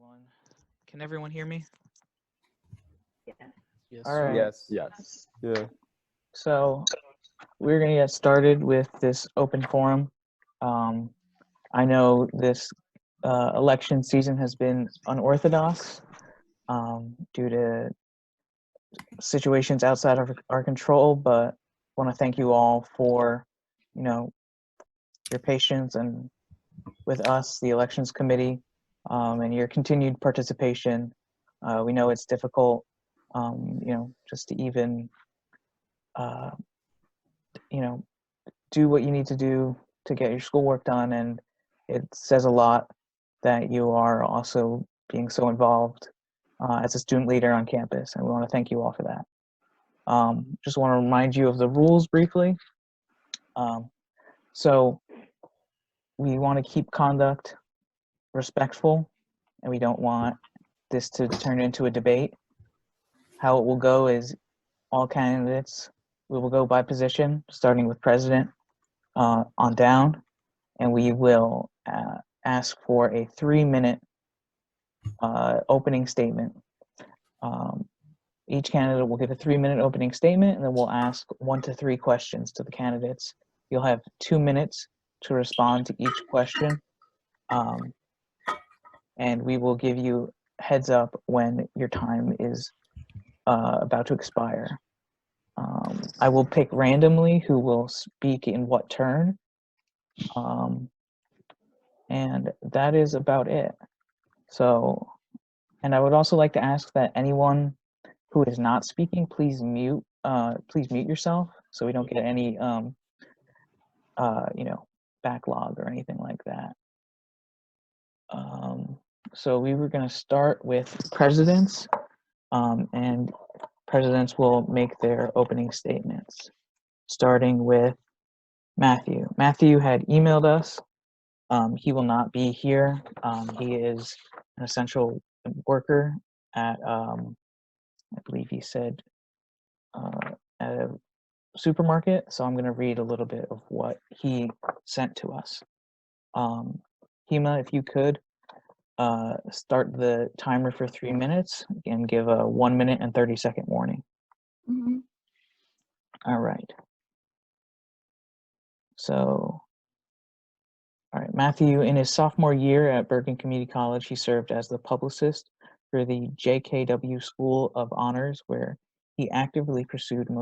everyone. Can everyone hear me? Yes. All right. Yes. Yeah. So we're going to get started with this open forum. I know this election season has been unorthodox due to situations outside of our control, but I want to thank you all for, your patience and with us, the elections committee, and your continued participation. We know it's difficult, just to even, do what you need to do to get your schoolwork done. And it says a lot that you are also being so involved as a student leader on campus. And we want to thank you all for that. Just want to remind you of the rules briefly. So we want to keep conduct respectful, and we don't want this to turn into a debate. How it will go is all candidates, we will go by position, starting with president on down, and we will ask for a 3-minute opening statement. Each candidate will give a 3-minute opening statement, and then we'll ask 1 to 3 questions to the candidates. You'll have 2 minutes to respond to each question, and we will give you heads up when your time is about to expire. I will pick randomly who will speak in what turn, and that is about it. So, and I would also like to ask that anyone who is not speaking, please mute yourself so we don't get any backlog or anything like that. So we were going to start with presidents, and presidents will make their opening statements, starting with Matthew. Matthew had emailed us. He will not be here. He is an essential worker at, I believe he said, at a supermarket. So I'm going to read a little bit of what he sent to us. Hema, if you could start the timer for 3 minutes and give a 1 minute and 30-second warning. Mm-hmm. All right. So, all right, Matthew, in his sophomore year at Bergen Community College, he served as the publicist for the JKW School of Honors, where he actively pursued the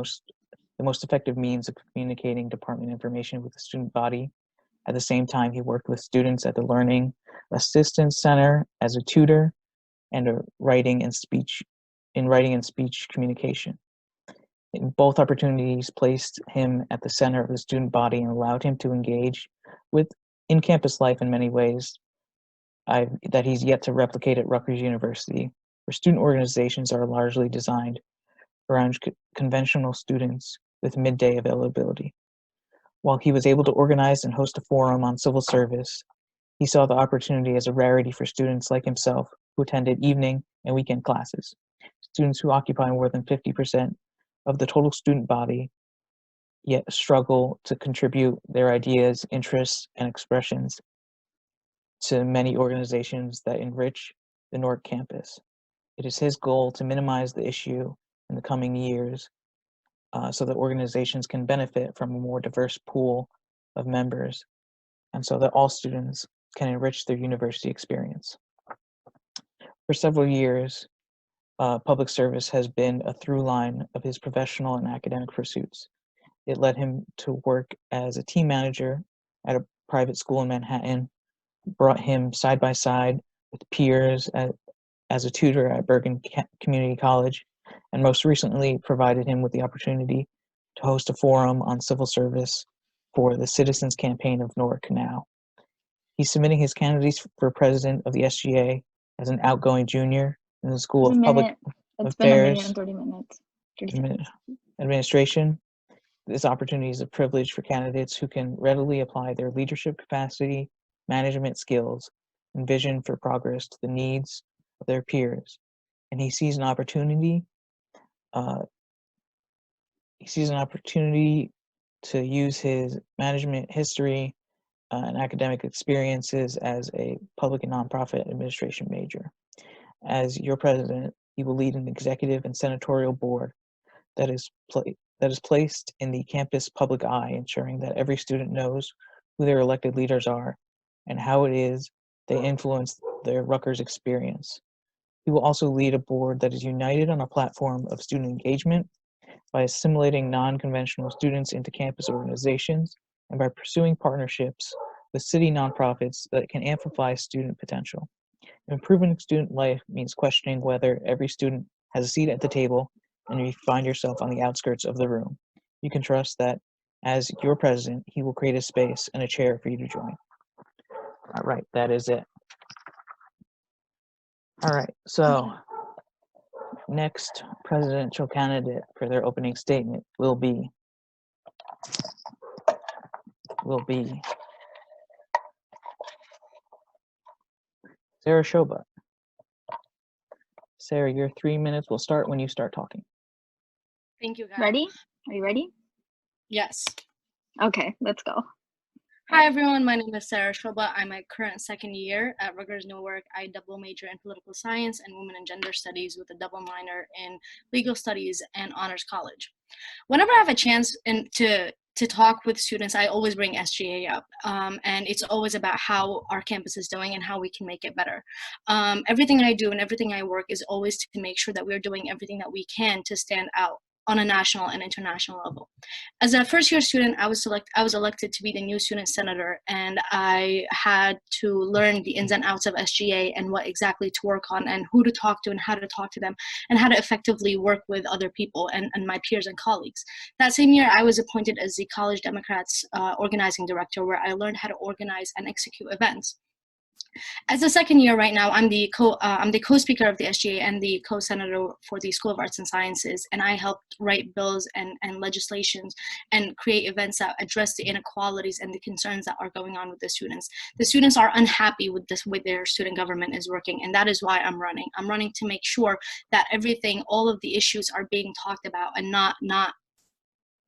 most effective means of communicating department information with the student body. At the same time, he worked with students at the Learning Assistance Center as a tutor and writing and speech communication. In both opportunities placed him at the center of the student body and allowed him to engage with in-campus life in many ways that he's yet to replicate at Rutgers University, where student organizations are largely designed around conventional students with midday availability. While he was able to organize and host a forum on civil service, he saw the opportunity as a rarity for students like himself who attended evening and weekend classes, students who occupy more than 50% of the total student body, yet struggle to contribute their ideas, interests, and expressions to many organizations that enrich the Newark campus. It is his goal to minimize the issue in the coming years so that organizations can benefit from a more diverse pool of members and so that all students can enrich their university experience. For several years, public service has been a through line of his professional and academic pursuits. It led him to work as a team manager at a private school in Manhattan, brought him side by side with peers as a tutor at Bergen Community College, and most recently provided him with the opportunity to host a forum on civil service for the Citizens Campaign of Newark Now. He's submitting his candidacy for president of the SGA as an outgoing junior in the School of Public Affairs It's been a minute and 30 minutes. Administration. This opportunity is a privilege for candidates who can readily apply their leadership capacity, management skills, and vision for progress to the needs of their peers. And he sees an opportunity to use his management history and academic experiences as a public and nonprofit administration major. As your president, he will lead an executive and senatorial board that is placed in the campus public eye, ensuring that every student knows who their elected leaders are and how it is they influence their Rutgers experience. He will also lead a board that is united on a platform of student engagement by assimilating non-conventional students into campus organizations and by pursuing partnerships with city nonprofits that can amplify student potential. Improving student life means questioning whether every student has a seat at the table and you find yourself on the outskirts of the room. You can trust that as your president, he will create a space and a chair for you to join. All right, that is it. All right, so next presidential candidate for their opening statement will be Sarah Shoba. Sarah, your 3 minutes will start when you start talking. Thank you, guys. Ready? Are you ready? Yes. Okay, let's go. Hi, everyone. My name is Sarah Shoba. I'm a current second year at Rutgers Newark. I double major in political science and women and gender studies with a double minor in legal studies and honors college. Whenever I have a chance to talk with students, I always bring SGA up, and it's always about how our campus is doing and how we can make it better. Everything I do and everything I work is always to make sure that we're doing everything that we can to stand out on a national and international level. As a first-year student, I was elected to be the new student senator, and I had to learn the ins and outs of SGA and what exactly to work on and who to talk to and how to talk to them and how to effectively work with other people and my peers and colleagues. That same year, I was appointed as the College Democrats organizing director, where I learned how to organize and execute events. As a second year right now, I'm the co-speaker of the SGA and the co-senator for the School of Arts and Sciences, and I helped write bills and legislations and create events that address the inequalities and the concerns that are going on with the students. The students are unhappy with their student government is working, and that is why I'm running. I'm running to make sure that all of the issues are being talked about and not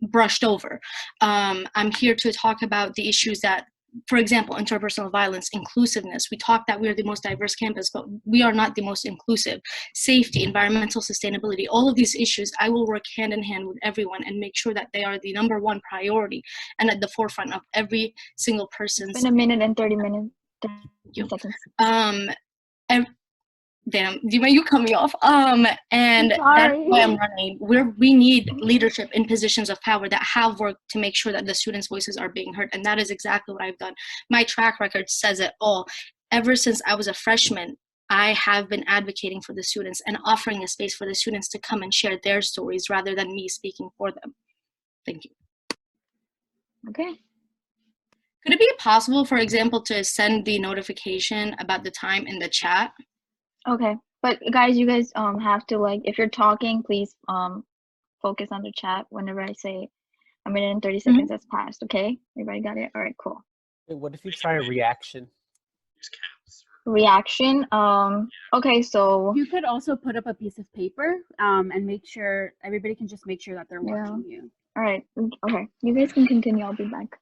brushed over. I'm here to talk about the issues that, for example, interpersonal violence, inclusiveness. We talk that we are the most diverse campus, but we are not the most inclusive. Safety, environmental sustainability, all of these issues, I will work hand in hand with everyone and make sure that they are the #1 priority and at the forefront of every single person's. It's been 1 minute and 30 seconds. Damn, you cut me off. And that's why I'm running. We need leadership in positions of power that have worked to make sure that the students' voices are being heard, and that is exactly what I've done. My track record says it all. Ever since I was a freshman, I have been advocating for the students and offering a space for the students to come and share their stories rather than me speaking for them. Thank you. Okay. Could it be possible, for example, to send the notification about the time in the chat? Okay, but guys, you guys have to, like, if you're talking, please focus on the chat whenever I say 1 minute and 30 seconds has passed. Okay, everybody got it? All right, cool. Wait, what if you try a reaction? Reaction. Okay, so you could also put up a piece of paper and make sure everybody can just make sure that they're watching you. All right. Okay, you guys can continue. I'll be back.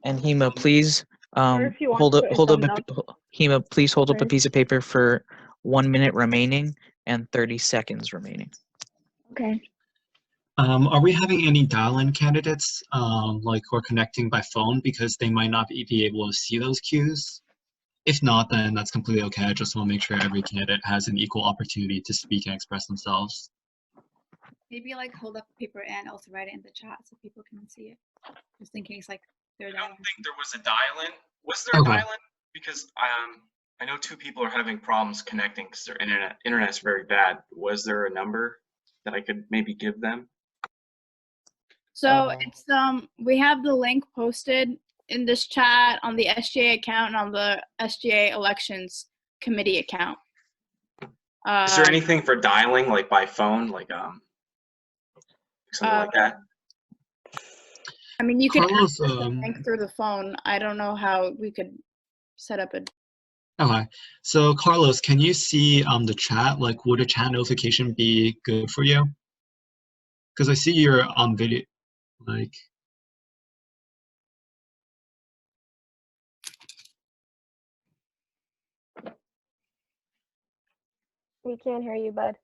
And Hema, please hold up Hema, please hold up a piece of paper for 1 minute remaining and 30 seconds remaining. Okay. Are we having any dial-in candidates like who are connecting by phone because they might not be able to see those cues? If not, then that's completely okay. I just want to make sure every candidate has an equal opportunity to speak and express themselves. Maybe like hold up the paper and also write it in the chat so people can see it, just in case like they're. I don't think there was a dial-in. Was there a dial-in? Because I know 2 people are having problems connecting because their internet is very bad. Was there a number that I could maybe give them? So it's we have the link posted in this chat on the SGA account and on the SGA Elections Committee account. Is there anything for dialing, like by phone, like something like that? I mean, you can access the link through the phone. I don't know how we could set up a. Okay, so Carlos, can you see the chat? Like, would a chat notification be good for you? Because I see you're on video, like. We can't hear you, bud.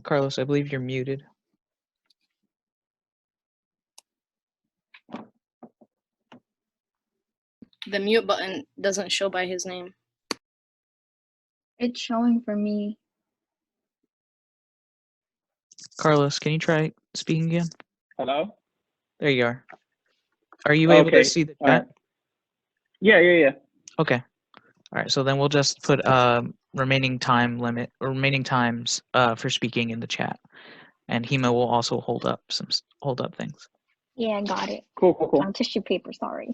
Carlos, I believe you're muted. The mute button doesn't show by his name. It's showing for me. Carlos, can you try speaking again? Hello? There you are. Are you able to see the All chat? right. Yeah. Okay. All right. So then we'll just put remaining time limit or remaining times for speaking in the chat, and Hema will also hold up things. Yeah, I got it. Cool. On tissue paper, sorry.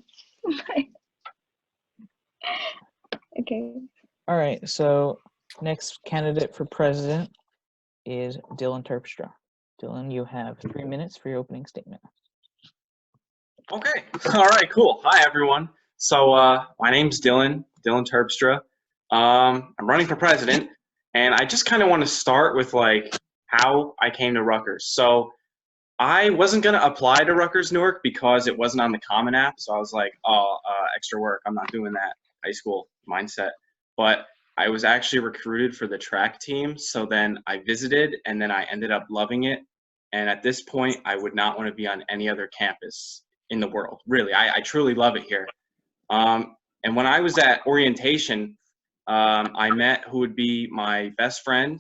Okay. All right. So next candidate for president is Dylan Terpstra. Dylan, you have 3 minutes for your opening statement. Okay. All right. Cool. Hi, everyone. So my name's Dylan Terpstra. I'm running for president, and I just kind of want to start with like how I came to Rutgers. So I wasn't gonna apply to Rutgers Newark because it wasn't on the Common App. So I was like, oh, extra work. I'm not doing that. High school mindset. But I was actually recruited for the track team. So then I visited, and then I ended up loving it. And at this point, I would not want to be on any other campus in the world. Really, I truly love it here. And when I was at orientation, I met who would be my best friend,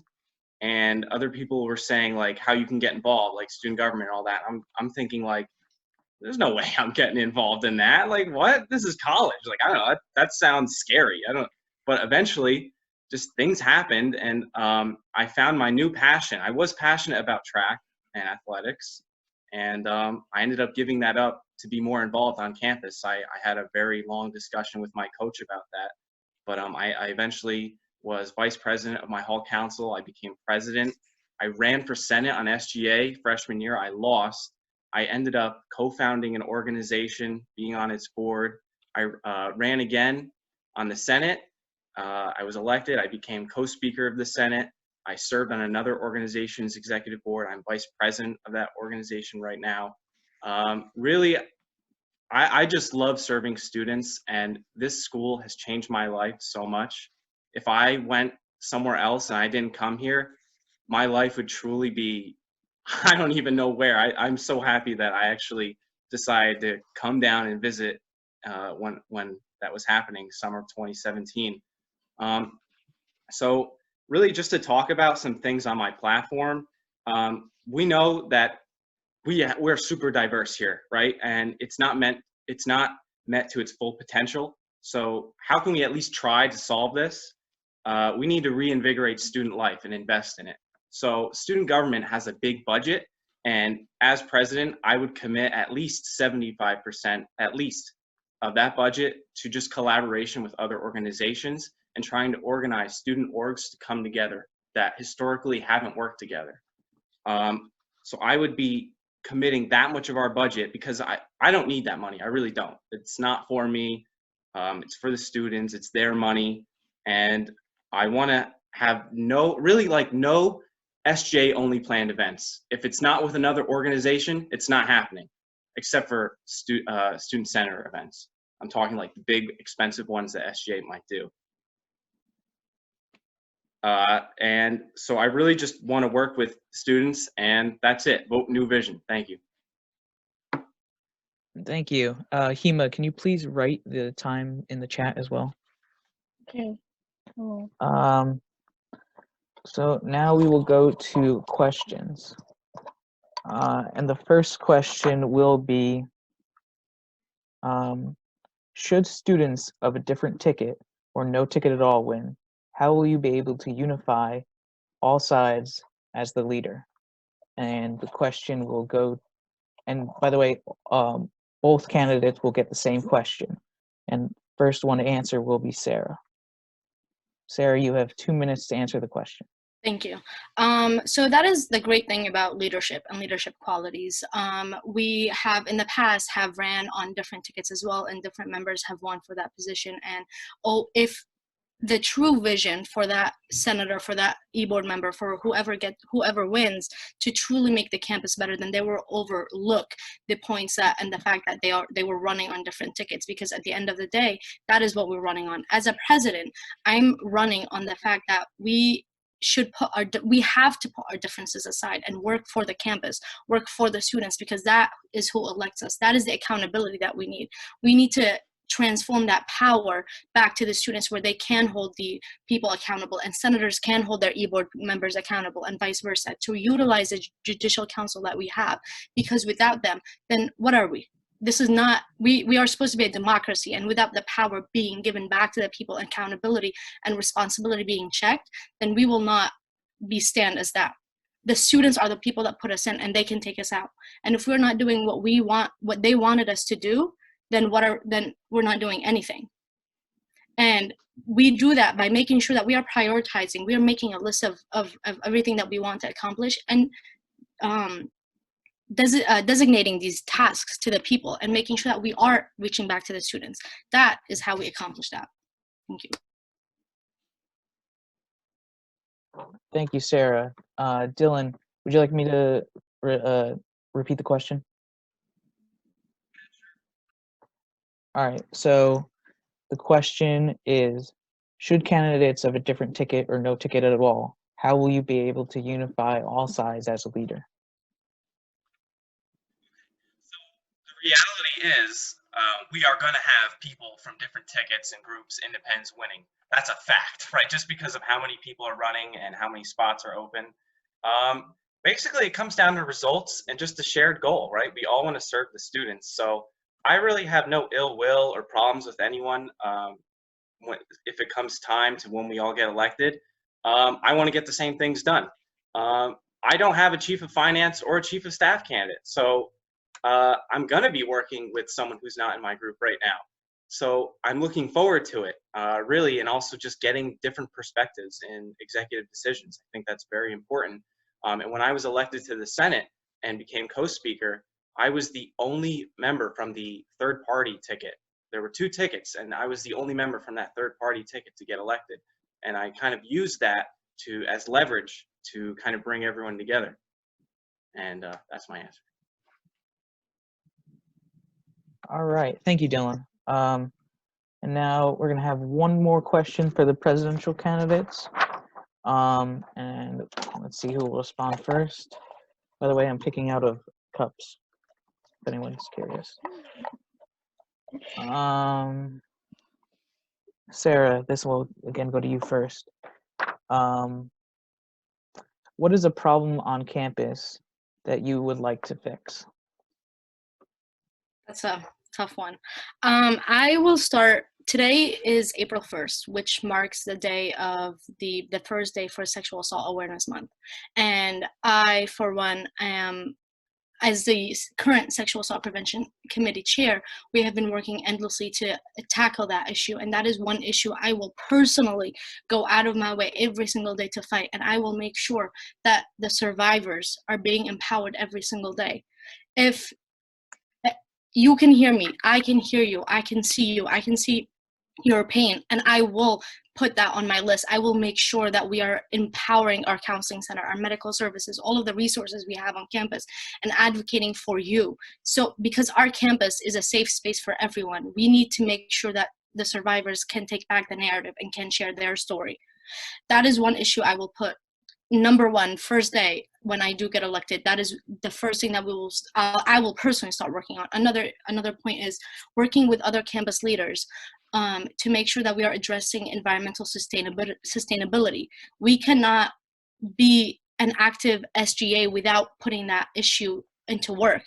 and other people were saying like how you can get involved, like student government and all that. I'm thinking like, there's no way I'm getting involved in that. Like, what? This is college. Like, I don't know. That sounds scary. But eventually, just things happened, and I found my new passion. I was passionate about track and athletics, and I ended up giving that up to be more involved on campus. I had a very long discussion with my coach about that, but I eventually was vice president of my hall council. I became president. I ran for Senate on SGA freshman year. I lost. I ended up co-founding an organization, being on its board. I ran again on the Senate. I was elected. I became co-speaker of the Senate. I served on another organization's executive board. I'm vice president of that organization right now. Really, I just love serving students, and this school has changed my life so much. If I went somewhere else and I didn't come here, my life would truly be, I don't even know where. I'm so happy that I actually decided to come down and visit when that was happening, summer of 2017. So really just to talk about some things on my platform, we know that we're super diverse here, right? And it's not met to its full potential. So how can we at least try to solve this? We need to reinvigorate student life and invest in it. So student government has a big budget, and as president, I would commit at least 75% at least of that budget to just collaboration with other organizations and trying to organize student orgs to come together that historically haven't worked together. So I would be committing that much of our budget because I don't need that money. I really don't. It's not for me. It's for the students. It's their money. And I want to have no SJ only planned events. If it's not with another organization, it's not happening, except for student center events. I'm talking like the big expensive ones that SJ might do. And so I really just want to work with students, and that's it. Vote New Vision. Thank you. Thank you. Hema, can you please write the time in the chat as well? Okay. Cool. So now we will go to questions. And the first question will be, should students of a different ticket or no ticket at all win, how will you be able to unify all sides as the leader? And the question will go, and by the way, both candidates will get the same question. And first one to answer will be Sarah. Sarah, you have 2 minutes to answer the question. Thank you. So that is the great thing about leadership and leadership qualities. We have in the past have ran on different tickets as well, and different members have won for that position. And if the true vision for that senator, for that e-board member, for whoever wins, to truly make the campus better, then they will overlook the points that and the fact that they were running on different tickets, because at the end of the day, that is what we're running on. As a president, I'm running on the fact that we have to put our differences aside and work for the campus, work for the students, because that is who elects us. That is the accountability that we need. We need to transform that power back to the students, where they can hold the people accountable, and senators can hold their e-board members accountable, and vice versa, to utilize the judicial council that we have. Because without them, then what are we? This is not, we are supposed to be a democracy, and without the power being given back to the people, accountability and responsibility being checked, then we will not stand as that. The students are the people that put us in, and they can take us out. And if we're not doing what we want, what they wanted us to do, then we're not doing anything. And we do that by making sure that we are prioritizing, we are making a list of everything that we want to accomplish, and designating these tasks to the people, and making sure that we are reaching back to the students. That is how we accomplish that. Thank you. Thank you, Sarah. Dylan, would you like me to repeat the question? All right, so the question is, should candidates of a different ticket or no ticket at all, how will you be able to unify all sides as a leader? So the reality is we are going to have people from different tickets and groups, independents winning. That's a fact, right? Just because of how many people are running and how many spots are open. Basically, it comes down to results and just a shared goal, right? We all want to serve the students. So I really have no ill will or problems with anyone if it comes time to when we all get elected. I want to get the same things done. I don't have a chief of finance or a chief of staff candidate, so I'm going to be working with someone who's not in my group right now. So I'm looking forward to it, really, and also just getting different perspectives in executive decisions. I think that's very important. And when I was elected to the Senate and became co-speaker, I was the only member from the third party ticket. There were 2 tickets, and I was the only member from that third party ticket to get elected. And I kind of used that as leverage to kind of bring everyone together. And that's my answer. All right, thank you, Dylan. And now we're gonna have one more question for the presidential candidates. And let's see who will respond first. By the way, I'm picking out of cups, if anyone's curious. Sarah, this will again go to you first. What is a problem on campus that you would like to fix? That's a tough one. I will start. Today is April 1st, which marks the day of the first day for Sexual Assault Awareness Month. And I, for one, am, as the current Sexual Assault Prevention Committee chair, we have been working endlessly to tackle that issue. And that is one issue I will personally go out of my way every single day to fight. And I will make sure that the survivors are being empowered every single day. If you can hear me, I can hear you, I can see you, I can see your pain, and I will put that on my list. I will make sure that we are empowering our counseling center, our medical services, all of the resources we have on campus, and advocating for you. So because our campus is a safe space for everyone, we need to make sure that the survivors can take back the narrative and can share their story. That is one issue I will put number one, first day when I do get elected. That is the first thing that I will personally start working on. Another point is working with other campus leaders to make sure that we are addressing environmental sustainability. We cannot be an active SGA without putting that issue into work.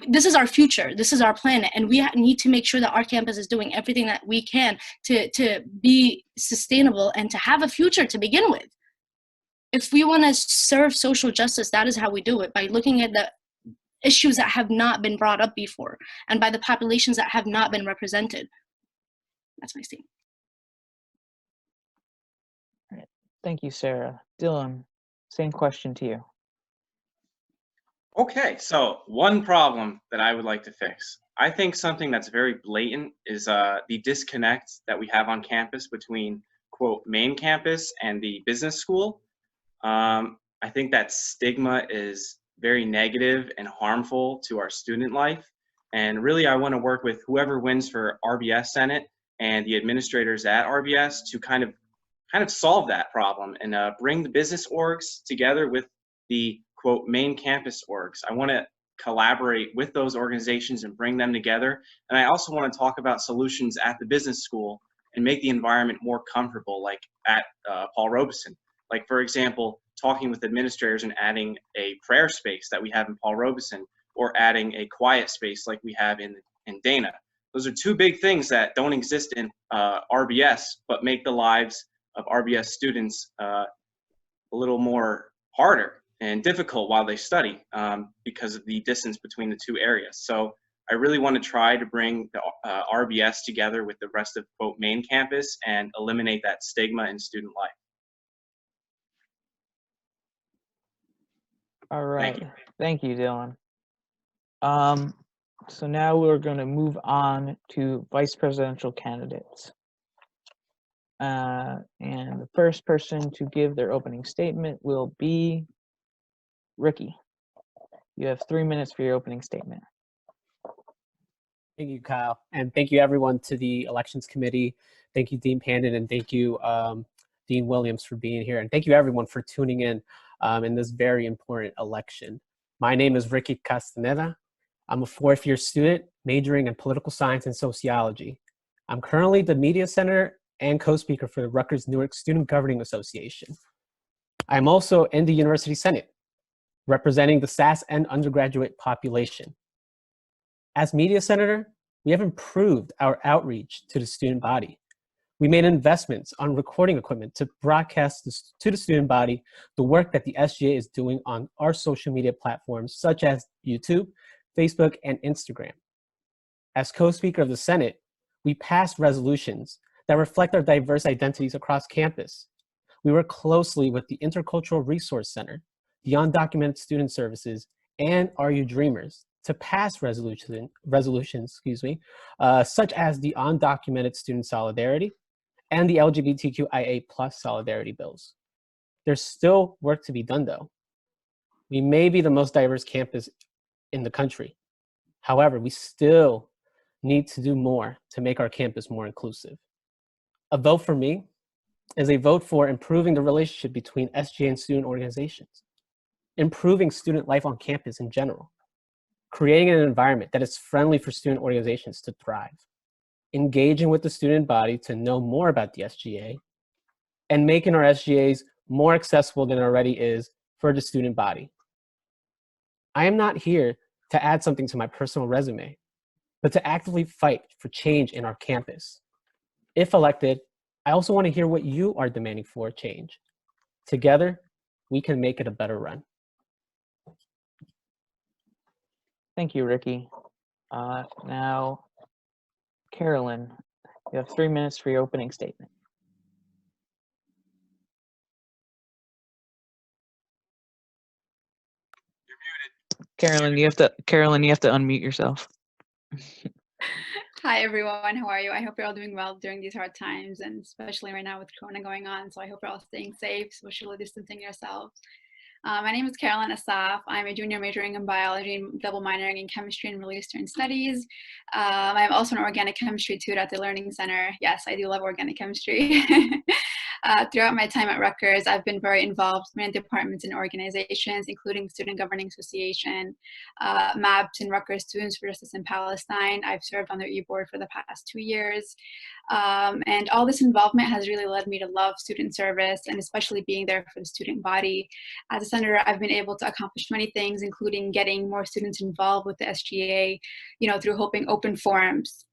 This is our future, this is our planet, and we need to make sure that our campus is doing everything that we can to be sustainable and to have a future to begin with. If we want to serve social justice, that is how we do it, by looking at the issues that have not been brought up before and by the populations that have not been represented. That's my statement. All right. Thank you, Sarah. Dylan, same question to you. Okay, so one problem that I would like to fix. I think something that's very blatant is the disconnect that we have on campus between, quote, main campus and the business school. I think that stigma is very negative and harmful to our student life. And really, I want to work with whoever wins for RBS Senate and the administrators at RBS to kind of solve that problem and bring the business orgs together with the, quote, main campus orgs. I want to collaborate with those organizations and bring them together. And I also want to talk about solutions at the business school and make the environment more comfortable, like at Paul Robeson. Like, for example, talking with administrators and adding a prayer space that we have in Paul Robeson, or adding a quiet space like we have in Dana. Those are two big things that don't exist in RBS, but make the lives of RBS students a little more harder and difficult while they study because of the distance between the two areas. So I really want to try to bring the RBS together with the rest of, quote, main campus and eliminate that stigma in student life. All right. you. Thank you, Dylan. So now we're going to move on to vice presidential candidates. And the first person to give their opening statement will be Ricky. You have 3 minutes for your opening statement. Thank you, Kyle. And thank you, everyone, to the Elections Committee. Thank you, Dean Pandon, and thank you, Dean Williams, for being here. And thank you, everyone, for tuning in this very important election. My name is Ricky Castaneda. I'm a fourth-year student majoring in political science and sociology. I'm currently the media center and co-speaker for the Rutgers-Newark Student Governing Association. I'm also in the University Senate, representing the SAS and undergraduate population. As media senator, we have improved our outreach to the student body. We made investments on recording equipment to broadcast to the student body the work that the SGA is doing on our social media platforms, such as YouTube, Facebook, and Instagram. As co-speaker of the Senate, we passed resolutions that reflect our diverse identities across campus. We work closely with the Intercultural Resource Center, the Undocumented Student Services, and Are You Dreamers to pass resolutions, such as the Undocumented Student Solidarity and the LGBTQIA+ Solidarity bills. There's still work to be done, though. We may be the most diverse campus in the country. However, we still need to do more to make our campus more inclusive. A vote for me is a vote for improving the relationship between SGA and student organizations, improving student life on campus in general, creating an environment that is friendly for student organizations to thrive, engaging with the student body to know more about the SGA, and making our SGAs more accessible than it already is for the student body. I am not here to add something to my personal resume, but to actively fight for change in our campus. If elected, I also want to hear what you are demanding for change. Together, we can make it a better run. Thank you, Ricky. Now, Carolyn, you have 3 minutes for your opening statement. Carolyn, you have to unmute yourself. Hi everyone, how are you? I hope you're all doing well during these hard times, and especially right now with Corona going on. So I hope you're all staying safe, socially distancing yourselves. My name is Carolyn Asaf. I'm a junior majoring in biology and double minoring in chemistry and Middle Eastern studies. I'm also an organic chemistry tutor at the Learning Center. Yes, I do love organic chemistry. Throughout my time at Rutgers, I've been very involved in many departments and organizations, including Student Governing Association, MAPS, and Rutgers Students for Justice in Palestine. I've served on their e-board for the past 2 years. And all this involvement has really led me to love student service, and especially being there for the student body. As a senator, I've been able to accomplish many things, including getting more students involved with the SGA, through hosting open forums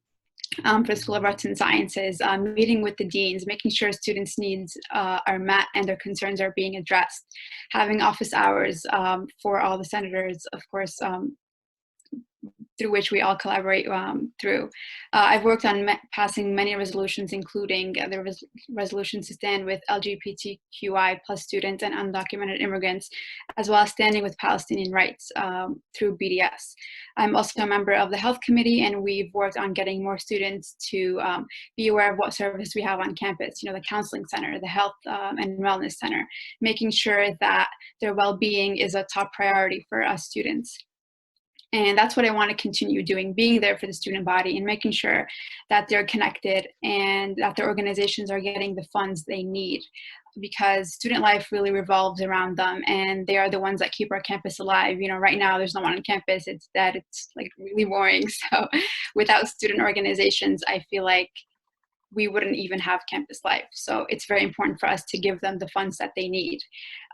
for the School of Arts and Sciences, meeting with the deans, making sure students' needs are met and their concerns are being addressed, having office hours for all the senators, of course, through which we all collaborate through. I've worked on passing many resolutions, including the resolutions to stand with LGBTQI plus students and undocumented immigrants, as well as standing with Palestinian rights through BDS. I'm also a member of the Health Committee, and we've worked on getting more students to be aware of what service we have on campus, the Counseling Center, the Health and Wellness Center, making sure that their well-being is a top priority for us students. And that's what I want to continue doing, being there for the student body and making sure that they're connected and that their organizations are getting the funds they need, because student life really revolves around them, and they are the ones that keep our campus alive. Right now there's no one on campus, it's dead, it's like really boring. So without student organizations, I feel like we wouldn't even have campus life. So it's very important for us to give them the funds that they need.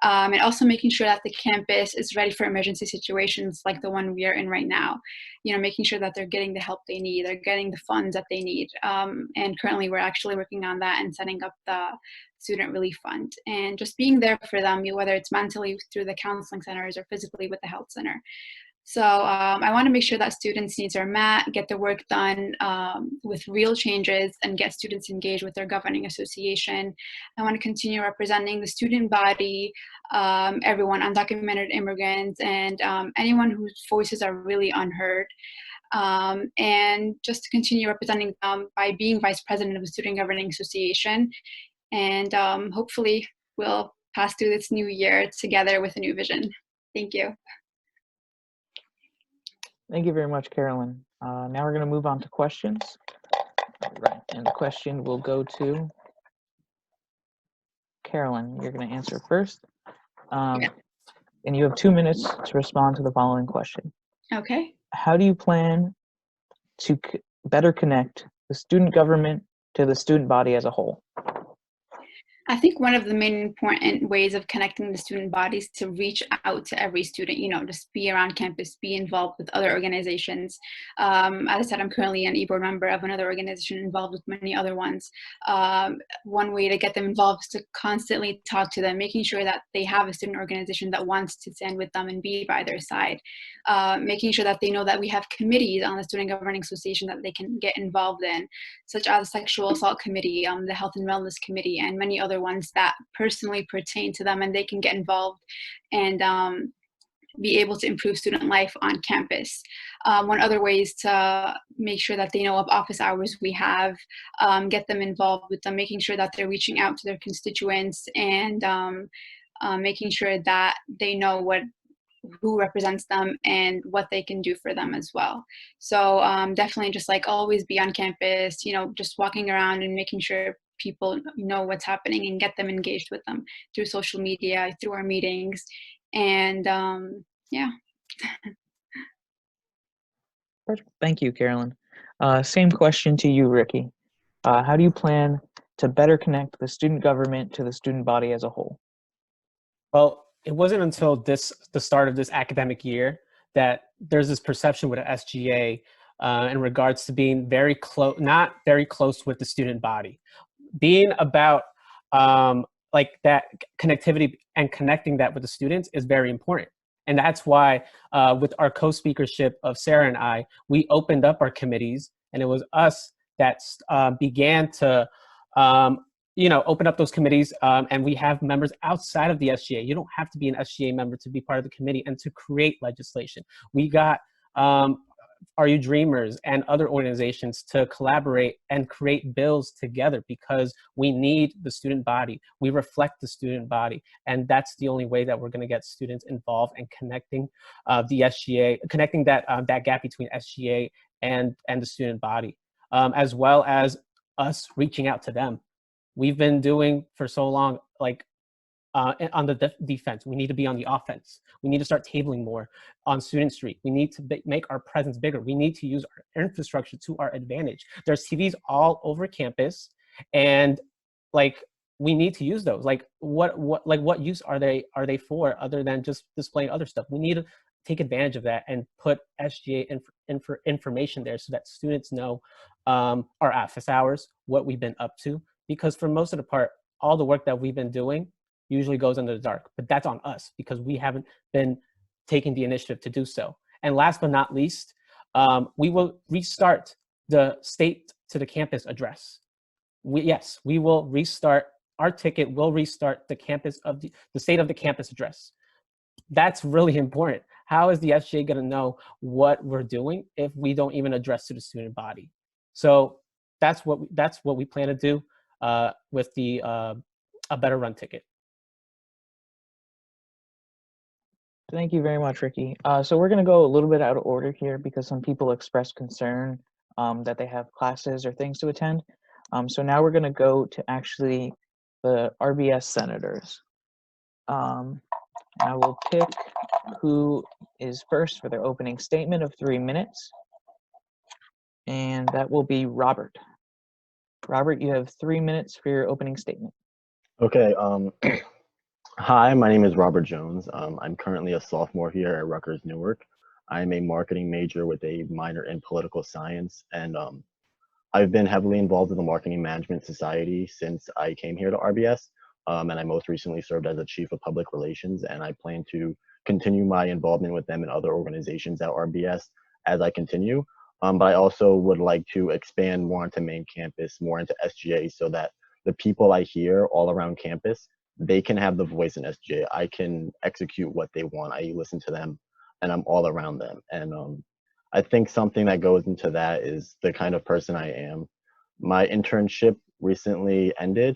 And also making sure that the campus is ready for emergency situations like the one we are in right now. Making sure that they're getting the help they need, they're getting the funds that they need. And currently we're actually working on that and setting up the student relief fund and just being there for them, whether it's mentally through the counseling centers or physically with the health center. So I want to make sure that students' needs are met, get the work done with real changes, and get students engaged with their governing association. I want to continue representing the student body, everyone, undocumented immigrants, and anyone whose voices are really unheard. And just to continue representing them by being vice president of the Student Governing Association. And hopefully we'll pass through this new year together with a new vision. Thank you. Thank you very much, Carolyn. Now we're going to move on to questions. Right, and the question will go to Carolyn. You're going to answer first. Yeah. And you have 2 minutes to respond to the following question. Okay. How do you plan to better connect the student government to the student body as a whole? I think one of the main important ways of connecting the student bodies to reach out to every student, just be around campus, be involved with other organizations. As I said, I'm currently an e-board member of another organization involved with many other ones. One way to get them involved is to constantly talk to them, making sure that they have a student organization that wants to stand with them and be by their side. Making sure that they know that we have committees on the Student Governing Association that they can get involved in, such as the Sexual Assault Committee, the Health and Wellness Committee, and many other ones that personally pertain to them, and they can get involved and be able to improve student life on campus. One other way is to make sure that they know of office hours we have, get them involved with them, making sure that they're reaching out to their constituents, and making sure that they know who represents them and what they can do for them as well. So definitely just always be on campus, just walking around and making sure people know what's happening and get them engaged with them through social media, through our meetings, and yeah. Perfect. Thank you, Carolyn. Same question to you, Ricky. How do you plan to better connect the student government to the student body as a whole? Well, it wasn't until the start of this academic year that there's this perception with the SGA in regards to being not very close with the student body. Being about that connectivity and connecting that with the students is very important. And that's why with our co-speakership of Sarah and I, we opened up our committees, and it was us that began to open up those committees, and we have members outside of the SGA. You don't have to be an SGA member to be part of the committee and to create legislation. We got Are You Dreamers and other organizations to collaborate and create bills together, because we need the student body. We reflect the student body, and that's the only way that we're going to get students involved and connecting the SGA, connecting that gap between SGA and the student body, as well as us reaching out to them. We've been doing for so long, on the defense. We need to be on the offense. We need to start tabling more on Student Street. We need to make our presence bigger. We need to use our infrastructure to our advantage. There's TVs all over campus, and we need to use those. What use are they for other than just displaying other stuff? We need to take advantage of that and put SGA information there so that students know our office hours, what we've been up to, because for most of the part, all the work that we've been doing usually goes under the dark, but that's on us because we haven't been taking the initiative to do so. And last but not least, We will restart the state to the campus address. Yes, we will restart, our ticket will restart the campus of the state of the campus address. That's really important. How is the SGA going to know what we're doing if we don't even address to the student body? So that's what we plan to do with the A Better Run ticket. Thank you very much, Ricky. So we're going to go a little bit out of order here because some people expressed concern that they have classes or things to attend. So now we're going to go to actually the RBS senators. I will pick who is first for their opening statement of 3 minutes. And that will be Robert. Robert, you have 3 minutes for your opening statement. Okay. Hi, my name is Robert Jones. I'm currently a sophomore here at Rutgers Newark. I'm a marketing major with a minor in political science, and I've been heavily involved in the Marketing Management Society since I came here to RBS, and I most recently served as a chief of public relations, and I plan to continue my involvement with them and other organizations at RBS as I continue. But I also would like to expand more into main campus, more into SGA, so that the people I hear all around campus, they can have the voice in SGA. I can execute what they want. I listen to them, and I'm all around them. And I think something that goes into that is the kind of person I am. My internship recently ended,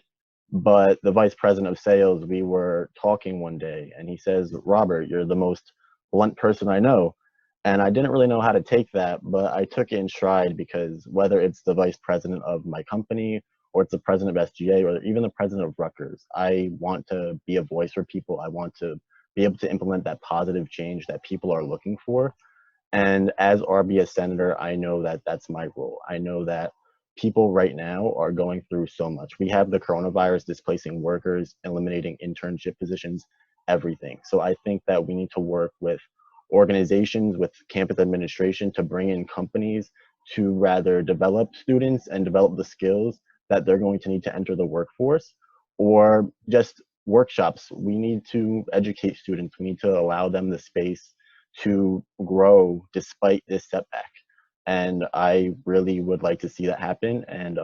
but the vice president of sales, we were talking one day, and he says, "Robert, you're the most blunt person I know." And I didn't really know how to take that, but I took it in stride, because whether it's the vice president of my company, or it's the president of SGA, or even the president of Rutgers, I want to be a voice for people. I want to be able to implement that positive change that people are looking for. And as RBS senator, I know that that's my role. I know that people right now are going through so much. We have the coronavirus displacing workers, eliminating internship positions, everything. So I think that we need to work with organizations, with campus administration, to bring in companies to rather develop students and develop the skills that they're going to need to enter the workforce, or just workshops. We need to educate students. We need to allow them the space to grow despite this setback. And I really would like to see that happen. And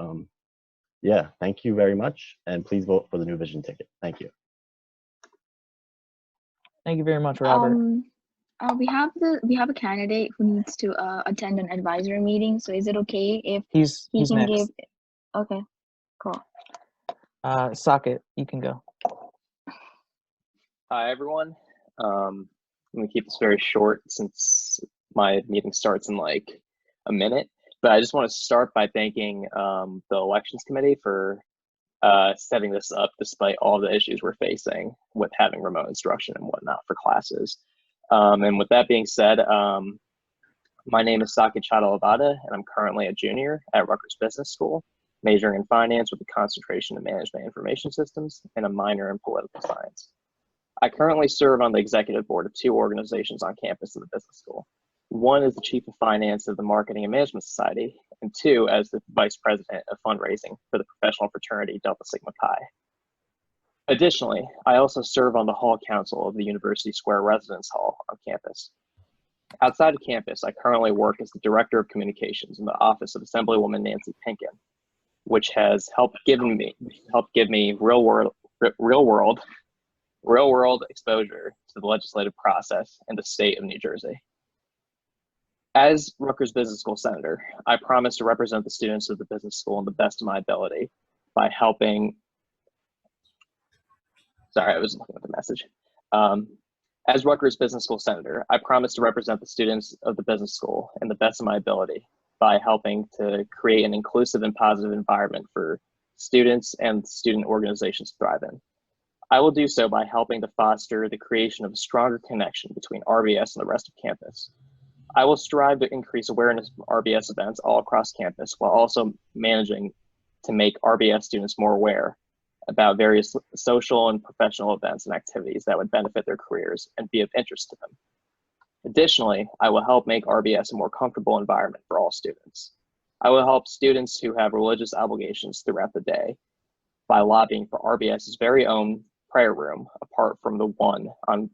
yeah, thank you very much. And please vote for the New Vision ticket. Thank you. Thank you very much, Robert. We have a candidate who needs to attend an advisory meeting. So is it okay if He's he can next. give? Okay, cool. Socket, you can go. Hi, everyone. I'm going to keep this very short since my meeting starts in like a minute. But I just want to start by thanking the Elections Committee for setting this up despite all the issues we're facing with having remote instruction and whatnot for classes. And with that being said, my name is Saki Chadalabada, and I'm currently a junior at Rutgers Business School, majoring in finance with a concentration in management information systems and a minor in political science. I currently serve on the executive board of 2 organizations on campus of the business school. One is the chief of finance of the Marketing and Management Society, and 2 as the vice president of fundraising for the professional fraternity Delta Sigma Pi. Additionally, I also serve on the hall council of the University Square Residence Hall on campus. Outside of campus, I currently work as the director of communications in the office of Assemblywoman Nancy Pinkin, which has helped give me real world exposure to the legislative process in the state of New Jersey. As Rutgers Business School Senator, I promise to represent the students of the business school in the best of my ability by helping. Sorry, I was looking at the message. As Rutgers Business School Senator, I promise to represent the students of the business school in the best of my ability by helping to create an inclusive and positive environment for students and student organizations to thrive in. I will do so by helping to foster the creation of a stronger connection between RBS and the rest of campus. I will strive to increase awareness of RBS events all across campus while also managing to make RBS students more aware about various social and professional events and activities that would benefit their careers and be of interest to them. Additionally, I will help make RBS a more comfortable environment for all students. I will help students who have religious obligations throughout the day by lobbying for RBS's very own prayer room, apart from the one on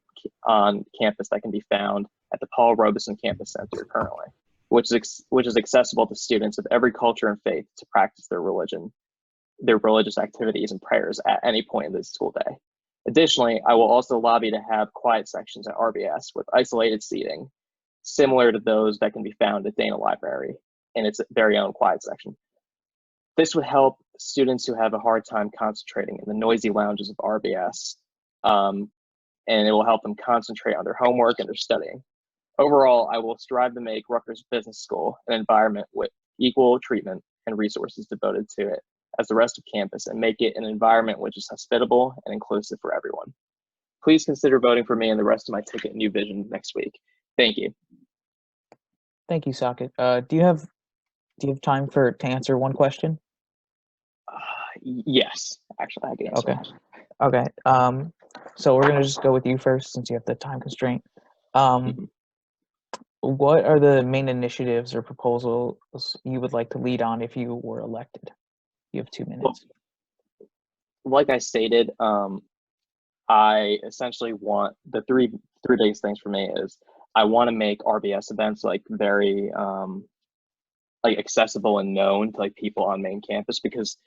campus that can be found at the Paul Robeson Campus Center currently, which is accessible to students of every culture and faith to practice their religious activities and prayers at any point in the school day. Additionally, I will also lobby to have quiet sections at RBS with isolated seating, similar to those that can be found at Dana Library in its very own quiet section. This would help students who have a hard time concentrating in the noisy lounges of RBS, and it will help them concentrate on their homework and their studying. Overall, I will strive to make Rutgers Business School an environment with equal treatment and resources devoted to it as the rest of campus, and make it an environment which is hospitable and inclusive for everyone. Please consider voting for me and the rest of my ticket and new vision next week. Thank you. Thank you, Socket. Do you have time to answer one question? Yes, actually, I can answer Okay. that. Okay. So we're gonna just go with you first since you have the time constraint. What are the main initiatives or proposals you would like to lead on if you were elected? You have 2 minutes. Like I stated, I essentially want the three biggest things for me is I want to make RBS events like very like accessible and known to like people on main campus, because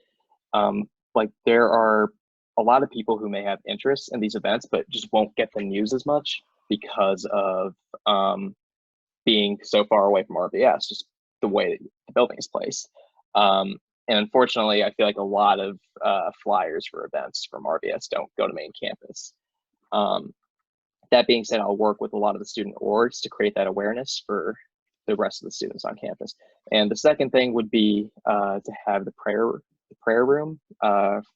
like there are a lot of people who may have interest in these events but just won't get the news as much because of being so far away from RBS, just the way the building is placed. And unfortunately, I feel like a lot of flyers for events from RBS don't go to main campus. That being said, I'll work with a lot of the student orgs to create that awareness for the rest of the students on campus. And the second thing would be to have the prayer room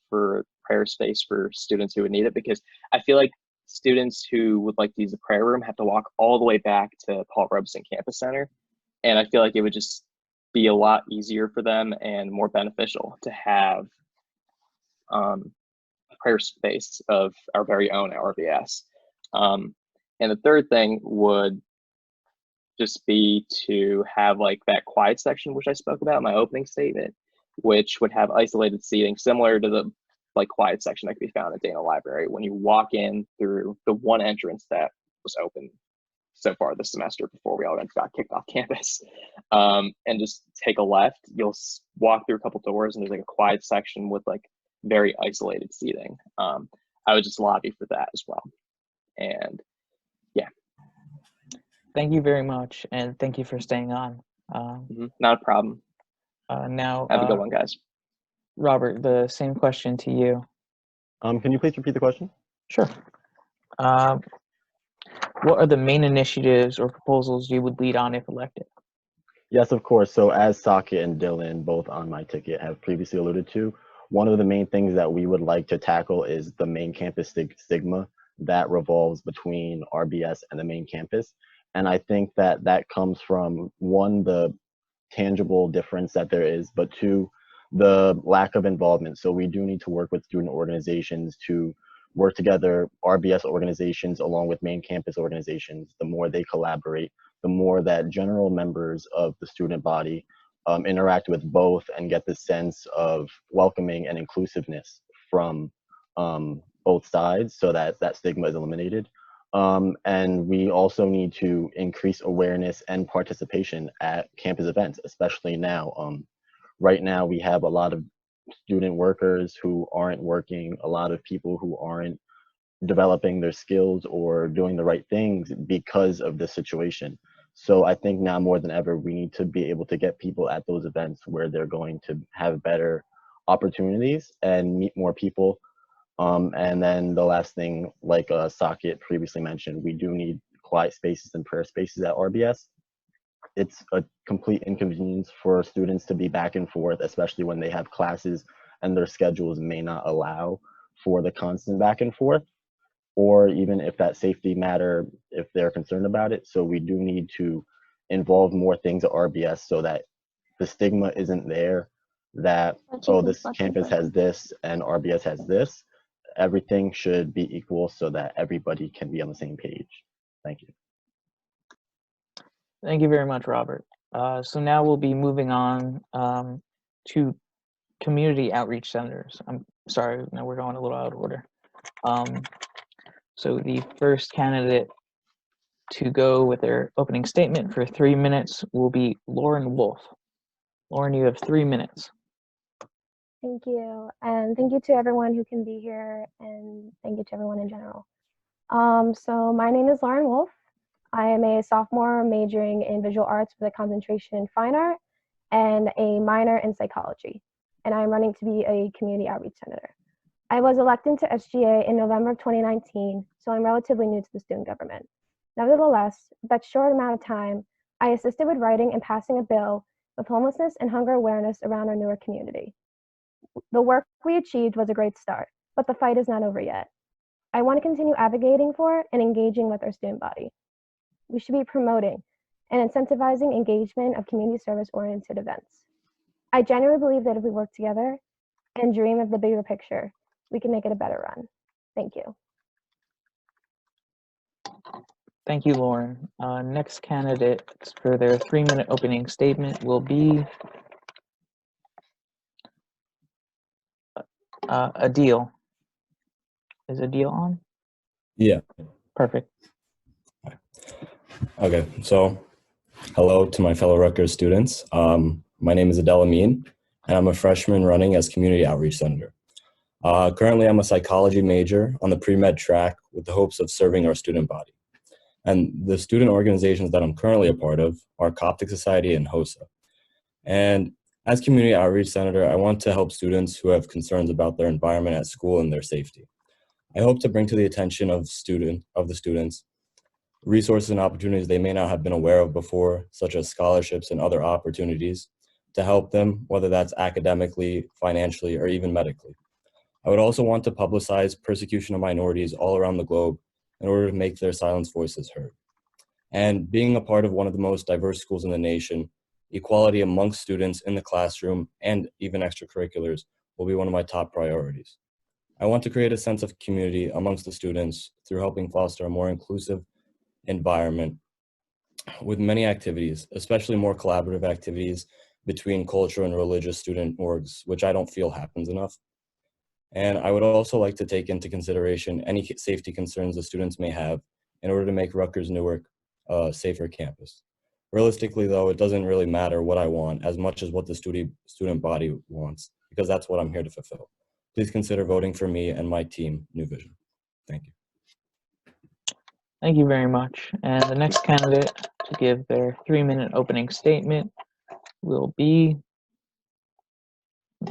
for prayer space for students who would need it, because I feel like students who would like to use the prayer room have to walk all the way back to Paul Robeson Campus Center. And I feel like it would just be a lot easier for them and more beneficial to have a prayer space of our very own at RBS. And the third thing would just be to have like that quiet section, which I spoke about in my opening statement, which would have isolated seating similar to the like quiet section that can be found at Dana Library. When you walk in through the one entrance that was open so far this semester before we all got kicked off campus, and just take a left, you'll walk through a couple doors and there's like a quiet section with like very isolated seating. I would just lobby for that as well. And yeah. Thank you very much, and thank you for staying on. Not a problem. Now, have a good one, guys. Robert, the same question to you. Can you please repeat the question? Sure. What are the main initiatives or proposals you would lead on if elected? Yes, of course. So as Socket and Dylan, both on my ticket, have previously alluded to, one of the main things that we would like to tackle is the main campus stigma that revolves between RBS and the main campus. And I think that that comes from, one, the tangible difference that there is, but two, the lack of involvement. So we do need to work with student organizations to work together, RBS organizations along with main campus organizations. The more they collaborate, the more that general members of the student body interact with both and get the sense of welcoming and inclusiveness from both sides, so that that stigma is eliminated. And we also need to increase awareness and participation at campus events, especially now. Right now, we have a lot of student workers who aren't working, a lot of people who aren't developing their skills or doing the right things because of this situation. So I think now more than ever, we need to be able to get people at those events where they're going to have better opportunities and meet more people. And then the last thing, like Socket previously mentioned, we do need quiet spaces and prayer spaces at RBS. It's a complete inconvenience for students to be back and forth, especially when they have classes and their schedules may not allow for the constant back and forth, or even if that safety matter, if they're concerned about it. So we do need to involve more things at RBS so that the stigma isn't there that, oh, this campus has this and RBS has this. Everything should be equal so that everybody can be on the same page. Thank you. Thank you very much, Robert. So now we'll be moving on to community outreach centers. I'm sorry, now we're going a little out of order. So the first candidate to go with their opening statement for 3 minutes will be Lauren Wolf. Lauren, you have 3 minutes. Thank you. And thank you to everyone who can be here, and thank you to everyone in general. So my name is Lauren Wolf. I am a sophomore majoring in visual arts with a concentration in fine art and a minor in psychology. And I'm running to be a community outreach senator. I was elected to SGA in November of 2019, so I'm relatively new to the student government. Nevertheless, that short amount of time, I assisted with writing and passing a bill with homelessness and hunger awareness around our newer community. The work we achieved was a great start, but the fight is not over yet. I want to continue advocating for and engaging with our student body. We should be promoting and incentivizing engagement of community service-oriented events. I genuinely believe that if we work together and dream of the bigger picture, we can make it a better run. Thank you. Thank you, Lauren. Next candidate for their 3-minute opening statement will be Adil. Is Adil on? Yeah. Perfect. Okay, so hello to my fellow Rutgers students. My name is Adel Amin, and I'm a freshman running as Community Outreach Senator. Currently, I'm a psychology major on the pre-med track with the hopes of serving our student body. And the student organizations that I'm currently a part of are Coptic Society and HOSA. And as Community Outreach Senator, I want to help students who have concerns about their environment at school and their safety. I hope to bring to the attention of the students resources and opportunities they may not have been aware of before, such as scholarships and other opportunities to help them, whether that's academically, financially, or even medically. I would also want to publicize persecution of minorities all around the globe in order to make their silenced voices heard. And being a part of one of the most diverse schools in the nation, equality amongst students in the classroom and even extracurriculars will be one of my top priorities. I want to create a sense of community amongst the students through helping foster a more inclusive environment with many activities, especially more collaborative activities between cultural and religious student orgs, which I don't feel happens enough. And I would also like to take into consideration any safety concerns the students may have in order to make Rutgers Newark a safer campus. Realistically though, it doesn't really matter what I want as much as what the student body wants, because that's what I'm here to fulfill. Please consider voting for me and my team, New Vision. Thank you. Thank you very much. And the next candidate to give their 3-minute opening statement will be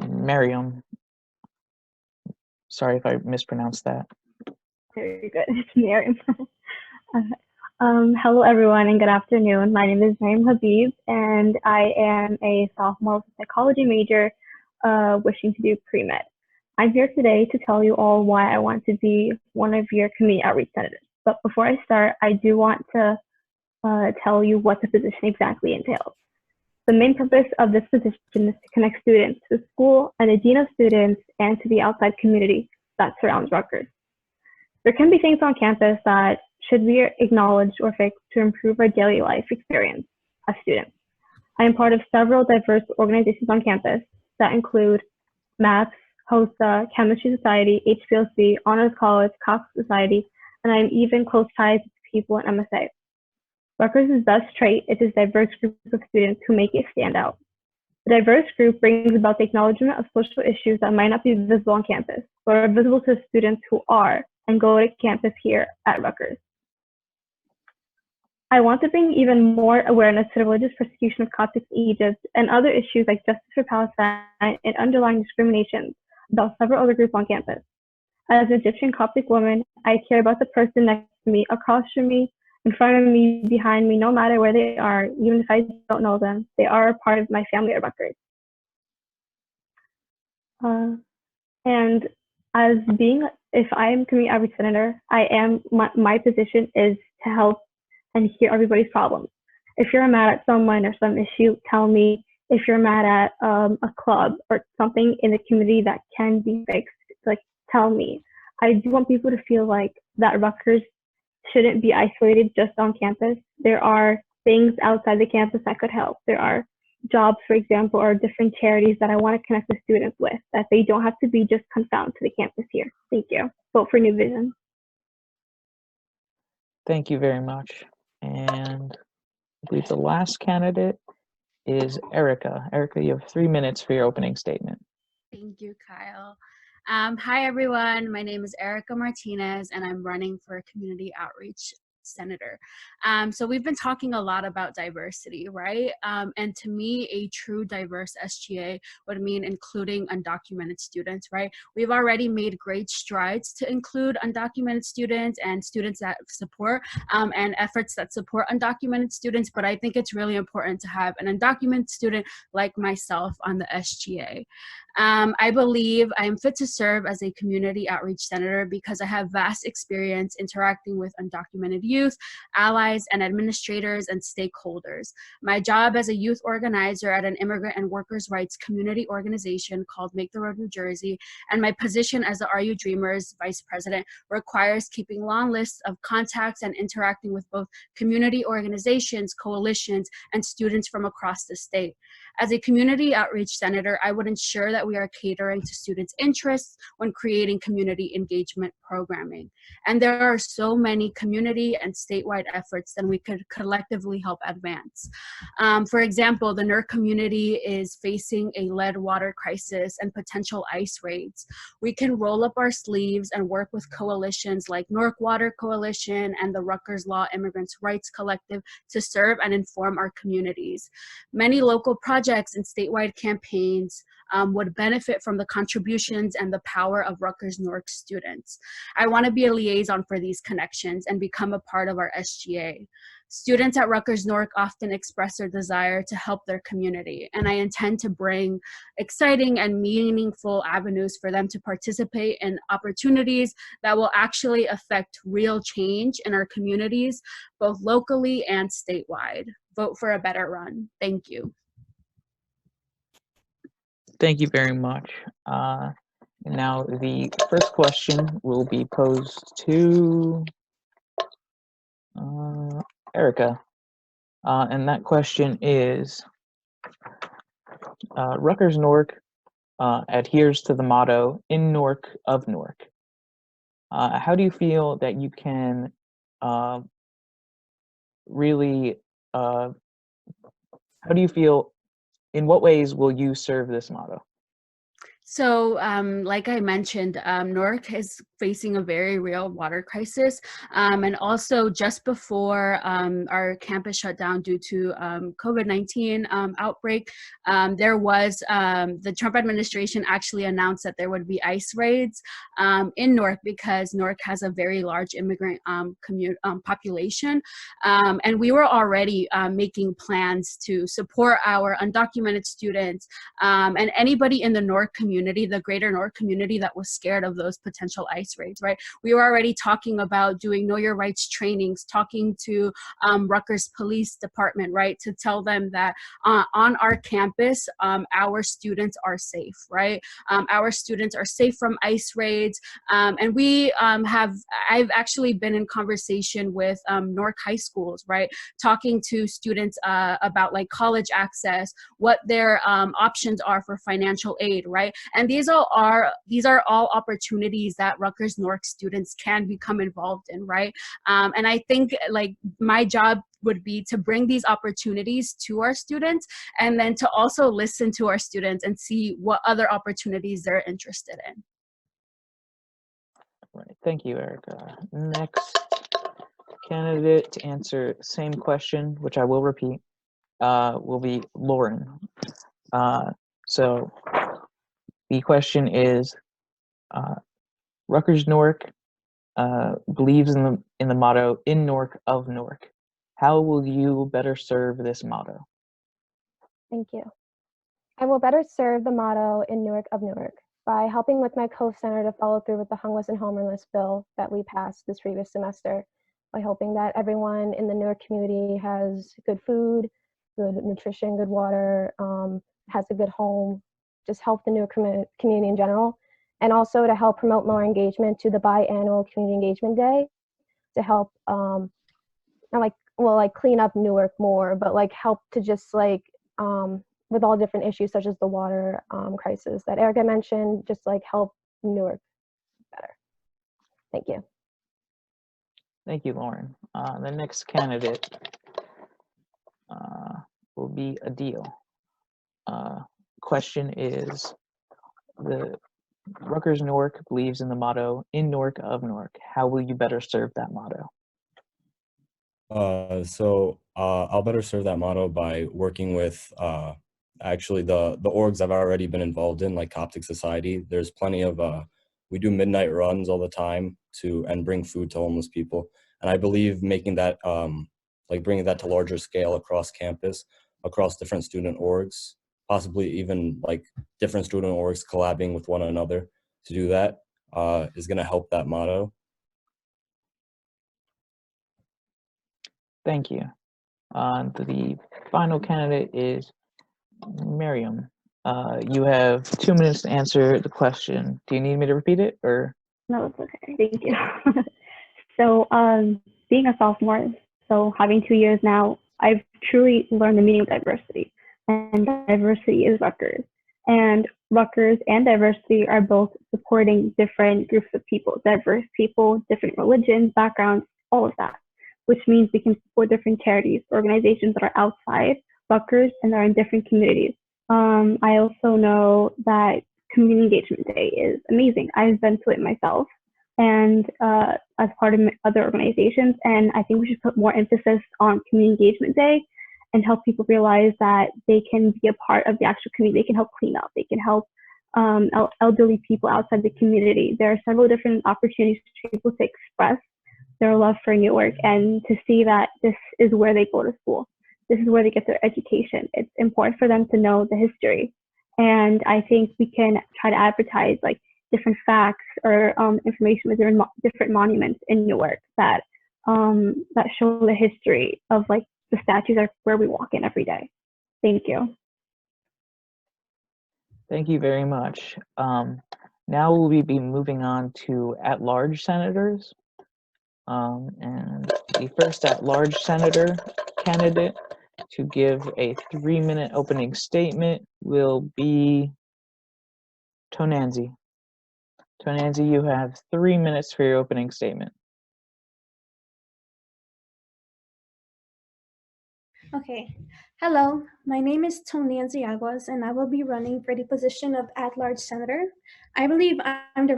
Miriam. Sorry if I mispronounced that. Very good. It's Miriam. Hello, everyone, and good afternoon. My name is Miriam Habib, and I am a sophomore psychology major wishing to do pre-med. I'm here today to tell you all why I want to be one of your community outreach senators. But before I start, I do want to tell you what the position exactly entails. The main purpose of this position is to connect students to the school and the dean of students and to the outside community that surrounds Rutgers. There can be things on campus that should be acknowledged or fixed to improve our daily life experience as students. I am part of several diverse organizations on campus that include Maths, HOSA, Chemistry Society, HPLC, Honors College, Coptic Society, and I am even close ties with people in MSA. Rutgers' best trait is its diverse group of students who make it stand out. The diverse group brings about the acknowledgement of social issues that might not be visible on campus, but are visible to students who are and go to campus here at Rutgers. I want to bring even more awareness to the religious persecution of Coptics in Egypt and other issues like justice for Palestine and underlying discrimination about several other groups on campus. As an Egyptian Coptic woman, I care about the person next to me, across from me, in front of me, behind me, no matter where they are, even if I don't know them. They are a part of my family at Rutgers. And as if I am community outreach senator, my position is to help and hear everybody's problems. If you're mad at someone or some issue, tell me. If you're mad at a club or something in the community that can be fixed, like tell me. I do want people to feel like that Rutgers shouldn't be isolated just on campus. There are things outside the campus that could help. There are jobs, for example, or different charities that I want to connect the students with, that they don't have to be just confined to the campus here. Thank you. Vote for New Vision. Thank you very much. And I believe the last candidate is Erica. Erica, you have 3 minutes for your opening statement. Thank you, Kyle. Hi, everyone. My name is Erica Martinez, and I'm running for Community Outreach Senator. So we've been talking a lot about diversity, right? And to me, a true diverse SGA would mean including undocumented students, right? We've already made great strides to include undocumented students and students that support and efforts that support undocumented students, but I think it's really important to have an undocumented student like myself on the SGA. I believe I am fit to serve as a community outreach senator because I have vast experience interacting with undocumented youth, allies, and administrators and stakeholders. My job as a youth organizer at an immigrant and workers' rights community organization called Make the Road New Jersey, and my position as the Are You Dreamers vice president requires keeping long lists of contacts and interacting with both community organizations, coalitions, and students from across the state. As a community outreach senator, I would ensure that we are catering to students' interests when creating community engagement programming. And there are so many community and statewide efforts that we could collectively help advance. For example, the NERC community is facing a lead water crisis and potential ice raids. We can roll up our sleeves and work with coalitions like NORC Water Coalition and the Rutgers Law Immigrants' Rights Collective to serve and inform our communities. Many local projects and statewide campaigns would benefit from the contributions and the power of Rutgers NORC students. I want to be a liaison for these connections and become a part of our SGA. Students at Rutgers NORC often express their desire to help their community, and I intend to bring exciting and meaningful avenues for them to participate in opportunities that will actually affect real change in our communities, both locally and statewide. Vote for a better run. Thank you. Thank you very much. Now the first question will be posed to Erica. And that question is, Rutgers NORC adheres to the motto, in NORC of NORC. How do you feel that you can in what ways will you serve this motto? So like I mentioned, NORC is facing a very real water crisis. And also just before our campus shut down due to COVID-19 outbreak, there was, the Trump administration actually announced that there would be ice raids in NORC because NORC has a very large immigrant population. And we were already making plans to support our undocumented students and anybody in the NORC community, the greater NORC community that was scared of those potential ice raids, right? We were already talking about doing Know Your Rights trainings, talking to Rutgers Police Department, right? To tell them that on our campus, our students are safe, right? Our students are safe from ice raids. And I've actually been in conversation with NORC high schools, right? Talking to students about like college access, what their options are for financial aid, right? And these are all opportunities that Rutgers NORC students can become involved in, right? And I think like my job would be to bring these opportunities to our students and then to also listen to our students and see what other opportunities they're interested in. Right. Thank you, Erica. Next candidate to answer the same question, which I will repeat, will be Lauren. So the question is, Rutgers NORC believes in the motto, in NORC of NORC. How will you better serve this motto? Thank you. I will better serve the motto, in NORC of NORC, by helping with my co-senator to follow through with the homeless and homeless bill that we passed this previous semester, by hoping that everyone in the NORC community has good food, good nutrition, good water, has a good home, just help the NORC community in general, and also to help promote more engagement to the biannual Community Engagement Day, to help clean up Newark more, but like help to just like with all different issues such as the water crisis that Erica mentioned, just like help Newark better. Thank you. Thank you, Lauren. The next candidate will be Adil. Question is, the Rutgers Newark believes in the motto, in Newark of Newark. How will you better serve that motto? I'll better serve that motto by working with actually the orgs I've already been involved in, like Coptic Society. There's plenty of we do midnight runs all the time and bring food to homeless people, and I believe making that like bringing that to larger scale across campus, across different student orgs, possibly even like different student orgs collabing with one another to do that is going to help that motto. Thank you. The final candidate is Miriam. You have 2 minutes to answer the question. Do you need me to repeat it, or? No, it's okay. Thank you. So, being a sophomore, so having 2 years now, I've truly learned the meaning of diversity. And diversity is Rutgers. And Rutgers and diversity are both supporting different groups of people, diverse people, different religions, backgrounds, all of that, which means we can support different charities, organizations that are outside Rutgers and are in different communities. I also know that Community Engagement Day is amazing. I've been to it myself and as part of other organizations, and I think we should put more emphasis on Community Engagement Day and help people realize that they can be a part of the actual community. They can help clean up. They can help elderly people outside the community. There are several different opportunities for people to express their love for Newark and to see that this is where they go to school. This is where they get their education. It's important for them to know the history. And I think we can try to advertise like different facts or information with different monuments in Newark that show the history of like the statues are where we walk in every day. Thank you. Thank you very much. Now we'll be moving on to at-large senators. And the first at-large senator candidate to give a 3-minute opening statement will be Tonanzi. Tonanzi, you have 3 minutes for your opening statement. Okay. Hello, my name is Tonanzi Aguas, and I will be running for the position of at-large senator. I believe I'm the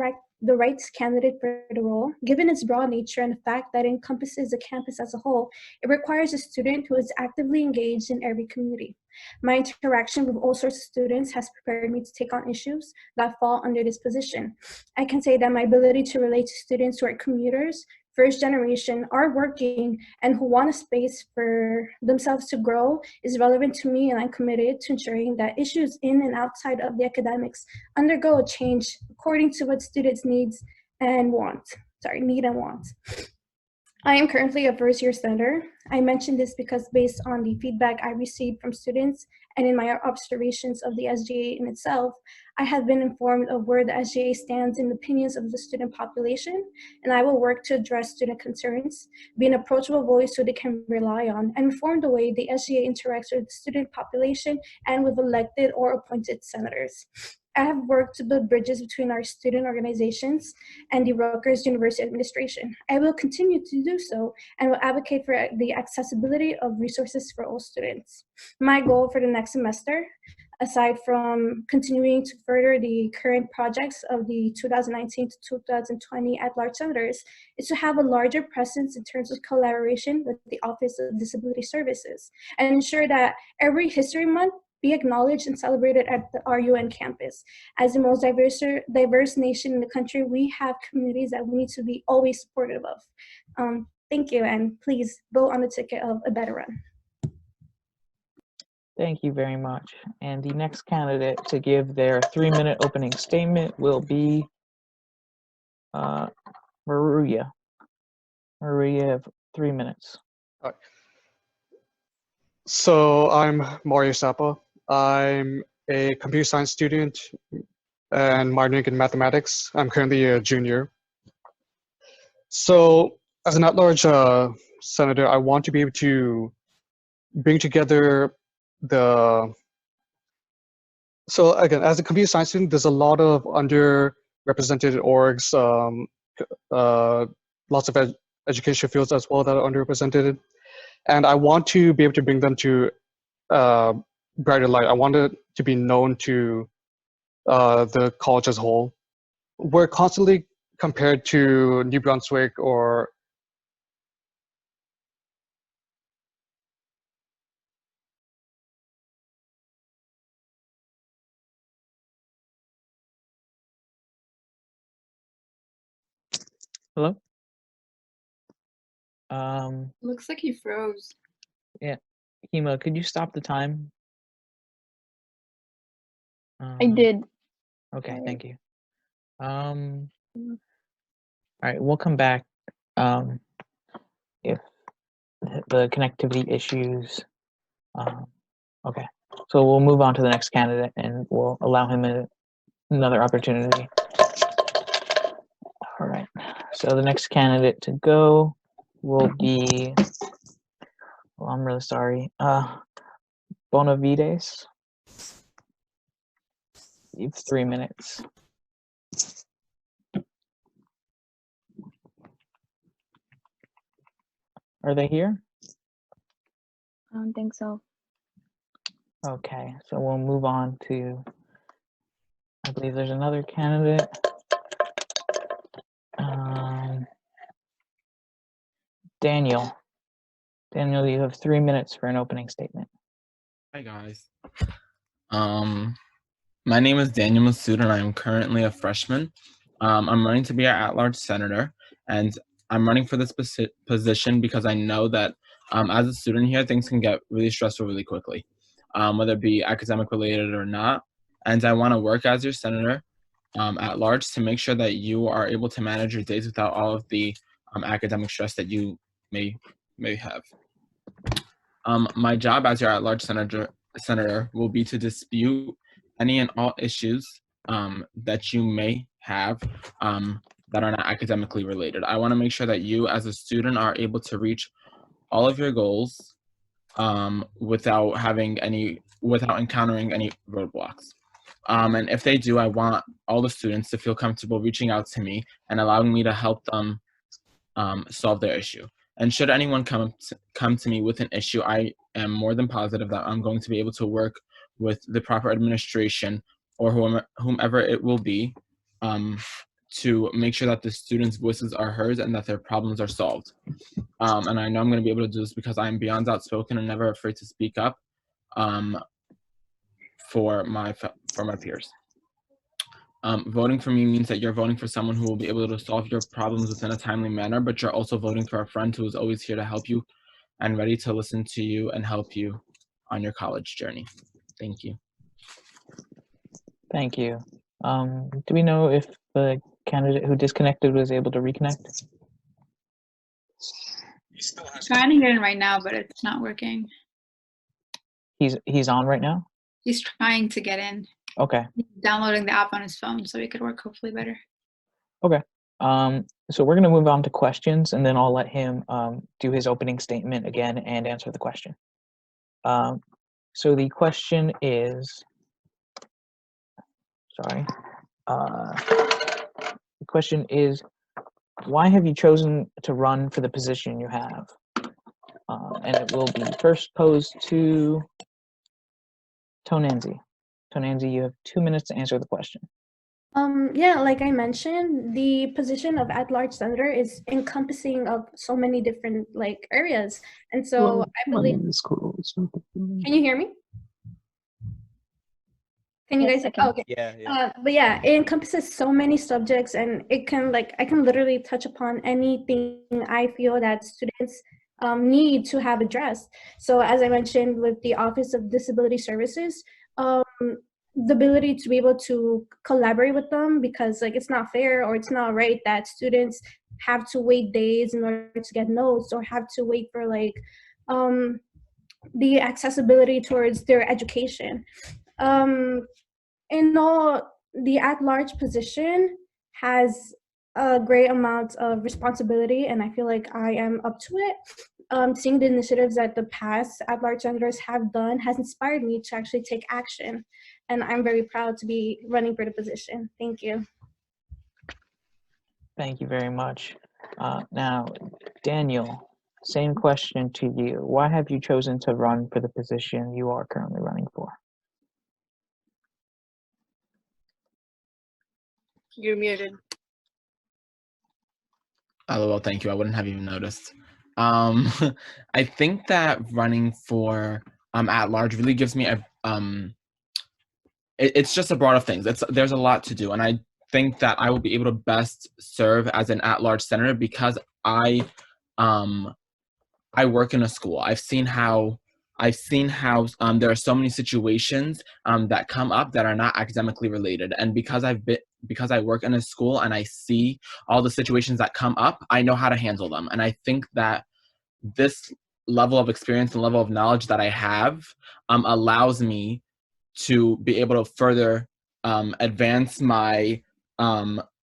right candidate for the role, given its broad nature and the fact that it encompasses the campus as a whole. It requires a student who is actively engaged in every community. My interaction with all sorts of students has prepared me to take on issues that fall under this position. I can say that my ability to relate to students who are commuters, first generation, are working, and who want a space for themselves to grow is relevant to me, and I'm committed to ensuring that issues in and outside of the academics undergo a change according to what students need and want. I am currently a first-year senator. I mention this because based on the feedback I received from students and in my observations of the SGA in itself, I have been informed of where the SGA stands in the opinions of the student population, and I will work to address student concerns, be an approachable voice so they can rely on, and reform the way the SGA interacts with the student population and with elected or appointed senators. I have worked to build bridges between our student organizations and the Rutgers University administration. I will continue to do so and will advocate for the accessibility of resources for all students. My goal for the next semester, aside from continuing to further the current projects of the 2019 to 2020 at-large senators, is to have a larger presence in terms of collaboration with the Office of Disability Services and ensure that every History Month be acknowledged and celebrated at the RUN campus. As the most diverse nation in the country, we have communities that we need to be always supportive of. Thank you, and please vote on the ticket of a better run. Thank you very much. And the next candidate to give their 3-minute opening statement will be Maruya. Maruya, you have 3 minutes. All right. So I'm Mario Sapa. I'm a computer science student and minoring in mathematics. I'm currently a junior. So as an at-large senator, I want to be able to bring together so again, as a computer science student, there's a lot of underrepresented orgs, lots of education fields as well that are underrepresented. And I want to be able to bring them to brighter light. I want it to be known to the college as a whole. We're constantly compared to New Brunswick or Hello? Looks like he froze. Yeah. Hema, could you stop the time? I did. Okay, Sorry. thank you. All right, we'll come back if the connectivity issues. Okay, so we'll move on to the next candidate and we'll allow him another opportunity. All right, so the next candidate to go will be, well, I'm really sorry, Bonavides. You have 3 minutes. Are they here? I don't think so. Okay, so we'll move on to, I believe there's another candidate. Daniel. Daniel, you have 3 minutes for an opening statement. Hi guys. My name is Daniel Massoud and I'm currently a freshman. I'm running to be our at-large senator, and I'm running for this position because I know that as a student here, things can get really stressful really quickly, whether it be academic related or not. And I want to work as your senator at large to make sure that you are able to manage your days without all of the academic stress that you may have. My job as your at-large senator will be to dispute any and all issues that you may have that are not academically related. I want to make sure that you as a student are able to reach all of your goals without encountering any roadblocks. And if they do, I want all the students to feel comfortable reaching out to me and allowing me to help them solve their issue. And should anyone come to me with an issue, I am more than positive that I'm going to be able to work with the proper administration or whomever it will be to make sure that the students' voices are heard and that their problems are solved. And I know I'm going to be able to do this because I'm beyond outspoken and never afraid to speak up for my peers. Voting for me means that you're voting for someone who will be able to solve your problems within a timely manner, but you're also voting for a friend who is always here to help you and ready to listen to you and help you on your college journey. Thank you. Thank you. Do we know if the candidate who disconnected was able to reconnect? Trying to get in right now, but it's not working. He's on right now? He's trying to get in. Okay. He's downloading the app on his phone so it could work hopefully better. Okay. So we're going to move on to questions, and then I'll let him do his opening statement again and answer the question. So the question is, sorry. The question is, why have you chosen to run for the position you have? And it will be first posed to Tonanzi. Tonanzi, you have 2 minutes to answer the question. Yeah, like I mentioned, the position of at-large senator is encompassing of so many different areas, and so I believe. Can you hear me? Can you guys? Oh, okay. Yeah. But yeah, it encompasses so many subjects, and it can I can literally touch upon anything I feel that students need to have addressed. So as I mentioned with the Office of Disability Services, the ability to be able to collaborate with them, because it's not fair or it's not right that students have to wait days in order to get notes or have to wait for the accessibility towards their education. In all, the at-large position has a great amount of responsibility, and I feel like I am up to it. Seeing the initiatives that the past at-large senators have done has inspired me to actually take action, and I'm very proud to be running for the position. Thank you. Thank you very much. Now, Daniel, same question to you. Why have you chosen to run for the position you are currently running for? You're muted. LOL, thank you. I wouldn't have even noticed. I think that running for at large really gives me a it's just a broad of things. There's a lot to do, and I think that I will be able to best serve as an at-large senator because I work in a school. I've seen how there are so many situations that come up that are not academically related, and because I work in a school and I see all the situations that come up, I know how to handle them. And I think that this level of experience and level of knowledge that I have allows me to be able to further advance my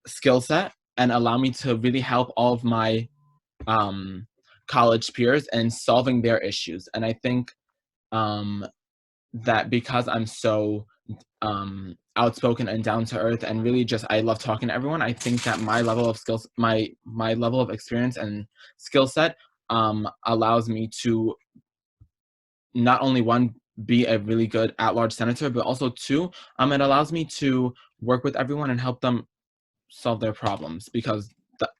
skill set and allow me to really help all of my college peers in solving their issues. And I think that because I'm so outspoken and down to earth and really just I love talking to everyone, I think that my level of skills, my level of experience and skill set allows me to not only one, be a really good at-large senator, but also two, it allows me to work with everyone and help them solve their problems, because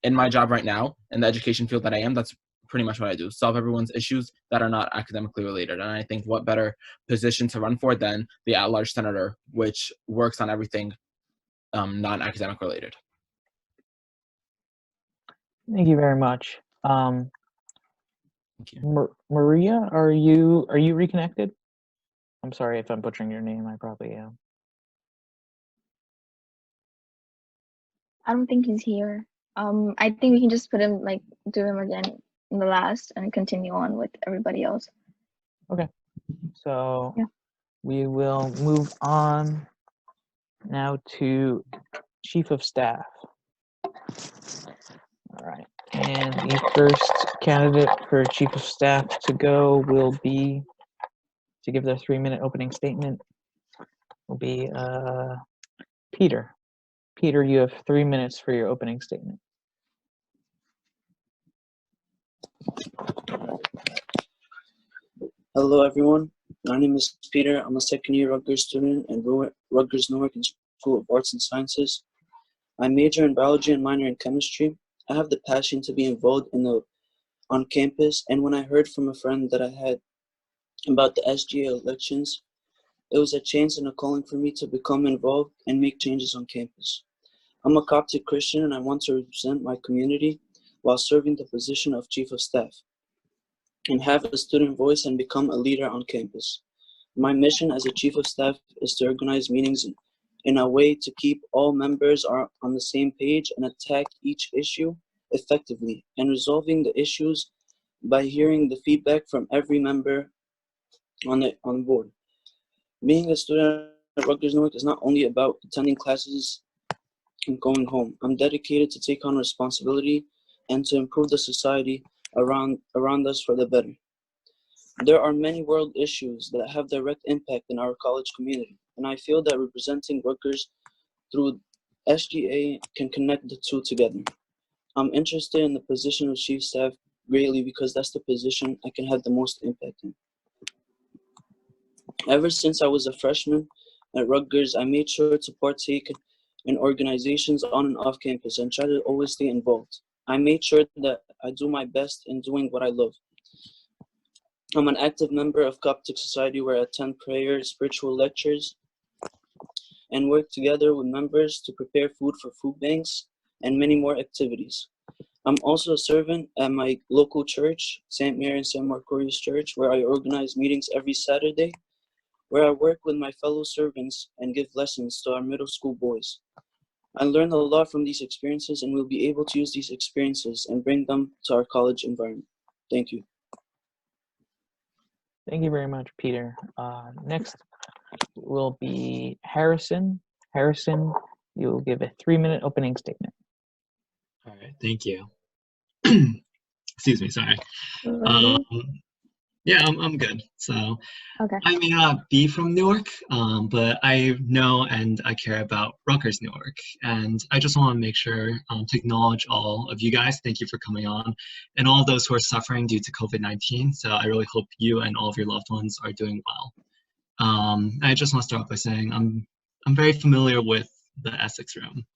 in my job right now, in the education field that I am, that's pretty much what I do, solve everyone's issues that are not academically related. And I think what better position to run for than the at-large senator, which works on everything non-academic related. Thank you very much. Maria, are you reconnected? I'm sorry if I'm butchering your name. I probably am. I don't think he's here. I think we can just put him, like, do him again in the last and continue on with everybody else. Okay. So yeah, we will move on now to Chief of Staff. All right. And the first candidate for Chief of Staff to go will be, to give their 3-minute opening statement, will be Peter. Peter, you have 3 minutes for your opening statement. Hello, everyone. My name is Peter. I'm a second-year Rutgers student in Rutgers Newark School of Arts and Sciences. I major in biology and minor in chemistry. I have the passion to be involved on campus, and when I heard from a friend that I had about the SGA elections, it was a chance and a calling for me to become involved and make changes on campus. I'm a Coptic Christian, and I want to represent my community while serving the position of Chief of Staff and have a student voice and become a leader on campus. My mission as a Chief of Staff is to organize meetings in a way to keep all members are on the same page and attack each issue effectively, and resolving the issues by hearing the feedback from every member on the board. Being a student at Rutgers Newark is not only about attending classes and going home. I'm dedicated to take on responsibility and to improve the society around us for the better. There are many world issues that have direct impact in our college community, and I feel that representing Rutgers through SGA can connect the two together. I'm interested in the position of Chief Staff greatly because that's the position I can have the most impact in. Ever since I was a freshman at Rutgers, I made sure to partake in organizations on and off campus and try to always stay involved. I made sure that I do my best in doing what I love. I'm an active member of Coptic Society where I attend prayer, spiritual lectures, and work together with members to prepare food for food banks and many more activities. I'm also a servant at my local church, St. Mary and St. Marcorius Church, where I organize meetings every Saturday, where I work with my fellow servants and give lessons to our middle school boys. I learned a lot from these experiences and will be able to use these experiences and bring them to our college environment. Thank you. Thank you very much, Peter. Next will be Harrison. Harrison, you will give a 3-minute opening statement. All right, thank you. Excuse me, sorry. Yeah, I'm good. So Okay. I may not be from Newark, but I know and I care about Rutgers Newark. And I just want to make sure to acknowledge all of you guys. Thank you for coming on, and all of those who are suffering due to COVID-19. So I really hope you and all of your loved ones are doing well. I just want to start off by saying I'm very familiar with the Essex Room.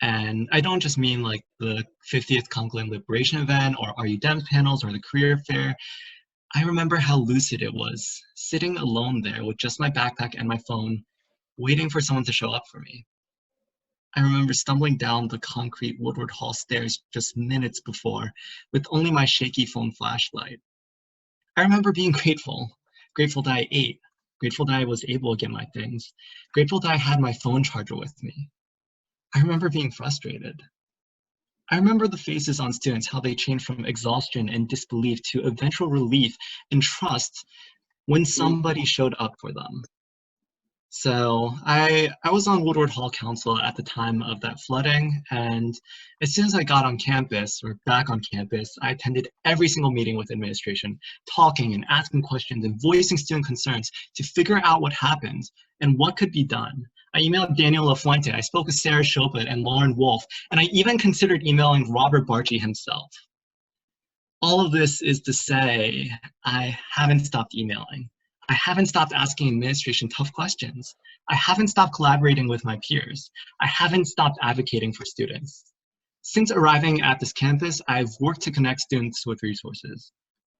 And I don't just mean like the 50th Congolese Liberation event or Are You Dems panels or the career fair. I remember how lucid it was, sitting alone there with just my backpack and my phone, waiting for someone to show up for me. I remember stumbling down the concrete Woodward Hall stairs just minutes before, with only my shaky phone flashlight. I remember being grateful that I ate, grateful that I was able to get my things, grateful that I had my phone charger with me. I remember being frustrated. I remember the faces on students, how they changed from exhaustion and disbelief to eventual relief and trust when somebody showed up for them. So I was on Woodward Hall Council at the time of that flooding, and as soon as I got on campus, or back on campus, I attended every single meeting with administration, talking and asking questions and voicing student concerns to figure out what happened and what could be done. I emailed Daniel LaFuente, I spoke with Sarah Chopin and Lauren Wolf, and I even considered emailing Robert Barchi himself. All of this is to say, I haven't stopped emailing. I haven't stopped asking administration tough questions. I haven't stopped collaborating with my peers. I haven't stopped advocating for students. Since arriving at this campus, I've worked to connect students with resources.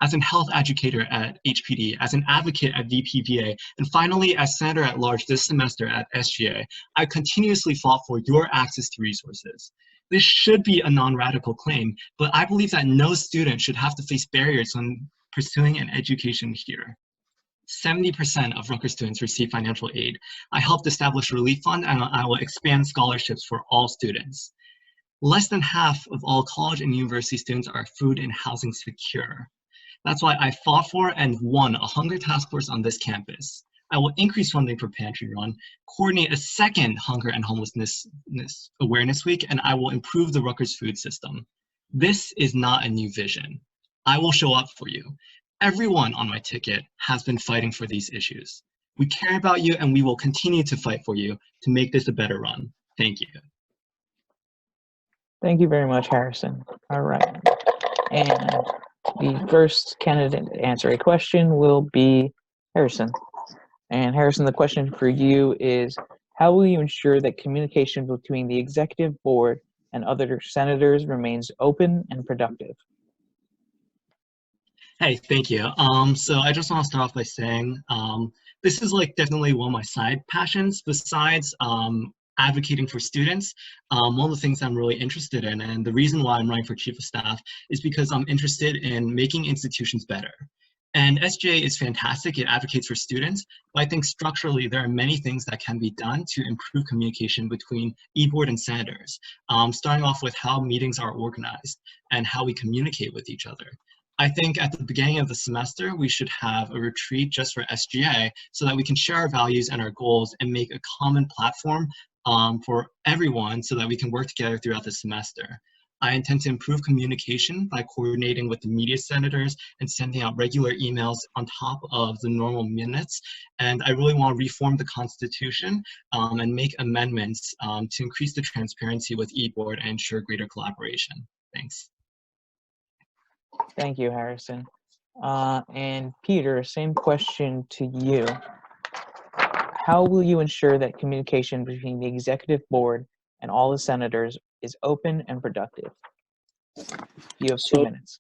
As a health educator at HPD, as an advocate at VPVA, and finally as senator at large this semester at SGA, I continuously fought for your access to resources. This should be a non-radical claim, but I believe that no student should have to face barriers when pursuing an education here. 70% of Rutgers students receive financial aid. I helped establish a relief fund, and I will expand scholarships for all students. Less than half of all college and university students are food and housing secure. That's why I fought for and won a hunger task force on this campus. I will increase funding for Pantry Run, coordinate a second Hunger and Homelessness Awareness Week, and I will improve the Rutgers food system. This is not a new vision. I will show up for you. Everyone on my ticket has been fighting for these issues. We care about you and we will continue to fight for you to make this a better run. Thank you. Thank you very much, Harrison. All right. And the first candidate to answer a question will be Harrison. And Harrison, the question for you is, how will you ensure that communication between the executive board and other senators remains open and productive? Hey, thank you. So I just want to start off by saying this is like definitely one of my side passions besides advocating for students. One of the things I'm really interested in, and the reason why I'm running for chief of staff, is because I'm interested in making institutions better. And SGA is fantastic, it advocates for students, but I think structurally there are many things that can be done to improve communication between e-board and senators, starting off with how meetings are organized and how we communicate with each other. I think at the beginning of the semester, we should have a retreat just for SGA so that we can share our values and our goals and make a common platform for everyone so that we can work together throughout the semester. I intend to improve communication by coordinating with the media senators and sending out regular emails on top of the normal minutes. And I really want to reform the Constitution and make amendments to increase the transparency with eBoard and ensure greater collaboration. Thanks. Thank you, Harrison. And Peter, same question to you. How will you ensure that communication between the executive board and all the senators is open and productive? You have 2 minutes.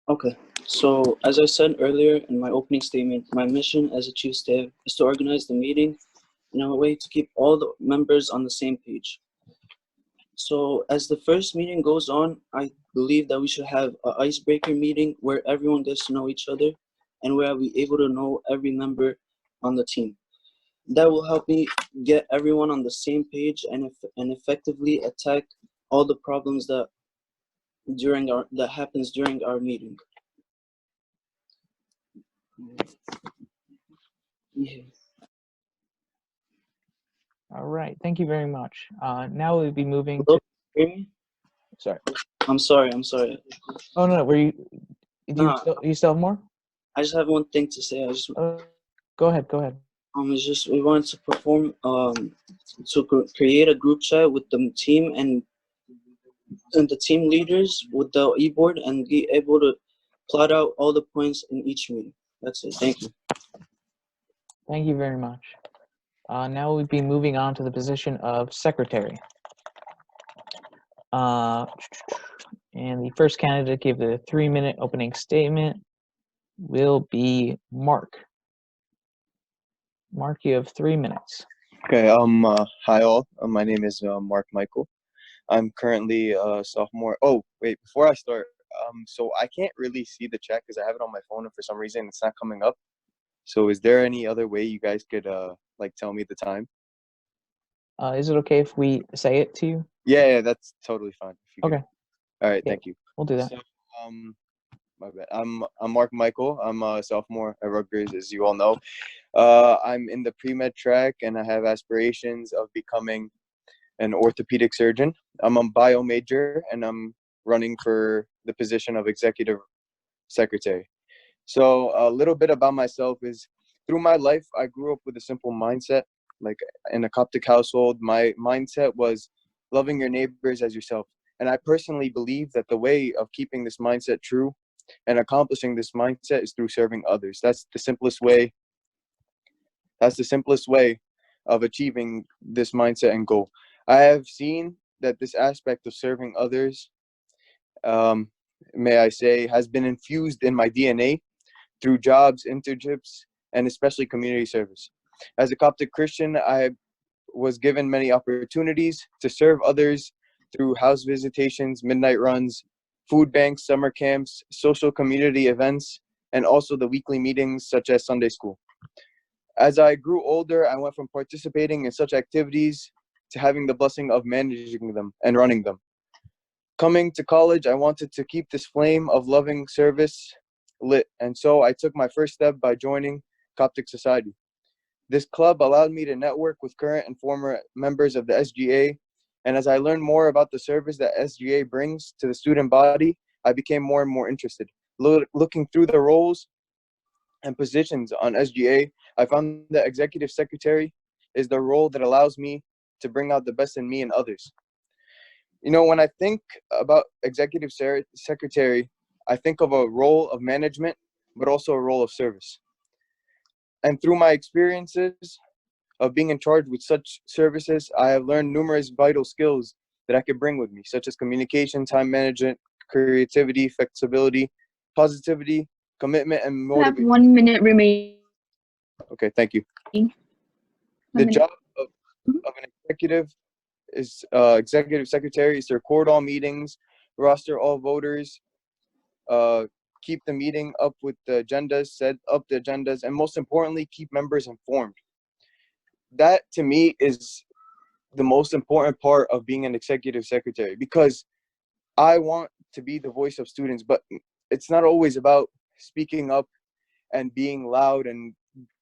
Okay, so as I said earlier in my opening statement, my mission as a chief staff is to organize the meeting in a way to keep all the members on the same page. So as the first meeting goes on, I believe that we should have an icebreaker meeting where everyone gets to know each other and where we're able to know every member on the team. That will help me get everyone on the same page and effectively attack all the problems that happens during our meeting. Yeah. All right, thank you very much. Now we'll be moving Hello? to. Hear me? Sorry. I'm sorry. Oh no, were you? You still have more? I just have one thing to say. Go ahead. It's just we wanted to perform to create a group chat with the team and the team leaders with the e-board and be able to plot out all the points in each meeting. That's it. Thank you. Thank you very much. Now we'd be moving on to the position of secretary. And the first candidate to give the 3-minute opening statement will be Mark. Mark, you have 3 minutes. Okay, hi all. My name is Mark Michael. I'm currently a sophomore. Oh, wait, before I start, so I can't really see the chat because I have it on my phone and for some reason it's not coming up. So is there any other way you guys could like tell me the time? Is it okay if we say it to you? Yeah, that's totally fine. If you could. Okay. All right, Yeah, thank you. we'll do that. So, my bad. I'm Mark Michael. I'm a sophomore at Rutgers, as you all know. I'm in the pre-med track and I have aspirations of becoming an orthopedic surgeon. I'm a bio major and I'm running for the position of executive secretary. So a little bit about myself is through my life, I grew up with a simple mindset. Like in a Coptic household, my mindset was loving your neighbors as yourself. And I personally believe that the way of keeping this mindset true and accomplishing this mindset is through serving others. That's the simplest way of achieving this mindset and goal. I have seen that this aspect of serving others, may I say, has been infused in my DNA through jobs, internships, and especially community service. As a Coptic Christian, I was given many opportunities to serve others through house visitations, midnight runs, food banks, summer camps, social community events, and also the weekly meetings such as Sunday school. As I grew older, I went from participating in such activities to having the blessing of managing them and running them. Coming to college, I wanted to keep this flame of loving service lit, and so I took my first step by joining Coptic Society. This club allowed me to network with current and former members of the SGA, and as I learned more about the service that SGA brings to the student body, I became more and more interested. Looking through the roles and positions on SGA, I found that executive secretary is the role that allows me to bring out the best in me and others. You know, when I think about executive secretary, I think of a role of management, but also a role of service. And through my experiences of being in charge with such services, I have learned numerous vital skills that I could bring with me, such as communication, time management, creativity, flexibility, positivity, commitment, and You have motivation. 1 minute remaining. Okay, thank you. The job of an executive secretary is to record all meetings, roster all voters, keep the meeting up with the agendas, set up the agendas, and most importantly, keep members informed. That to me is the most important part of being an executive secretary, because I want to be the voice of students, but it's not always about speaking up and being loud and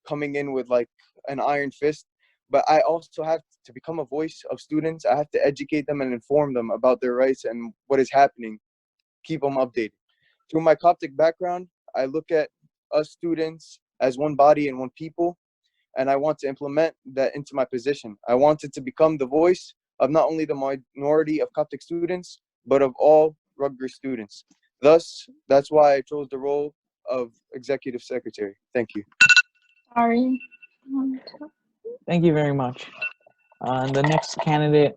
coming in with like an iron fist, but I also have to become a voice of students. I have to educate them and inform them about their rights and what is happening, keep them updated. Through my Coptic background, I look at us students as one body and one people, and I want to implement that into my position. I wanted to become the voice of not only the minority of Coptic students, but of all Rutgers students. Thus, that's why I chose the role of executive secretary. Thank you. Sorry. Thank you very much. The next candidate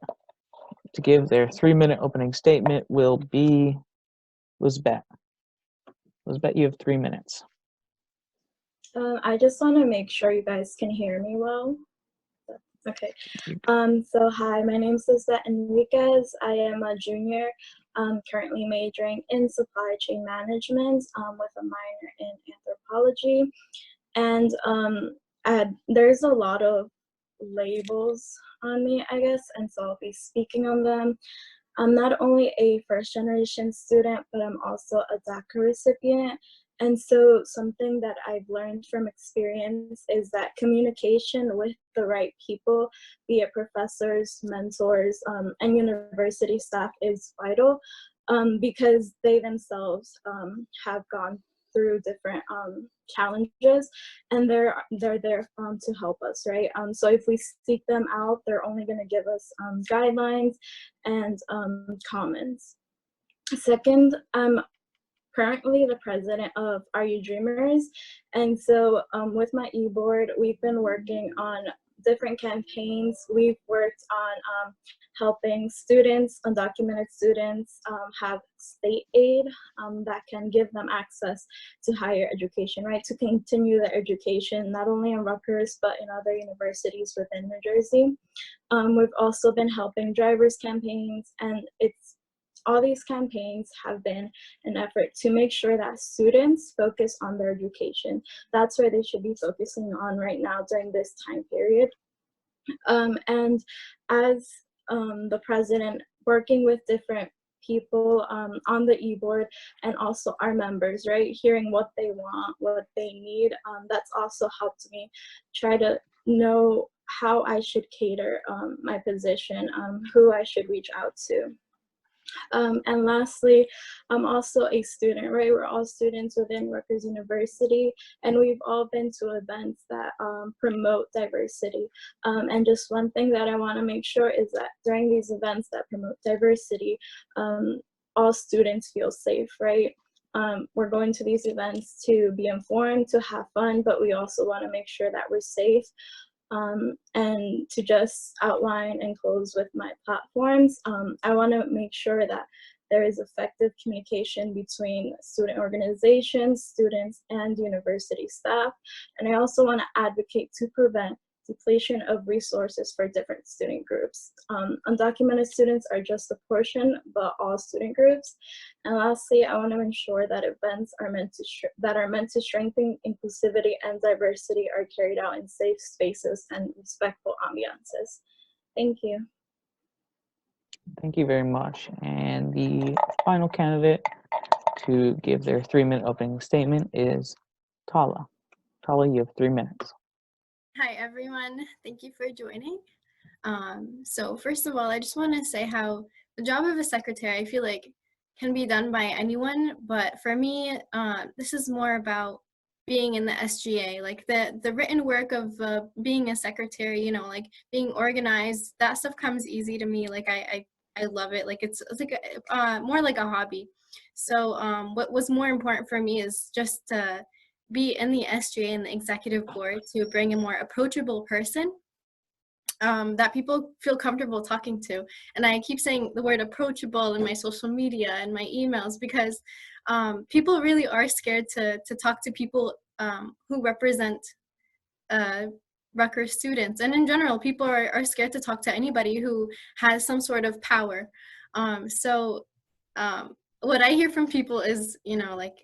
to give their 3-minute opening statement will be Lisbeth. Lisbeth, you have 3 minutes. I just want to make sure you guys can hear me well. Okay. So hi, my name is Lisbeth Enriquez. I am a junior, currently majoring in supply chain management with a minor in anthropology. And there's a lot of labels on me, I guess, and so I'll be speaking on them. I'm not only a first-generation student, but I'm also a DACA recipient. And so something that I've learned from experience is that communication with the right people, be it professors, mentors, and university staff, is vital because they themselves have gone through different challenges, and they're there to help us, right? So if we seek them out, they're only going to give us guidelines and comments. Second, I'm currently the president of Are You Dreamers, and so with my e-board, we've been working on different campaigns. We've worked on helping students, undocumented students, have state aid that can give them access to higher education, right? To continue their education, not only in Rutgers, but in other universities within New Jersey. We've also been helping drivers campaigns, and all these campaigns have been an effort to make sure that students focus on their education. That's where they should be focusing on right now during this time period. And as the president, working with different people on the e-board and also our members, right? Hearing what they want, what they need, that's also helped me try to know how I should cater my position, who I should reach out to. And lastly, I'm also a student, right? We're all students within Rutgers University, and we've all been to events that promote diversity. And just one thing that I want to make sure is that during these events that promote diversity, all students feel safe, right? We're going to these events to be informed, to have fun, but we also want to make sure that we're safe. And to just outline and close with my platforms, I want to make sure that there is effective communication between student organizations, students, and university staff. And I also want to advocate to prevent depletion of resources for different student groups. Undocumented students are just a portion, but all student groups. And lastly, I want to ensure that events are meant to strengthen inclusivity and diversity are carried out in safe spaces and respectful ambiances. Thank you. Thank you very much. And the final candidate to give their 3-minute opening statement is Tala. Tala, you have 3 minutes. Hi, everyone. Thank you for joining. So first of all, I just want to say how the job of a secretary, I feel like, can be done by anyone. But for me, this is more about being in the SGA, like the written work of being a secretary, you know, like being organized, that stuff comes easy to me. Like I love it. Like it's like more like a hobby. So what was more important for me is just to be in the SGA and the executive board to bring a more approachable person that people feel comfortable talking to. And I keep saying the word approachable in my social media and my emails because people really are scared to talk to people who represent Rutgers students. And in general, people are scared to talk to anybody who has some sort of power. What I hear from people is, you know, like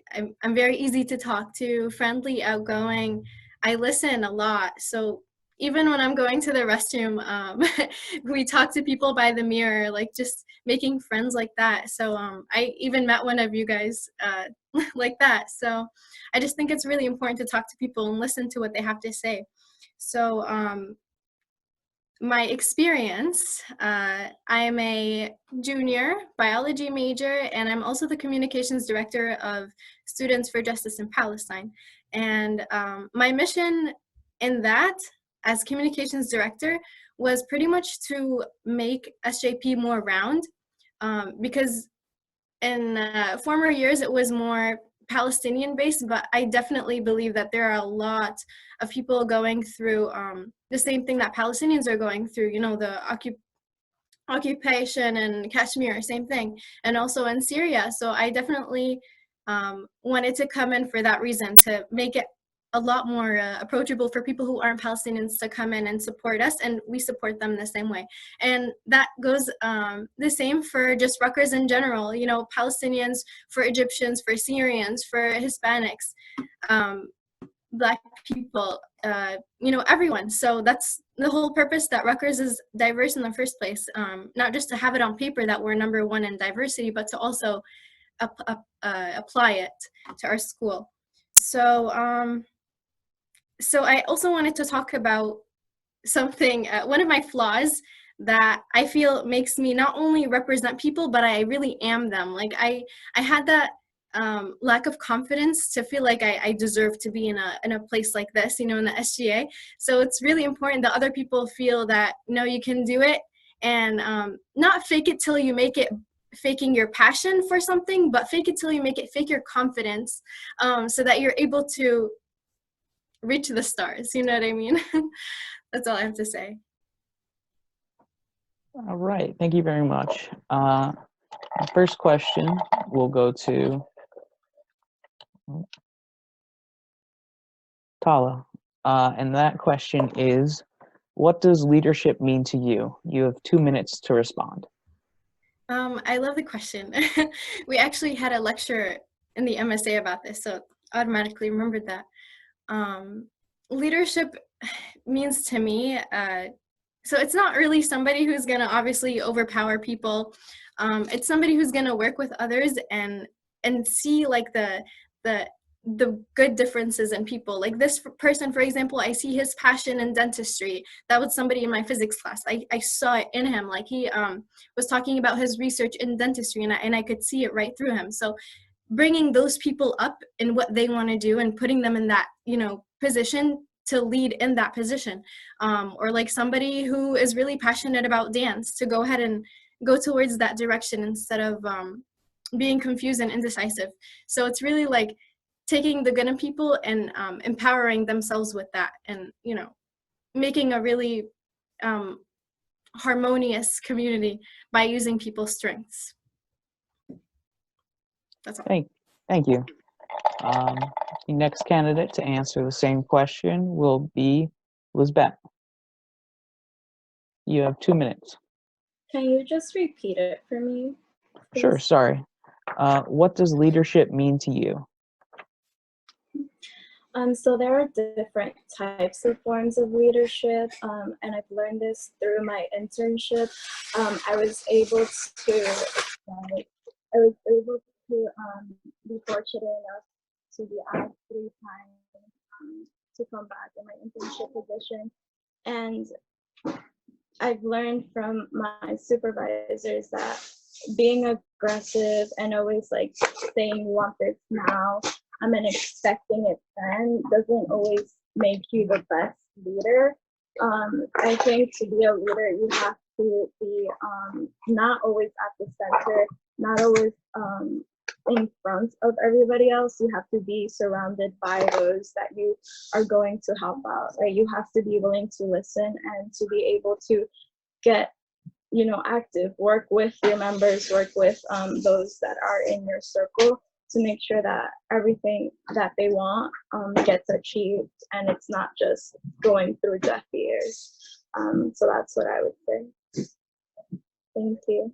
I'm very easy to talk to, friendly, outgoing. I listen a lot. So even when I'm going to the restroom, we talk to people by the mirror, like just making friends like that. So I even met one of you guys like that. So I just think it's really important to talk to people and listen to what they have to say. So my experience, I'm a junior biology major, and I'm also the communications director of Students for Justice in Palestine. And my mission in that, as communications director, was pretty much to make SJP more round, because in former years it was more Palestinian based, but I definitely believe that there are a lot of people going through the same thing that Palestinians are going through, you know, the occupation in Kashmir, same thing, and also in Syria. So I definitely wanted to come in for that reason, to make it a lot more approachable for people who aren't Palestinians to come in and support us, and we support them the same way. And that goes the same for just Rutgers in general, you know, Palestinians, for Egyptians, for Syrians, for Hispanics, Black people, you know, everyone. So that's the whole purpose, that Rutgers is diverse in the first place, not just to have it on paper that we're #1 in diversity, but to also apply it to our school. So I also wanted to talk about something, one of my flaws that I feel makes me not only represent people, but I really am them. Like I had that lack of confidence to feel like I deserve to be in a place like this, you know, in the SGA. So it's really important that other people feel that, no, you can do it, and not fake it till you make it, faking your passion for something, but fake it till you make it, fake your confidence, so that you're able to reach the stars, you know what I mean? That's all I have to say. All right, thank you very much. First question will go to Tala, and that question is, what does leadership mean to you? You have 2 minutes to respond. I love the question. We actually had a lecture in the MSA about this, so automatically remembered that. Leadership means to me, so it's not really somebody who's gonna obviously overpower people. It's somebody who's gonna work with others and see like the good differences in people. Like this person, for example, I see his passion in dentistry. That was somebody in my physics class. I saw it in him. Like he was talking about his research in dentistry, and I could see it right through him. So bringing those people up in what they want to do and putting them in that, you know, position to lead in that position, or like somebody who is really passionate about dance to go ahead and go towards that direction instead of being confused and indecisive. So it's really like taking the good in people and empowering themselves with that, and, you know, making a really harmonious community by using people's strengths. That's all. Thank you. The next candidate to answer the same question will be Lisbeth. You have 2 minutes. Can you just repeat it for me? Sure, sorry. What does leadership mean to you? So there are different types of forms of leadership, and I've learned this through my internship. I was able to be fortunate enough to be asked 3 times to come back in my internship position, and I've learned from my supervisors that being aggressive and always like saying you want this now, and expecting it then doesn't always make you the best leader. I think to be a leader, you have to be not always at the center, not always in front of everybody else. You have to be surrounded by those that you are going to help out, right? You have to be willing to listen and to be able to get, you know, active, work with your members, work with those that are in your circle to make sure that everything that they want gets achieved, and it's not just going through deaf ears. So that's what I would say. Thank you.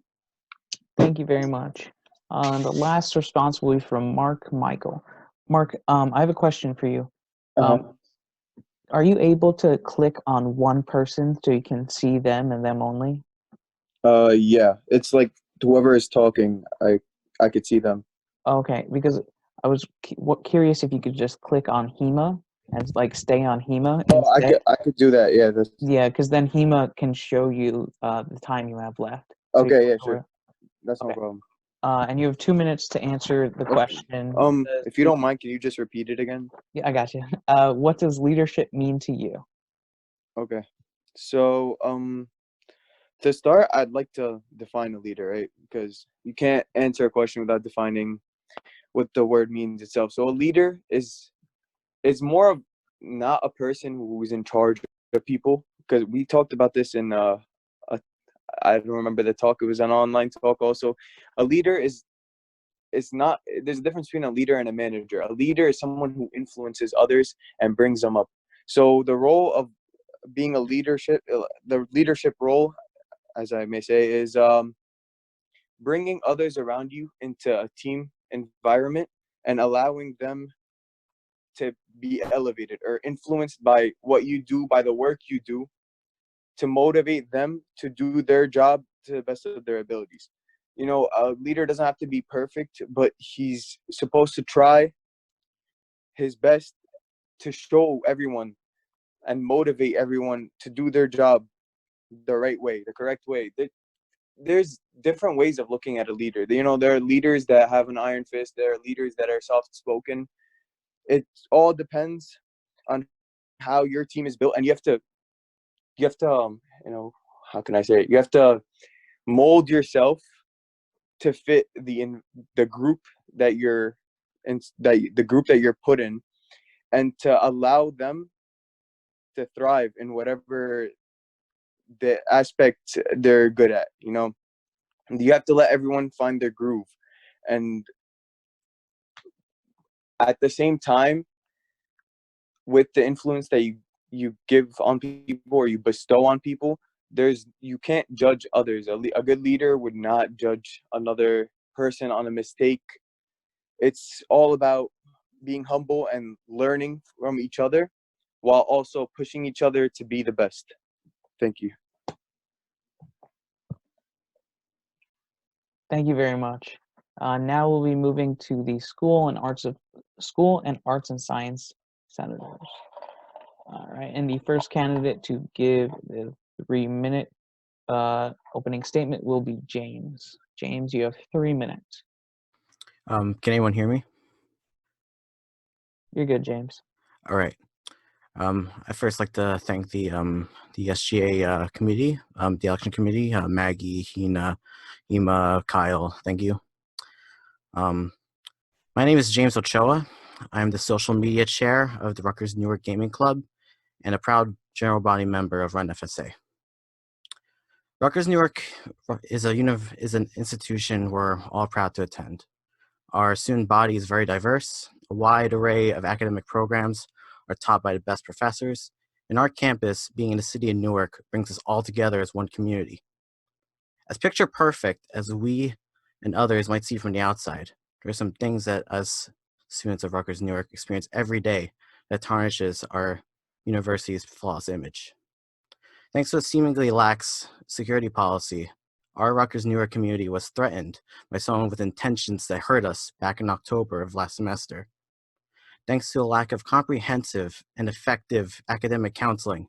Thank you very much. The last response will be from Mark Michael. Mark, I have a question for you. Are you able to click on one person so you can see them and them only? Yeah, it's like whoever is talking, I could see them. Okay, because I was curious if you could just click on HEMA and like stay on HEMA. Oh, I could do that. Yeah, yeah, because then HEMA can show you the time you have left. So okay, yeah, sure. That's no problem. And you have 2 minutes to answer the question. If you don't mind, can you just repeat it again? Yeah, I got you. What does leadership mean to you? Okay, so to start, I'd like to define a leader, right? Because you can't answer a question without defining what the word means itself. So a leader is more of not a person who's in charge of people, because we talked about this in I don't remember the talk. It was an online talk also. A leader is not, there's a difference between a leader and a manager. A leader is someone who influences others and brings them up. So the role of being the leadership role, as I may say, is bringing others around you into a team environment and allowing them to be elevated or influenced by what you do, by the work you do, to motivate them to do their job to the best of their abilities. You know, a leader doesn't have to be perfect, but he's supposed to try his best to show everyone and motivate everyone to do their job the right way, the correct way. there's different ways of looking at a leader. You know, there are leaders that have an iron fist. There are leaders that are soft-spoken. It all depends on how your team is built, and you have to you know, how can I say it? You have to mold yourself to fit the group that you're in, the group that you're put in, and to allow them to thrive in whatever the aspect they're good at. You know, you have to let everyone find their groove, and at the same time, with the influence that you give on people or you bestow on people, you can't judge others. A good leader would not judge another person on a mistake. It's all about being humble and learning from each other while also pushing each other to be the best. Thank you. Thank you very much. Now we'll be moving to the School and Arts and Science senators. All right, and the first candidate to give the 3-minute opening statement will be James. James, you have 3 minutes. Can anyone hear me? You're good, James. All right. I first like to thank the SGA committee, the election committee, Maggie, Hina, Ima, Kyle. Thank you. My name is James Ochoa. I'm the social media chair of the Rutgers Newark Gaming Club and a proud general body member of Run FSA. Rutgers Newark is an institution we're all proud to attend. Our student body is very diverse. A wide array of academic programs are taught by the best professors, and our campus, being in the city of Newark, brings us all together as one community. As picture perfect as we and others might see from the outside, there are some things that us students of Rutgers Newark experience every day that tarnishes our university's flawless image. Thanks to a seemingly lax security policy, our Rutgers Newark community was threatened by someone with intentions that hurt us back in October of last semester. Thanks to a lack of comprehensive and effective academic counseling,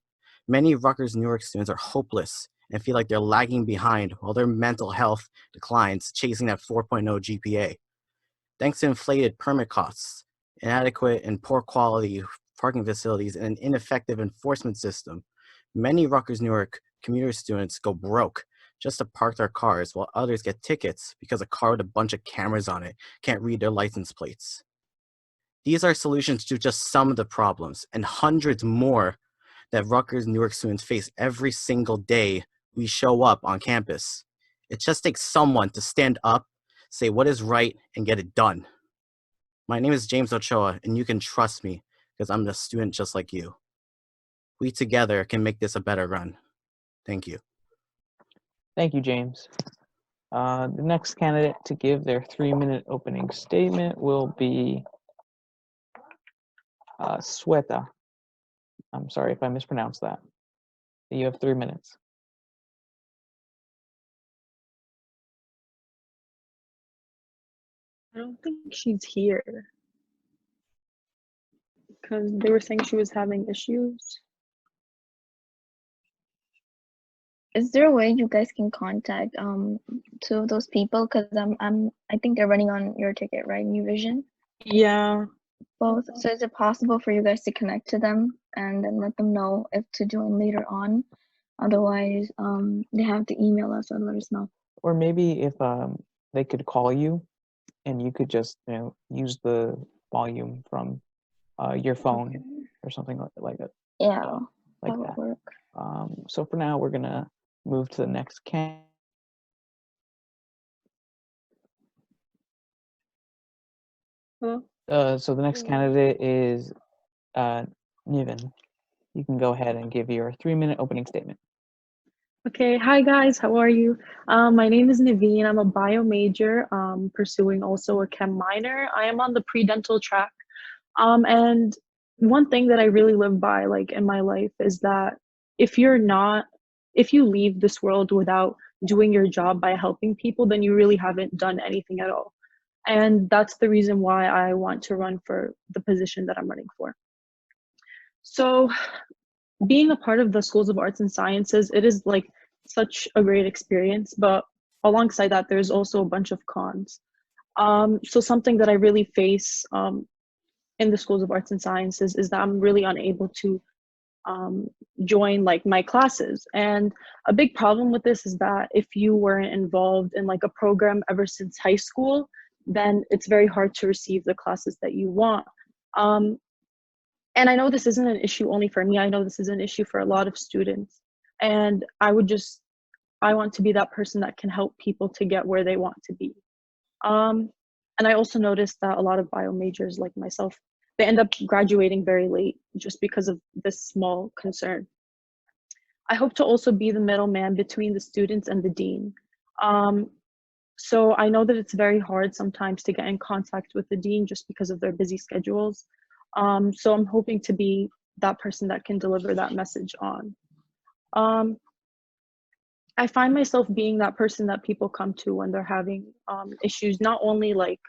many Rutgers Newark students are hopeless and feel like they're lagging behind while their mental health declines, chasing that 4.0 GPA. Thanks to inflated permit costs, inadequate and poor quality parking facilities, and an ineffective enforcement system, many Rutgers Newark commuter students go broke just to park their cars, while others get tickets because a car with a bunch of cameras on it can't read their license plates. These are solutions to just some of the problems, and hundreds more that Rutgers Newark students face every single day we show up on campus. It just takes someone to stand up, say what is right, and get it done. My name is James Ochoa, and you can trust me because I'm a student just like you. We together can make this a better run. Thank you. Thank you, James. The next candidate to give their 3-minute opening statement will be Sweta. I'm sorry if I mispronounced that. You have 3 minutes. I don't think she's here because they were saying she was having issues. Is there a way you guys can contact two of those people? Because I think they're running on your ticket, right? New Vision? Yeah. Both. So is it possible for you guys to connect to them and then let them know if to join later on? Otherwise, they have to email us and let us know. Or maybe if they could call you and you could just use the volume from your phone or something like that. Yeah, like that would work. So for now, we're gonna move to the next So the next candidate is Niven. You can go ahead and give your 3-minute opening statement. Okay, hi guys, how are you? My name is Naveen. I'm a bio major, pursuing also a chem minor. I am on the pre-dental track. And one thing that I really live by, like in my life, is that if you leave this world without doing your job by helping people, then you really haven't done anything at all. And that's the reason why I want to run for the position that I'm running for. So being a part of the Schools of Arts and Sciences, it is like such a great experience, but alongside that, there's also a bunch of cons. So something that I really face in the schools of arts and sciences is that I'm really unable to join like my classes. And a big problem with this is that if you weren't involved in like a program ever since high school, then it's very hard to receive the classes that you want. And I know this isn't an issue only for me. I know this is an issue for a lot of students. And I want to be that person that can help people to get where they want to be. And I also noticed that a lot of bio majors like myself, they end up graduating very late just because of this small concern. I hope to also be the middleman between the students and the dean. So I know that it's very hard sometimes to get in contact with the dean just because of their busy schedules. So I'm hoping to be that person that can deliver that message on. I find myself being that person that people come to when they're having issues, not only like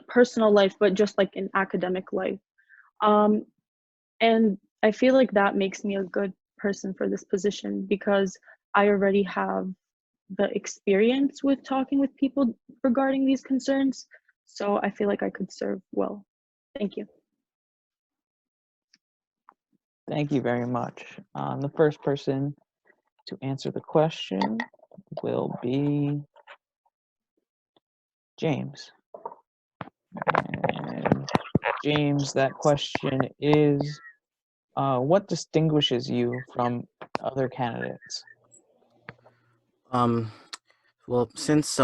personal life, but just like in academic life. And I feel like that makes me a good person for this position because I already have the experience with talking with people regarding these concerns. So I feel like I could serve well. Thank you. Thank you very much. The first person to answer the question will be James. And James, that question is, what distinguishes you from other candidates? Well, since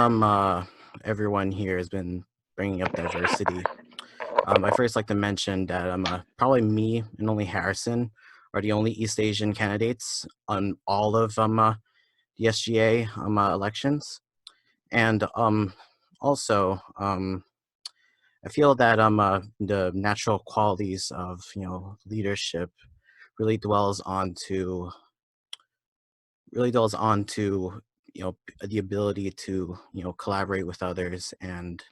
everyone here has been bringing up diversity, I first like to mention that probably me and only Harrison are the only East Asian candidates on all of the SGA elections, and also I feel that the natural qualities of leadership really dwells onto the ability to collaborate with others and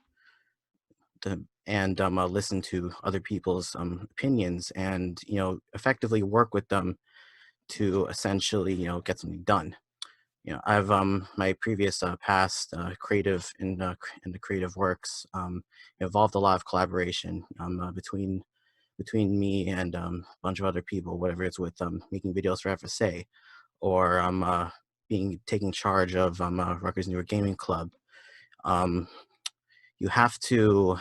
listen to other people's opinions and effectively work with them to essentially get something done. I've my previous past creative in the creative works involved a lot of collaboration between me and a bunch of other people, whatever it's with making videos for FSA or taking charge of Rutgers Newer Gaming Club. You have to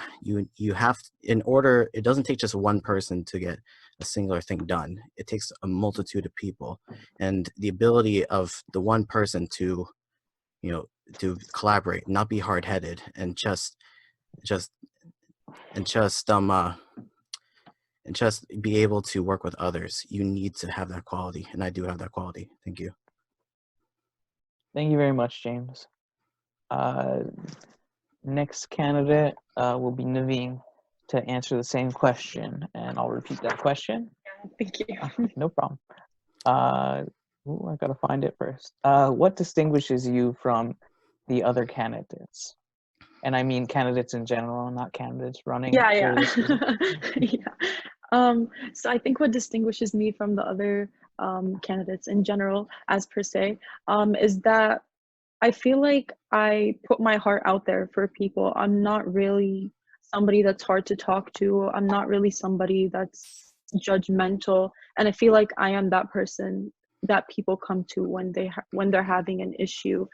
in order, it doesn't take just one person to get a singular thing done. It takes a multitude of people, and the ability of the one person to to collaborate, not be hard-headed, and just be able to work with others. You need to have that quality, and I do have that quality. Thank you. Thank you very much, James. Next candidate will be Naveen to answer the same question, and I'll repeat that question. Thank you. No problem. I gotta find it first. What distinguishes you from the other candidates? And I mean candidates in general, not candidates running. Yeah. So I think what distinguishes me from the other candidates in general, as per se, is that I feel like I put my heart out there for people. I'm not really somebody that's hard to talk to. I'm not really somebody that's judgmental, and I feel like I am that person that people come to when they're having an issue.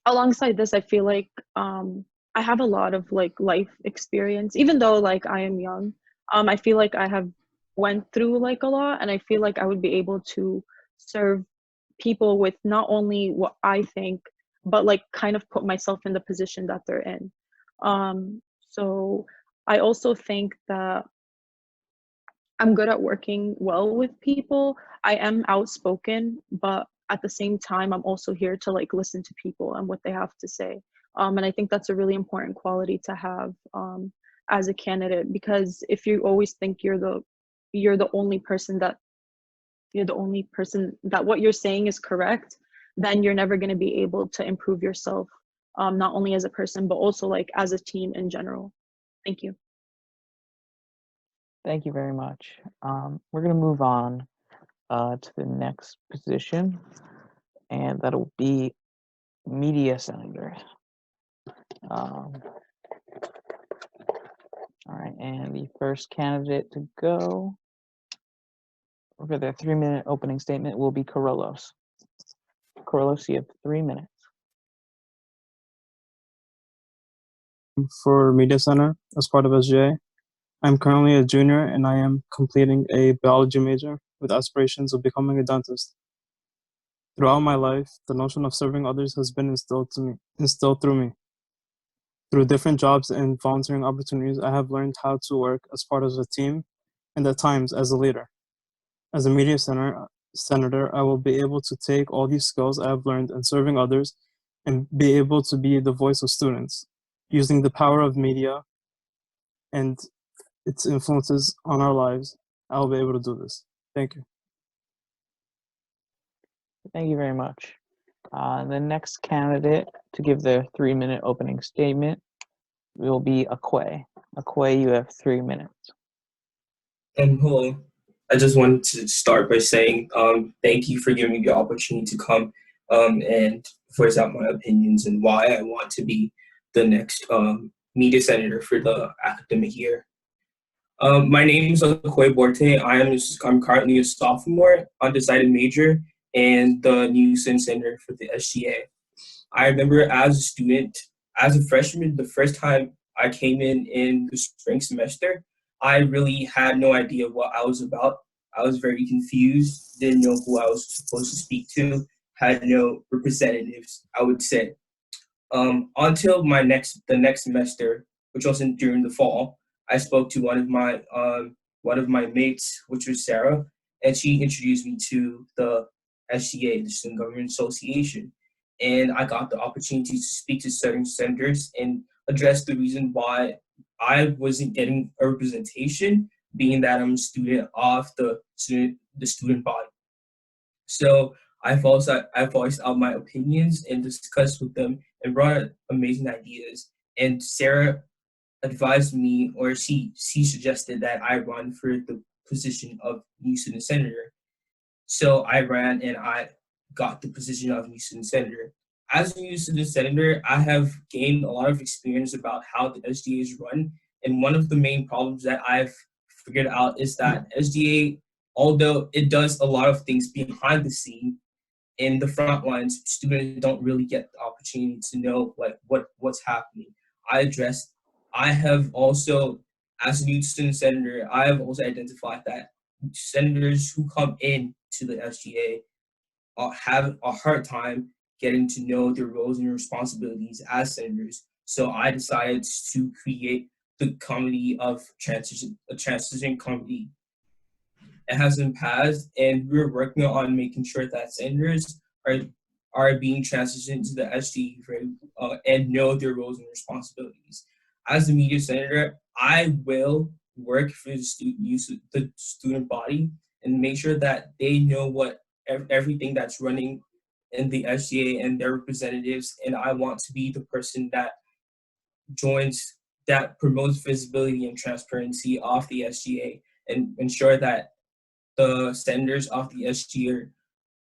Alongside this, I feel like I have a lot of like life experience, even though like I am young. I feel like I have went through like a lot, and I feel like I would be able to serve people with not only what I think, but like kind of put myself in the position that they're in. So I also think that I'm good at working well with people. I am outspoken, but at the same time, I'm also here to like listen to people and what they have to say. And I think that's a really important quality to have as a candidate, because if you always think you're the only person that what you're saying is correct, then you're never going to be able to improve yourself, not only as a person, but also like as a team in general. Thank you. Thank you very much. We're going to move on to the next position. and that'll be media senator. All right, and the first candidate to go for their 3-minute opening statement will be Carollos. Carollos, you have 3 minutes. For Media Center as part of SGA. I'm currently a junior and I am completing a biology major with aspirations of becoming a dentist. Throughout my life, the notion of serving others has been instilled through me. Through different jobs and volunteering opportunities, I have learned how to work as part of a team and at times as a leader. As a media senator, I will be able to take all these skills I have learned in serving others and be able to be the voice of students, using the power of media and its influences on our lives. I'll be able to do this. Thank you. Thank you very much. The next candidate to give their 3-minute opening statement will be Akwe. Akwe, you have 3 minutes. Hello. I just wanted to start by saying thank you for giving me the opportunity to come and voice out my opinions and why I want to be the next media senator for the academic year. My name is Akwe Borte. I'm currently a sophomore, undecided major, and the new student senator for the SGA. I remember as a student, as a freshman, the first time I came in the spring semester, I really had no idea what I was about. I was very confused, didn't know who I was supposed to speak to, had no representatives, I would say. Until the next semester, which was during the fall, I spoke to one of my mates, which was Sarah, and she introduced me to the SGA, the Student Government Association, and I got the opportunity to speak to certain senators and address the reason why I wasn't getting a representation, being that I'm a student of the student body. So I voiced out my opinions and discussed with them and brought up amazing ideas. And Sarah advised me, or she suggested that I run for the position of new student senator. So I ran and I got the position of new student senator. As a new student senator, I have gained a lot of experience about how the SGA is run. And one of the main problems that I've figured out is that SGA, although it does a lot of things behind the scene, in the front lines, students don't really get the opportunity to know what's happening. I have also, as a new student senator, I have also identified that senators who come in to the SGA have a hard time getting to know their roles and responsibilities as senators. So I decided to create the committee of a transition committee. It hasn't passed, and we're working on making sure that senators are being transitioned to the SGA and know their roles and responsibilities. As a media senator, I will work for the student body and make sure that they know what everything that's running in the SGA and their representatives. And I want to be the person that promotes visibility and transparency of the SGA and ensure that the senators of the SGA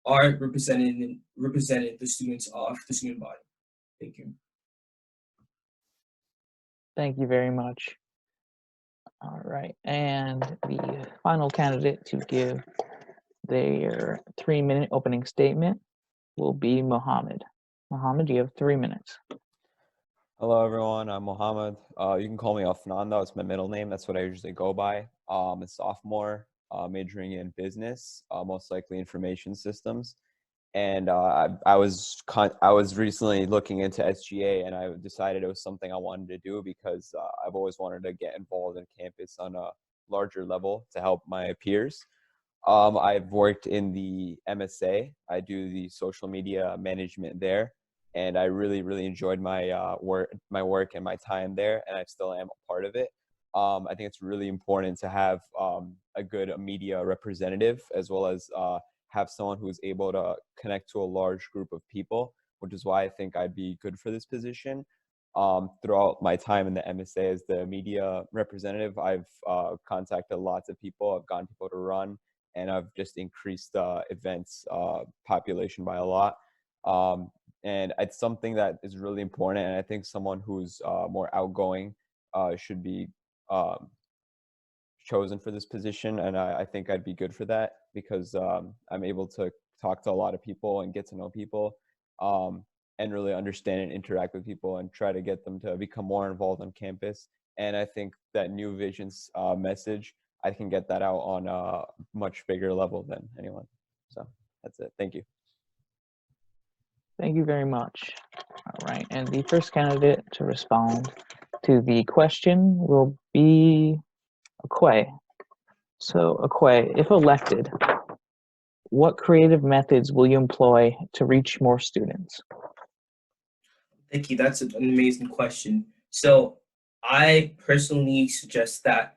are represented the students of the student body. Thank you. Thank you very much. All right, and the final candidate to give their 3-minute opening statement will be Mohammed. Mohammed, you have 3 minutes. Hello, everyone. I'm Mohammed. You can call me Afnan. That's my middle name. That's what I usually go by. I'm a sophomore, majoring in business, most likely information systems. And I was recently looking into SGA, and I decided it was something I wanted to do because I've always wanted to get involved in campus on a larger level to help my peers. I've worked in the MSA. I do the social media management there, and I really enjoyed my work and my time there, and I still am a part of it. I think it's really important to have a good media representative, as well as have someone who is able to connect to a large group of people, which is why I think I'd be good for this position. Throughout my time in the MSA as the media representative, I've contacted lots of people. I've gotten people to run, and I've just increased the events population by a lot. And it's something that is really important. And I think someone who's more outgoing should be chosen for this position. And I think I'd be good for that because I'm able to talk to a lot of people and get to know people and really understand and interact with people and try to get them to become more involved on campus. And I think that New Vision's message, I can get that out on a much bigger level than anyone. So that's it. Thank you. Thank you very much. All right, and the first candidate to respond to the question will be Akwe. So Akwe, if elected, what creative methods will you employ to reach more students? Thank you. That's an amazing question. So I personally suggest that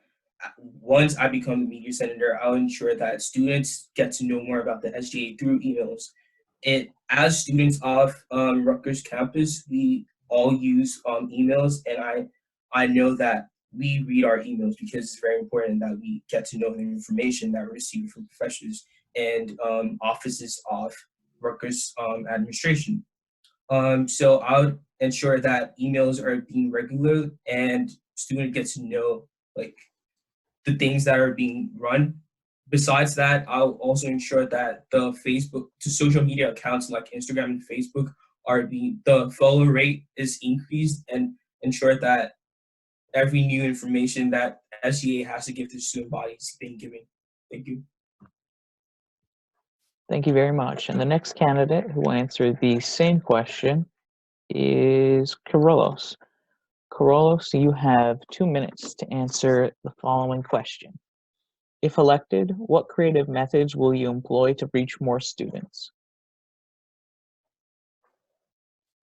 once I become the media senator, I'll ensure that students get to know more about the SGA through emails. As students of Rutgers campus, we all use emails, and I know that we read our emails because it's very important that we get to know the information that we receive from professors and offices of Rutgers administration. So I'll ensure that emails are being regular and student gets to know like the things that are being run. Besides that, I'll also ensure that the social media accounts like Instagram and Facebook the follow rate is increased and ensure that every new information that SGA has to give to student body is being given. Thank you. Thank you very much. And the next candidate who will answer the same question is Carolus. Carolus, you have 2 minutes to answer the following question. If elected, what creative methods will you employ to reach more students?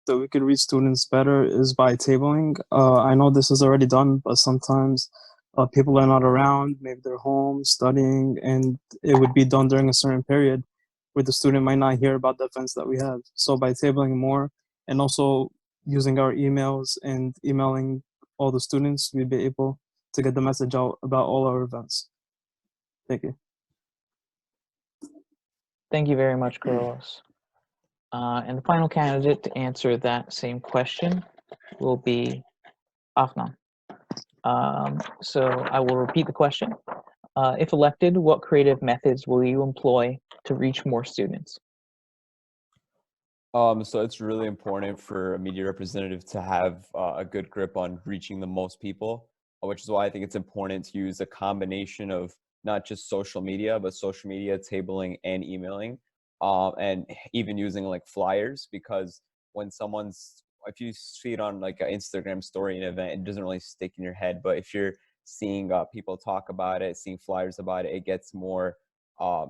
So we could reach students better is by tabling. I know this is already done, but sometimes people are not around, maybe they're home studying, and it would be done during a certain period where the student might not hear about the events that we have. So by tabling more and also using our emails and emailing all the students, we'd be able to get the message out about all our events. Thank you. Thank you very much, Carlos. And the final candidate to answer that same question will be Afnan. So I will repeat the question. If elected, what creative methods will you employ to reach more students? So it's really important for a media representative to have a good grip on reaching the most people, which is why I think it's important to use a combination of not just social media, but social media, tabling, and emailing, and even using like flyers, because when if you see it on like an Instagram story, an event, it doesn't really stick in your head. But if you're seeing people talk about it, seeing flyers about it, it gets more, I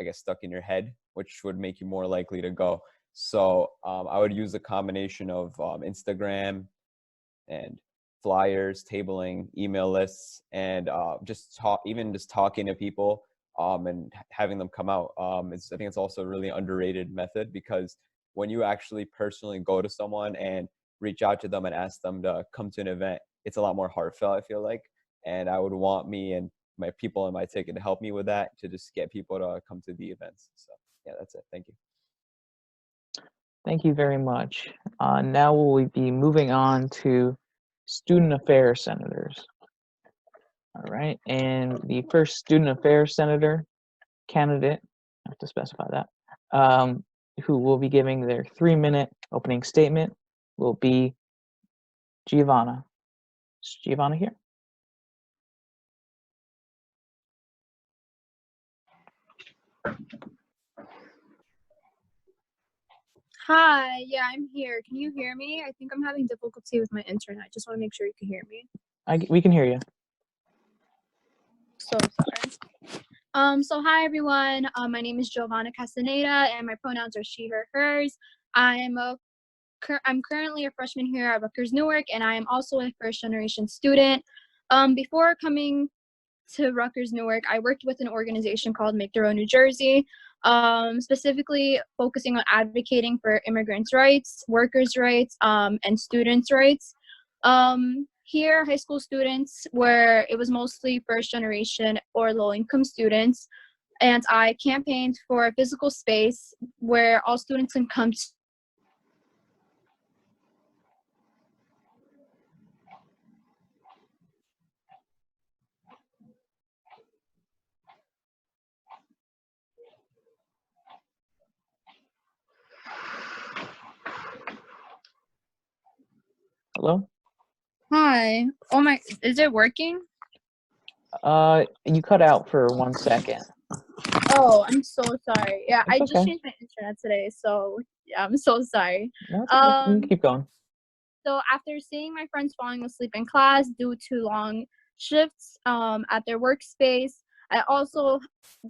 guess, stuck in your head, which would make you more likely to go. So I would use a combination of Instagram and flyers, tabling, email lists, and just talking to people and having them come out. I think it's also a really underrated method, because when you actually personally go to someone and reach out to them and ask them to come to an event, it's a lot more heartfelt, I feel like. And I would want me and my people in my ticket to help me with that, to just get people to come to the events. So yeah, that's it. Thank you. Thank you very much. Now we'll be moving on to student affairs senators. All right, and the first student affairs senator candidate, I have to specify that, who will be giving their 3-minute opening statement will be Giovanna. Is Giovanna here? Hi, yeah, I'm here. Can you hear me? I think I'm having difficulty with my internet. I just want to make sure you can hear me. We can hear you. So sorry. So hi everyone. My name is Giovanna Castaneda, and my pronouns are she, her, hers. I'm currently a freshman here at Rutgers Newark, and I am also a first-generation student. Before coming to Rutgers Newark, I worked with an organization called Make Their Own New Jersey, specifically focusing on advocating for immigrants' rights, workers' rights, and students' rights. Here, high school students, where it was mostly first generation or low income students, and I campaigned for a physical space where all students can come to. Hello? Hi. Oh my, is it working? You cut out for 1 second. Oh, I'm so sorry. Yeah, I It's just okay. changed my internet today, so yeah, I'm so sorry. No, it's okay. You can keep going. So after seeing my friends falling asleep in class due to long shifts at their workspace, I also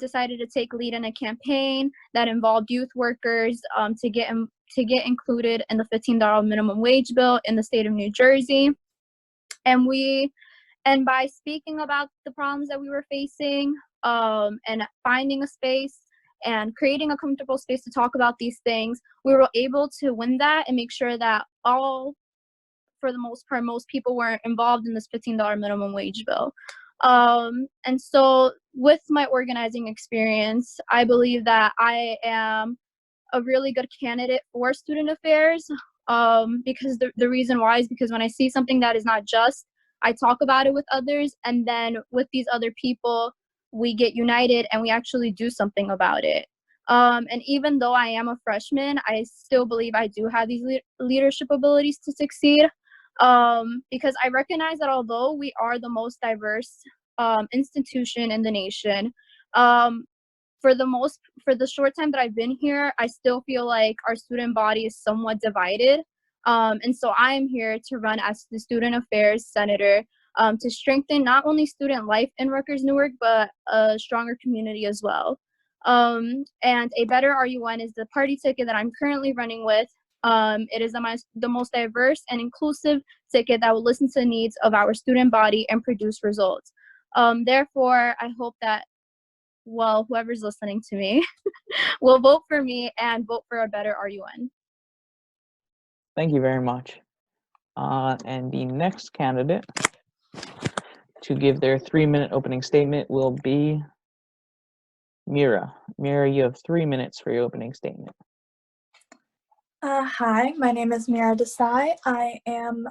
decided to take lead in a campaign that involved youth workers to get included in the $15 minimum wage bill in the state of New Jersey. And by speaking about the problems that we were facing and finding a space and creating a comfortable space to talk about these things, we were able to win that and make sure that for the most part, most people were involved in this $15 minimum wage bill. And so with my organizing experience, I believe that I am a really good candidate for student affairs because the reason why is because when I see something that is not just, I talk about it with others, and then with these other people, we get united and we actually do something about it. And even though I am a freshman, I still believe I do have these leadership abilities to succeed because I recognize that although we are the most diverse institution in the nation, for the short time that I've been here, I still feel like our student body is somewhat divided. And so I am here to run as the Student Affairs Senator to strengthen not only student life in Rutgers Newark, but a stronger community as well. And a Better RUN is the party ticket that I'm currently running with. It is the most diverse and inclusive ticket that will listen to the needs of our student body and produce results. Therefore, I hope that, well, whoever's listening to me will vote for me and vote for A Better RUN. Thank you very much. And the next candidate to give their 3-minute opening statement will be Mira. Mira, you have 3 minutes for your opening statement. Hi, my name is Mira Desai. I am,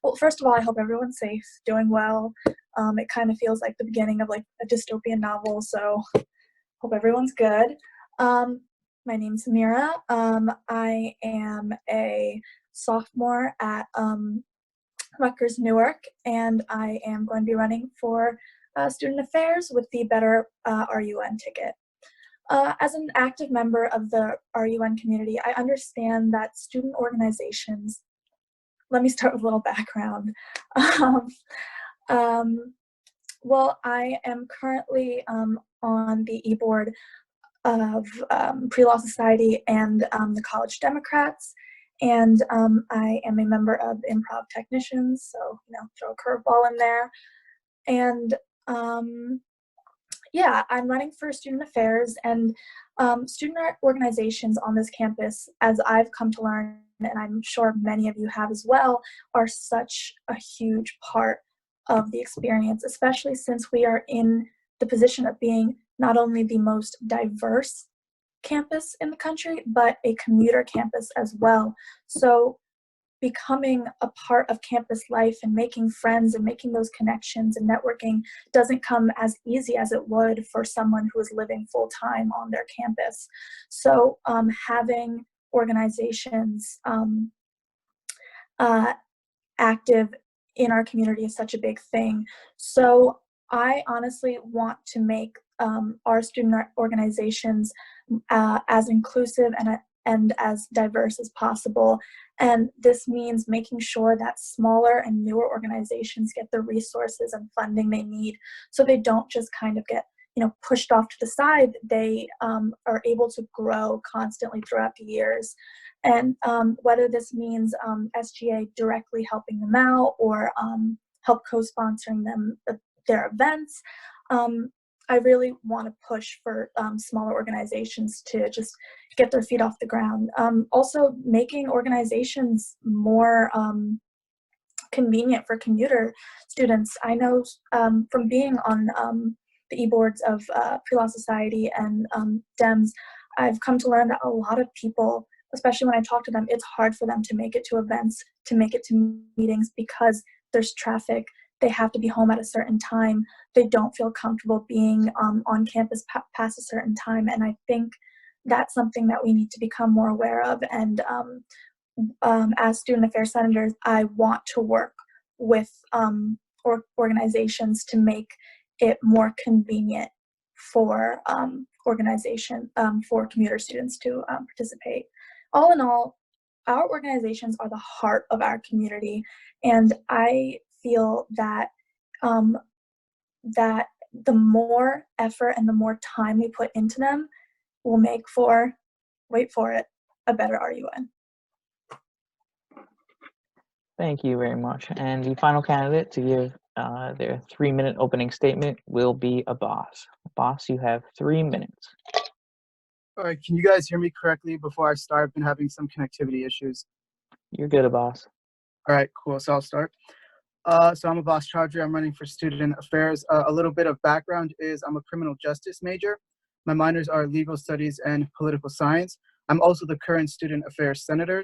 well, first of all, I hope everyone's safe, doing well. It kind of feels like the beginning of like a dystopian novel, so hope everyone's good. My name's Mira. I am a sophomore at Rutgers Newark, and I am going to be running for Student Affairs with the Better RUN ticket. As an active member of the RUN community, I understand that student organizations, let me start with a little background. Well, I am currently on the e-board of Pre-Law Society and the College Democrats, and I am a member of Improv Technicians, so, you know, throw a curveball in there. And yeah, I'm running for student affairs, and student organizations on this campus, as I've come to learn, and I'm sure many of you have as well, are such a huge part of the experience, especially since we are in the position of being not only the most diverse campus in the country, but a commuter campus as well. So becoming a part of campus life and making friends and making those connections and networking doesn't come as easy as it would for someone who is living full-time on their campus. So having organizations active in our community is such a big thing. So I honestly want to make our student organizations as inclusive and as diverse as possible. And this means making sure that smaller and newer organizations get the resources and funding they need, so they don't just kind of get, you know, pushed off to the side. They are able to grow constantly throughout the years. And whether this means SGA directly helping them out or help co-sponsoring them their events, I really want to push for smaller organizations to just get their feet off the ground. Also, making organizations more convenient for commuter students. I know from being on the e-boards of Pre-Law Society and DEMS, I've come to learn that a lot of people, especially when I talk to them, it's hard for them to make it to events, to make it to meetings because there's traffic. They have to be home at a certain time. They don't feel comfortable being on campus past a certain time. And I think that's something that we need to become more aware of. And as student affairs senators, I want to work with organizations to make it more convenient for for commuter students to participate. All in all, our organizations are the heart of our community, and I feel that that the more effort and the more time we put into them will make for, wait for it, a better RUN. Thank you very much. And the final candidate to give their 3-minute opening statement will be Abbas. Abbas, you have 3 minutes. All right, can you guys hear me correctly before I start? I've been having some connectivity issues. You're good, Abbas. All right, cool, so I'll start. So I'm Abbas Chaudhry, I'm running for student affairs. A little bit of background is I'm a criminal justice major. My minors are legal studies and political science. I'm also the current student affairs senator.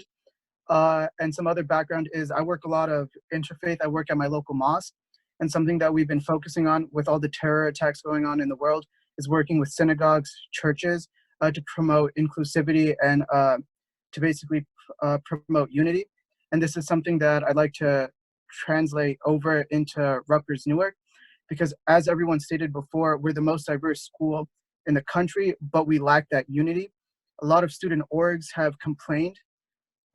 And some other background is I work a lot of interfaith. I work at my local mosque. And something that we've been focusing on with all the terror attacks going on in the world is working with synagogues, churches, to promote inclusivity and to basically promote unity. And this is something that I'd like to translate over into Rutgers Newark, because as everyone stated before, we're the most diverse school in the country, but we lack that unity. A lot of student orgs have complained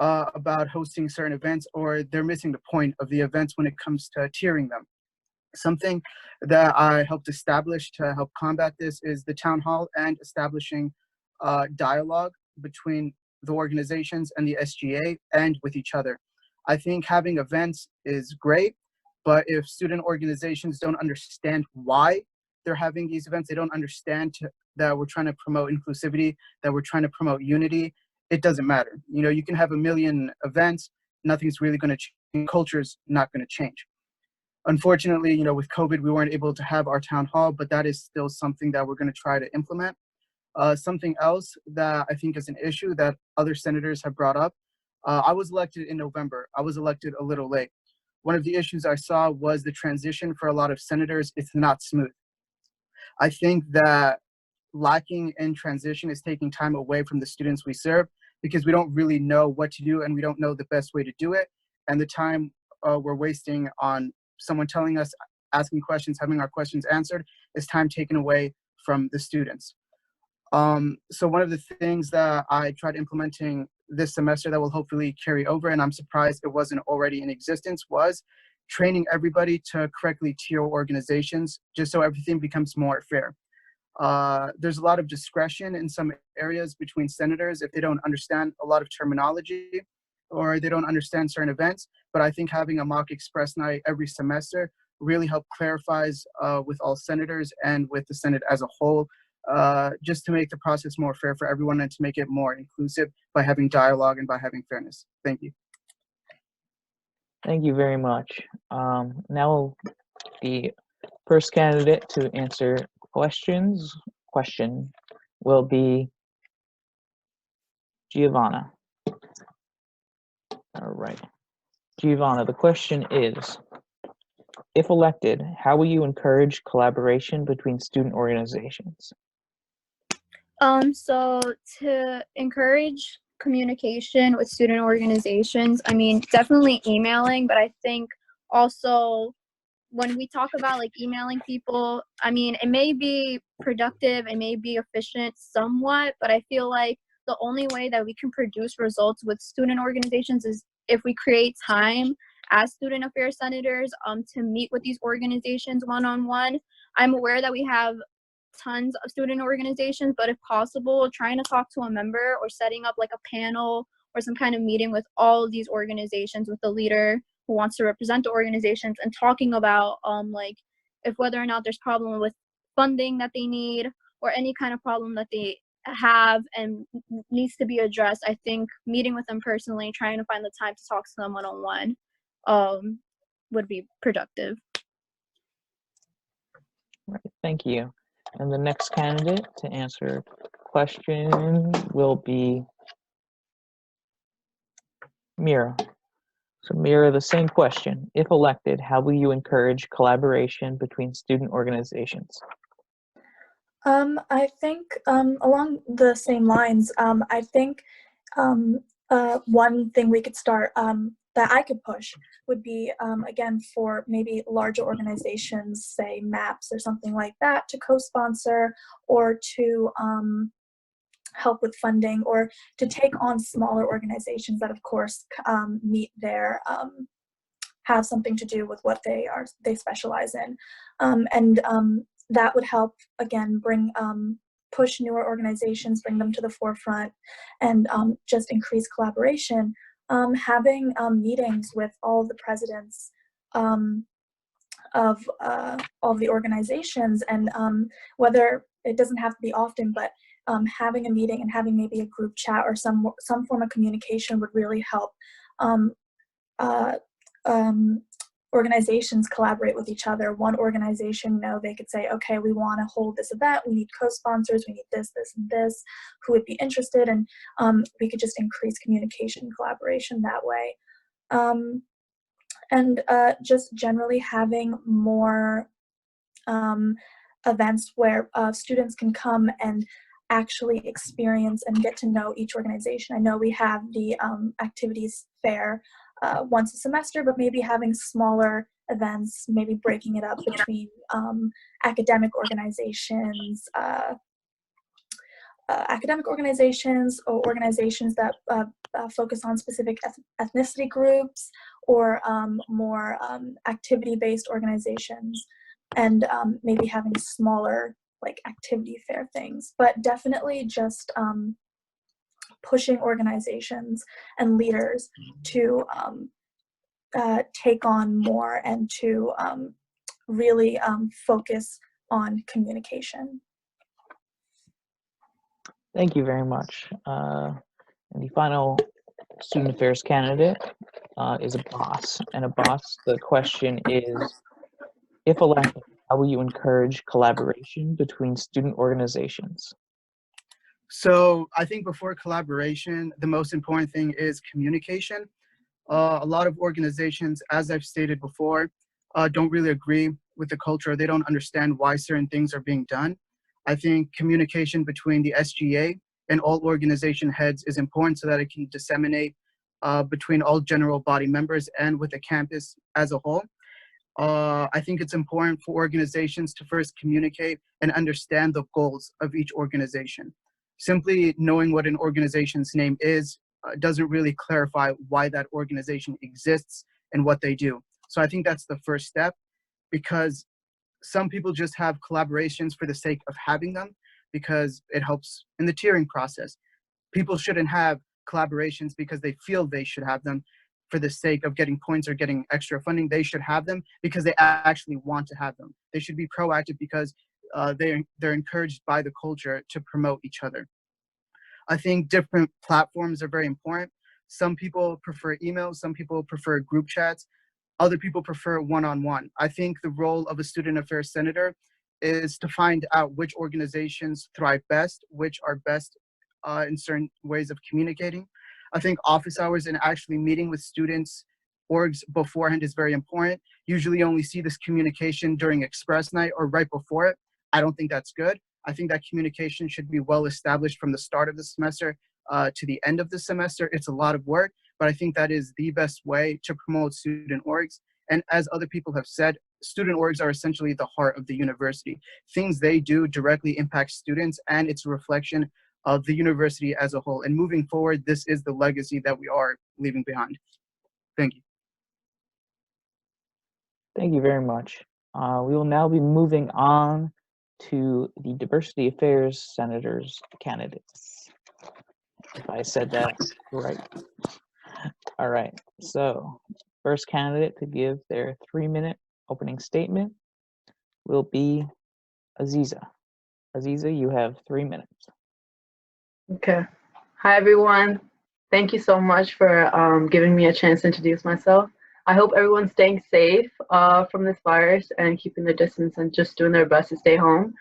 about hosting certain events, or they're missing the point of the events when it comes to tiering them. Something that I helped establish to help combat this is the town hall and establishing dialogue between the organizations and the SGA and with each other. I think having events is great, but if student organizations don't understand why they're having these events, they don't understand that we're trying to promote inclusivity, that we're trying to promote unity, it doesn't matter. You know, you can have a million events, nothing's really going to change. Culture's not going to change. Unfortunately, you know, with COVID, we weren't able to have our town hall, but that is still something that we're going to try to implement. Something else that I think is an issue that other senators have brought up. I was elected in November. I was elected a little late. One of the issues I saw was the transition for a lot of senators. It's not smooth. I think that lacking in transition is taking time away from the students we serve because we don't really know what to do and we don't know the best way to do it. And the time we're wasting on someone telling us, asking questions, having our questions answered is time taken away from the students. So one of the things that I tried implementing this semester that will hopefully carry over, and I'm surprised it wasn't already in existence, was training everybody to correctly tier organizations just so everything becomes more fair. There's a lot of discretion in some areas between senators if they don't understand a lot of terminology or they don't understand certain events. But I think having a mock express night every semester really help clarifies with all senators and with the Senate as a whole, just to make the process more fair for everyone and to make it more inclusive by having dialogue and by having fairness. Thank you. Thank you very much. Now the first candidate to answer question will be Giovanna. All right. Giovanna, the question is, if elected, how will you encourage collaboration between student organizations? So to encourage communication with student organizations, I mean, definitely emailing, but I think also when we talk about like emailing people, I mean, it may be productive, it may be efficient somewhat, but I feel like the only way that we can produce results with student organizations is if we create time as student affairs senators to meet with these organizations one-on-one. I'm aware that we have tons of student organizations, but if possible, trying to talk to a member or setting up like a panel or some kind of meeting with all of these organizations with the leader who wants to represent the organizations and talking about like if whether or not there's problem with funding that they need or any kind of problem that they have and needs to be addressed. I think meeting with them personally, trying to find the time to talk to them one-on-one would be productive. Right, thank you. And the next candidate to answer question will be Mira. So Mira, the same question. If elected, how will you encourage collaboration between student organizations? I think along the same lines, I think one thing we could start that I could push would be, again, for maybe larger organizations, say MAPS or something like that, to co-sponsor or to help with funding, or to take on smaller organizations that, of course, meet their have something to do with what they specialize in, and that would help, again, bring push newer organizations, bring them to the forefront, and just increase collaboration. Having meetings with all the presidents of all the organizations, and whether it doesn't have to be often, but having a meeting and having maybe a group chat or some form of communication would really help organizations collaborate with each other. One organization, they could say, okay, we want to hold this event, we need co-sponsors, we need this, this, and this, who would be interested, and we could just increase communication and collaboration that way. And just generally having more events where students can come and actually experience and get to know each organization. I know we have the activities fair once a semester, but maybe having smaller events, maybe breaking it up between academic organizations or organizations that focus on specific ethnicity groups, or more activity-based organizations, and maybe having smaller activity fair things. But definitely just pushing organizations and leaders to take on more and to really focus on communication. Thank you very much. And the final student affairs candidate is a boss. And a boss, the question is, if elected, how will you encourage collaboration between student organizations? So I think before collaboration, the most important thing is communication. A lot of organizations, as I've stated before, don't really agree with the culture. They don't understand why certain things are being done. I think communication between the SGA and all organization heads is important so that it can disseminate between all general body members and with the campus as a whole. I think it's important for organizations to first communicate and understand the goals of each organization. Simply knowing what an organization's name is doesn't really clarify why that organization exists and what they do. So I think that's the first step, because some people just have collaborations for the sake of having them because it helps in the tiering process. People shouldn't have collaborations because they feel they should have them for the sake of getting points or getting extra funding. They should have them because they actually want to have them. They should be proactive because they're encouraged by the culture to promote each other. I think different platforms are very important. Some people prefer emails, some people prefer group chats, other people prefer one-on-one. I think the role of a student affairs senator is to find out which organizations thrive best, which are best in certain ways of communicating. I think office hours and actually meeting with students orgs beforehand is very important. Usually you only see this communication during express night or right before it. I don't think that's good. I think that communication should be well established from the start of the semester to the end of the semester. It's a lot of work, but I think that is the best way to promote student orgs. And as other people have said, student orgs are essentially the heart of the university. Things they do directly impact students, and it's a reflection of the university as a whole. And moving forward, this is the legacy that we are leaving behind. Thank you. Thank you very much. We will now be moving on to the Diversity Affairs Senators candidates. If I said that right. All right, so first candidate to give their 3-minute opening statement will be Aziza. Aziza, you have 3 minutes. Okay. Hi, everyone. Thank you so much for giving me a chance to introduce myself. I hope everyone's staying safe from this virus and keeping their distance and just doing their best to stay home.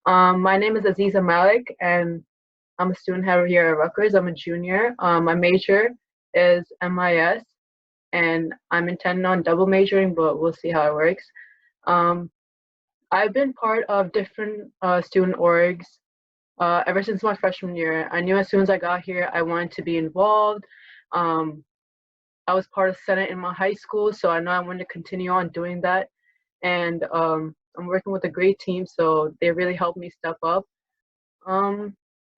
My name is Aziza Malik, and I'm a student here at Rutgers. I'm a junior. My major is MIS, and I'm intending on double majoring, but we'll see how it works. I've been part of different student orgs ever since my freshman year. I knew as soon as I got here, I wanted to be involved. I was part of Senate in my high school, so I know I wanted to continue on doing that. And I'm working with a great team, so they really helped me step up.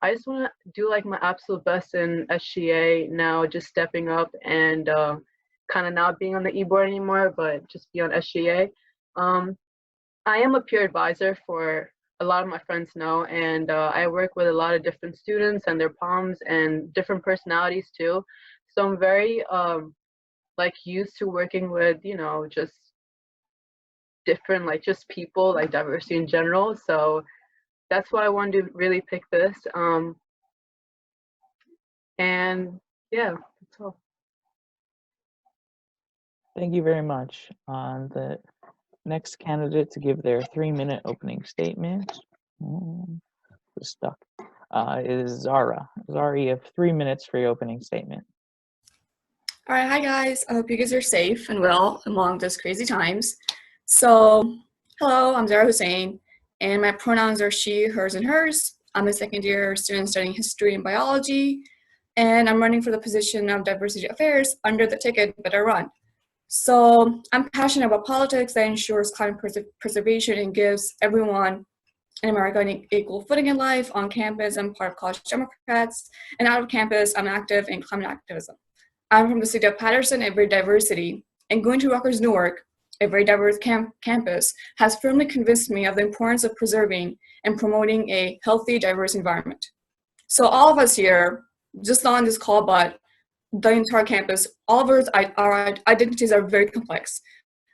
I just want to do like my absolute best in SGA now, just stepping up and kind of not being on the e-board anymore, but just be on SGA. I am a peer advisor for a lot of my friends know, and I work with a lot of different students and their POMs and different personalities too. So I'm very like used to working with, you know, just different, like just people, like diversity in general. So that's why I wanted to really pick this. And yeah, that's all. Thank you very much. The next candidate to give their 3-minute opening statement is stuck. Is Zara. Zara, you have 3 minutes for your opening statement. All right, hi guys. I hope you guys are safe and well among these crazy times. So, hello, I'm Zara Hussein, and my pronouns are she, hers, and hers. I'm a second-year student studying history and biology, and I'm running for the position of diversity affairs under the ticket Better Run. So, I'm passionate about politics that ensures climate preservation and gives everyone in America an equal footing in life. On campus, I'm part of College Democrats, and out of campus, I'm active in climate activism. I'm from the city of Patterson, a very diversity, and going to Rutgers Newark, a very diverse campus, has firmly convinced me of the importance of preserving and promoting a healthy, diverse environment. So all of us here, just not on this call, but the entire campus, all of our identities are very complex.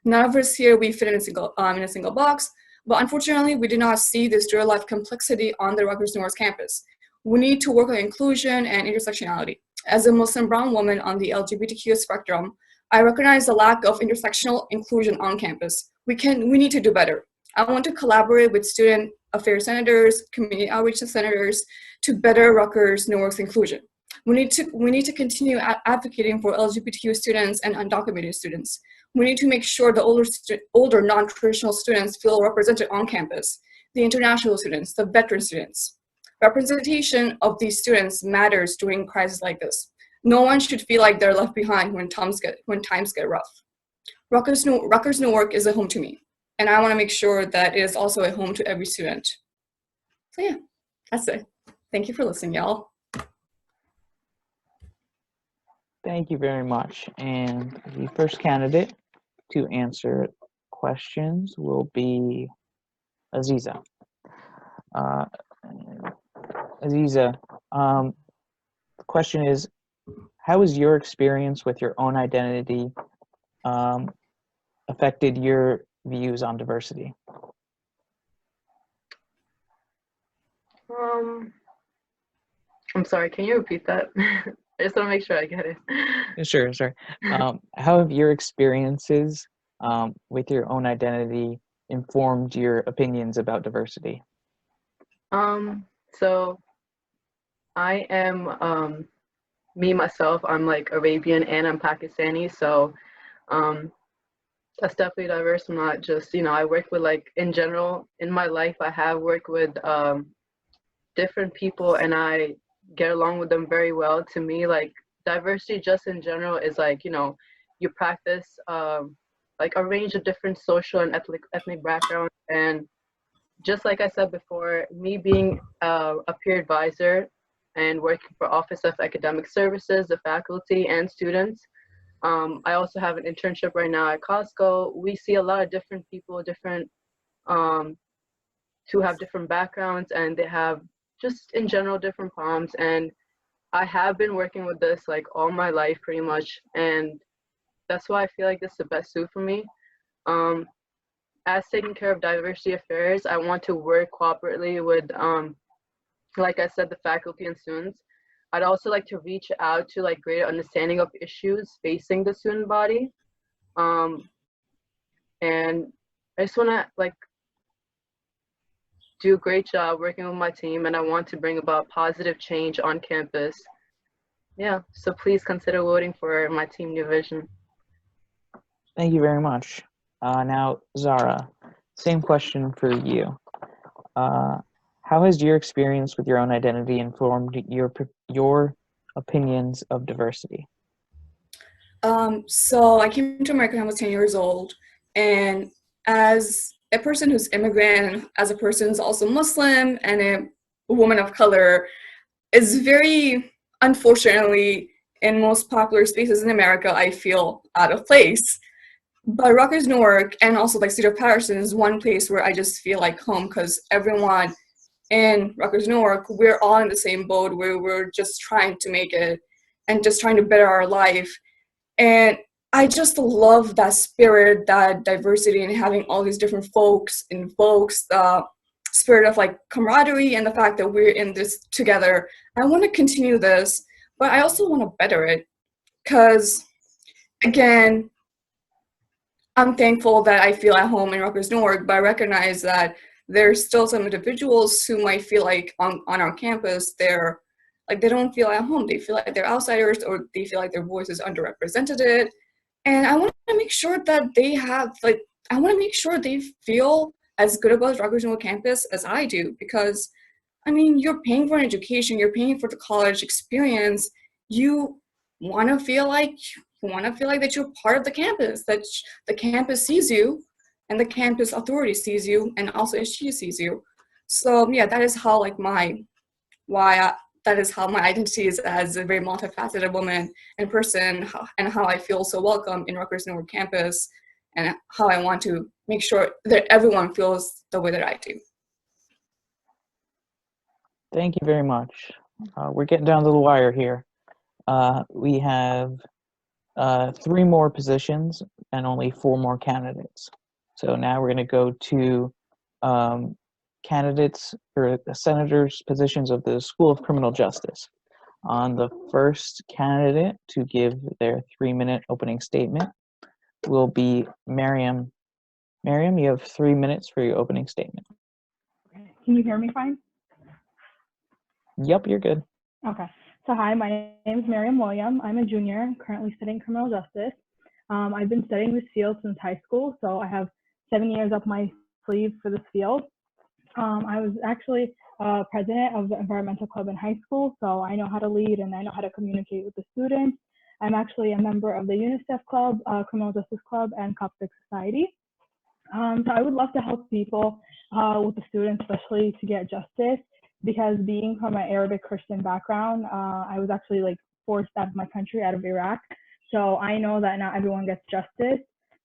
None of us here, we fit in a single box, but unfortunately, we do not see this real-life complexity on the Rutgers Newark campus. We need to work on inclusion and intersectionality. As a Muslim brown woman on the LGBTQ spectrum, I recognize the lack of intersectional inclusion on campus. We need to do better. I want to collaborate with student affairs senators, community outreach senators to better Rutgers Newark's inclusion. We need to continue advocating for LGBTQ students and undocumented students. We need to make sure the older non-traditional students feel represented on campus, the international students, the veteran students. Representation of these students matters during crises like this. No one should feel like they're left behind when times get rough. Rutgers Newark is a home to me, and I want to make sure that it is also a home to every student. So yeah, that's it. Thank you for listening, y'all. Thank you very much. And the first candidate to answer questions will be Aziza. Aziza, the question is, how has your experience with your own identity affected your views on diversity? I'm sorry, can you repeat that? I just want to make sure I get it. Sure. How have your experiences with your own identity informed your opinions about diversity? So I am me myself, I'm like Arabian and I'm Pakistani, so that's definitely diverse. I'm not just, you know, I work with, like, in general in my life I have worked with different people and I get along with them very well. To me, like, diversity just in general is like, you know, you practice like a range of different social and ethnic backgrounds. And just like I said before, me being a peer advisor and working for Office of Academic Services, the faculty and students, I also have an internship right now at Costco. We see a lot of different people, different who have different backgrounds, and they have just in general different POMs. And I have been working with this like all my life pretty much, and that's why I feel like this is the best suit for me. As taking care of diversity affairs, I want to work cooperatively with, like I said, the faculty and students. I'd also like to reach out to like greater understanding of issues facing the student body. And I just want to like do a great job working with my team, and I want to bring about positive change on campus. Yeah, so please consider voting for my team New Vision. Thank you very much. Now, Zara, same question for you. How has your experience with your own identity informed your opinions of diversity? So I came to America when I was 10 years old, and as a person who's immigrant, as a person who's also Muslim and a woman of color, is very, unfortunately, in most popular spaces in America, I feel out of place. But Rutgers, Newark, and also like Cedar Patterson is one place where I just feel like home, because everyone in Rutgers, Newark, we're all in the same boat where we're just trying to make it and just trying to better our life. And I just love that spirit, that diversity, and having all these different folks invokes the spirit of like camaraderie and the fact that we're in this together. I want to continue this, but I also want to better it, because again, I'm thankful that I feel at home in Rutgers, Newark, but I recognize that there's still some individuals who might feel like on our campus, they're like, they don't feel at home. They feel like they're outsiders, or they feel like their voice is underrepresented. And I want to make sure that they have, like, I want to make sure they feel as good about Rutgers Newark campus as I do, because, I mean, you're paying for an education, you're paying for the college experience. You want to feel like that you're part of the campus, that the campus sees you, and the campus authority sees you, and also SGA sees you. So yeah, that is how like that is how my identity is as a very multifaceted woman and person, and how I feel so welcome in Rutgers Newark campus, and how I want to make sure that everyone feels the way that I do. Thank you very much. We're getting down to the wire here. We have 3 more positions and only 4 more candidates. So now we're going to go to candidates for the senators' positions of the School of Criminal Justice. On the first candidate to give their 3-minute opening statement will be Miriam. Miriam, you have 3 minutes for your opening statement. Can you hear me fine? Yep, you're good. Okay. So hi, my name is Miriam William. I'm a junior, currently studying criminal justice. I've been studying this field since high school, so I have 7 years up my sleeve for this field. I was actually president of the environmental club in high school, so I know how to lead and I know how to communicate with the students. I'm actually a member of the UNICEF Club, Criminal Justice Club, and Coptic Society. So I would love to help people with the students, especially to get justice, because being from an Arabic Christian background, I was actually like forced out of my country, out of Iraq. So I know that not everyone gets justice.